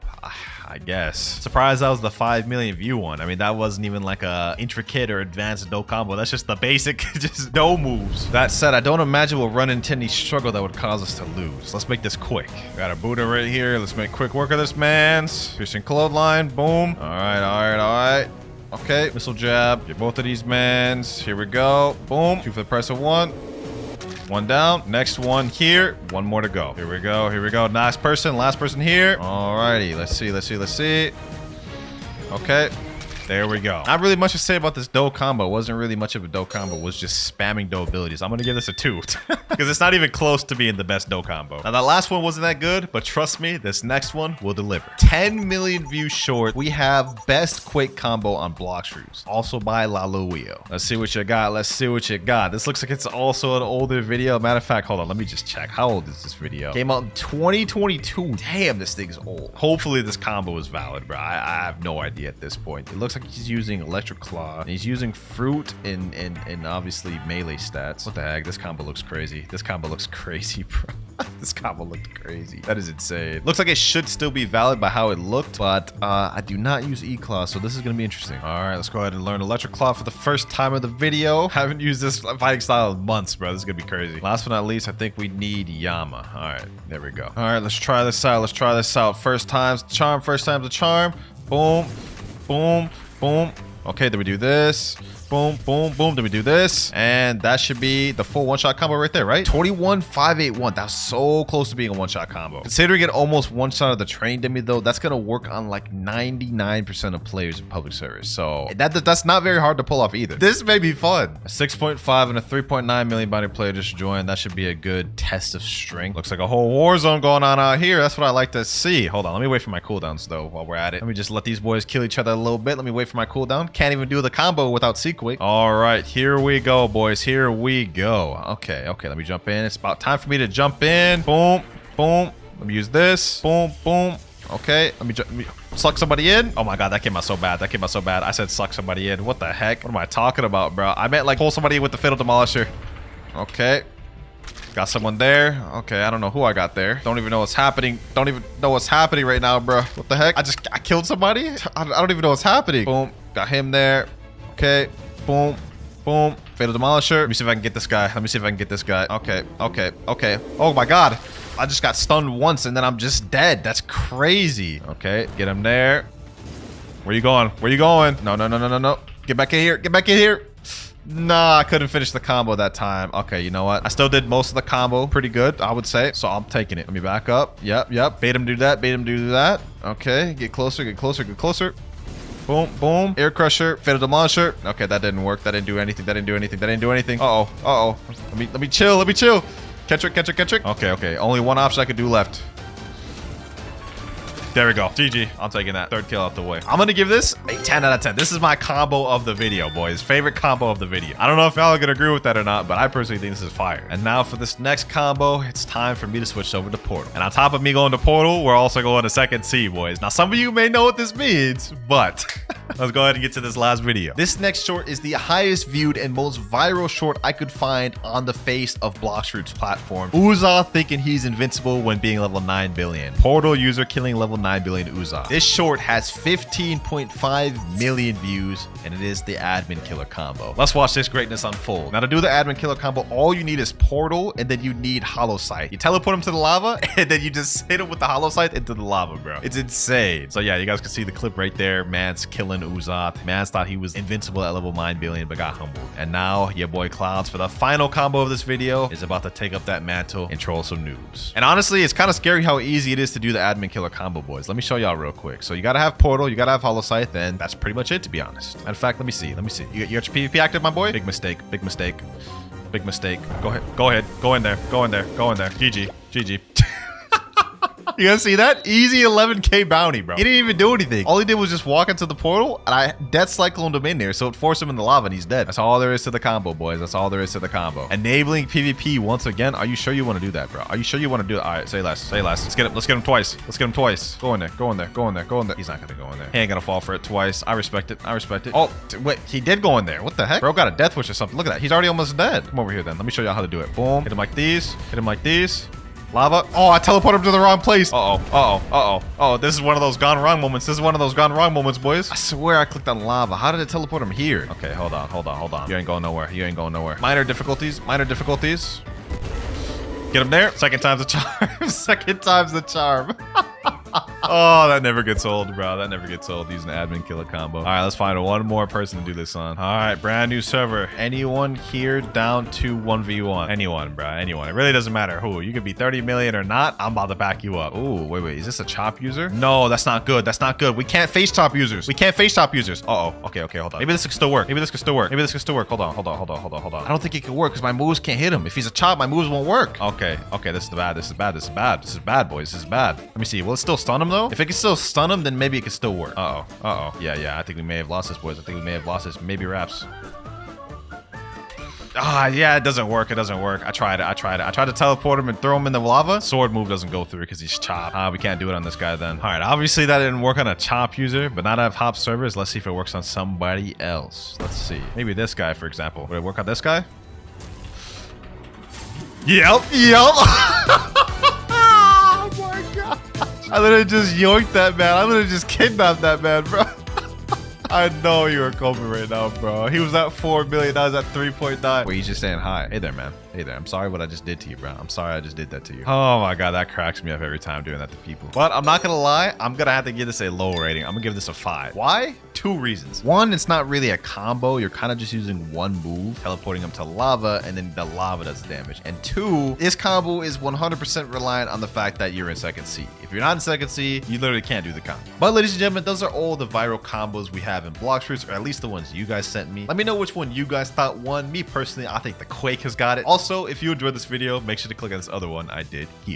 I guess. Surprised that was the 5 million view one. I mean, that wasn't even like a intricate or advanced dough combo. That's just the basic just dough moves. That said, I don't imagine we'll run into any struggle that would cause us to lose. Let's make this quick. Got a Buddha right here. Let's make quick work of this, man's. Piercing clothesline. Boom. All right. Okay, missile jab. Get both of these mans. Here we go. Boom. 2 for the price of 1. 1 down. Next one here. 1 more to go. Here we go. Last person here. Alrighty. Let's see. Okay. There we go. Not really much to say about this dough combo. It wasn't really much of a dough combo. It was just spamming dough abilities. I'm going to give this a 2 because it's not even close to being the best dough combo. Now, that last one wasn't that good, but trust me, this next one will deliver. 10 million views short. We have best quick combo on Blox fruits, also by Lalueo. Let's see what you got. This looks like it's also an older video. Matter of fact, hold on. Let me just check. How old is this video? Came out in 2022. Damn, this thing's old. Hopefully, this combo is valid, bro. I have no idea at this point. It looks like he's using Electric Claw. And he's using Fruit and obviously melee stats. What the heck? This combo looks crazy. This combo looks crazy, bro. This combo looked crazy. That is insane. Looks like it should still be valid by how it looked, but I do not use E-Claw, so this is going to be interesting. All right, let's go ahead and learn Electric Claw for the first time of the video. Haven't used this fighting style in months, bro. This is going to be crazy. Last but not least, I think we need Yama. All right, there we go. All right, let's try this out. Let's try this out. First time's the charm. First time's the charm. Boom, boom, boom. Okay, then we do this. Boom, boom, boom. Then we do this. And that should be the full one-shot combo right there, right? 21-581. That's so close to being a one-shot combo. Considering it almost one-shot of the train dummy, though, that's going to work on like 99% of players in public service. So that's not very hard to pull off either. This may be fun. A 6.5 and a 3.9 million bounty player just joined. That should be a good test of strength. Looks like a whole war zone going on out here. That's what I like to see. Hold on. Let me wait for my cooldowns, though, while we're at it. Let me just let these boys kill each other a little bit. Let me wait for my cooldown. Can't even do the combo without Sequel. All right, here we go, boys. Here we go. Okay, let me jump in. It's about time for me to jump in. Boom, boom. Let me use this. Boom, boom. Okay, let me suck somebody in. Oh my god, that came out so bad. That came out so bad. I said suck somebody in. What the heck? What am I talking about, bro? I meant like pull somebody in with the Fatal Demolisher. Okay. Got someone there. Okay, I don't know who I got there. Don't even know what's happening. Don't even know what's happening right now, bro. What the heck? I killed somebody? I don't even know what's happening. Boom. Got him there. Okay. Boom. Boom. Fatal Demolisher. Let me see if I can get this guy. Let me see if I can get this guy. Okay. Oh my god. I just got stunned once and then I'm just dead. That's crazy. Okay. Get him there. Where you going? Where you going? No. Get back in here. Get back in here. Nah, I couldn't finish the combo that time. Okay, you know what? I still did most of the combo pretty good, I would say. So I'm taking it. Let me back up. Yep. Bait him do that. Bait him do that. Okay. Get closer. Get closer. Boom, boom. Air Crusher, Fatal Demolisher. Okay, that didn't work. That didn't do anything. Uh-oh. Let me chill. Catch it. Okay. Only one option I could do left. There we go. GG. I'm taking that. Third kill out the way. I'm going to give this a 10 out of 10. This is my combo of the video, boys. Favorite combo of the video. I don't know if y'all are going to agree with that or not, but I personally think this is fire. And now for this next combo, it's time for me to switch over to Portal. And on top of me going to Portal, we're also going to Second C, boys. Now, some of you may know what this means, but let's go ahead and get to this last video. This next short is the highest viewed and most viral short I could find on the face of Blox's platform. Uza thinking he's invincible when being level 9 billion. Portal user killing level 9 billion Uza. This short has 15.5 million views, and it is the admin killer combo. Let's watch this greatness unfold. Now, to do the admin killer combo, all you need is Portal, and then you need Hollow Sight. You teleport him to the lava, and then you just hit him with the Hollow Sight into the lava, bro. It's insane. So yeah, you guys can see the clip right there. Man's killing Uzat. Mans thought he was invincible at level 9 billion, but got humbled. And now your boy Clouds, for the final combo of this video, is about to take up that mantle and troll some noobs. And honestly, it's kind of scary how easy it is to do the admin killer combo, boys. Let me show y'all real quick. So you gotta have Portal, you gotta have Hollow Sight, then that's pretty much it, to be honest. Matter of fact, let me see. You got your PvP active, my boy? Big mistake. Go ahead. Go in there. GG. You guys see that? Easy 11k bounty, bro. He didn't even do anything. All he did was just walk into the portal, and I death cycloned him in there, so it forced him in the lava, and he's dead. That's all there is to the combo, boys. That's all there is to the combo. Enabling PvP once again. Are you sure you want to do that, bro? Are you sure you want to do it? All right, say less. Let's get him twice. Go in there. He's not gonna go in there. He ain't gonna fall for it twice. I respect it. Oh, wait, he did go in there. What the heck? Bro got a death wish or something. Look at that. He's already almost dead. Come over here then. Let me show y'all how to do it. Boom. Hit him like these. Lava. Oh, I teleported him to the wrong place. Oh, this is one of those gone wrong moments. Boys. I swear I clicked on lava. How did it teleport him here? Okay, hold on. You ain't going nowhere. Minor difficulties. Get him there. Second time's the charm. Oh, that never gets old, bro. That never gets old using the admin killer combo. All right, let's find one more person to do this on. All right, brand new server. Anyone here down to 1v1? Anyone, bro. Anyone. It really doesn't matter who. You could be 30 million or not. I'm about to back you up. Ooh, wait. Is this a chop user? No, that's not good. We can't face chop users. Uh-oh. Okay, hold on. Maybe this could still work. Hold on. I don't think it could work because my moves can't hit him. If he's a chop, my moves won't work. Okay, this is bad, boys. This is bad. Let me see. Will it still stun him, though? If it can still stun him, then maybe it can still work. Yeah. I think we may have lost this, boys. Maybe wraps. Yeah, it doesn't work. It doesn't work. I tried it. I tried to teleport him and throw him in the lava. Sword move doesn't go through because he's chop. We can't do it on this guy then. All right, obviously that didn't work on a chop user, but now that I have hop servers, let's see if it works on somebody else. Let's see. Maybe this guy, for example. Would it work on this guy? Yep. Oh my god. I literally just yoinked that man. I literally just kidnapped that man, bro. I know you were coping right now, bro. He was at 4 million. Now he's at 3.9. Wait, he's just saying hi. Hey there, man. Hey there. I'm sorry what I just did to you, bro. I'm sorry I just did that to you. Oh my god, that cracks me up every time doing that to people. But I'm not gonna lie. I'm gonna have to give this a low rating. I'm gonna give this a 5. Why? 2 reasons. One, it's not really a combo. You're kind of just using one move, teleporting them to lava, and then the lava does the damage. And 2, this combo is 100% reliant on the fact that you're in second C. If you're not in second C, you literally can't do the combo. But ladies and gentlemen, those are all the viral combos we have in Blox Fruits, or at least the ones you guys sent me. Let me know which one you guys thought won. Me personally, I think the Quake has got it. Also, if you enjoyed this video, make sure to click on this other one I did here.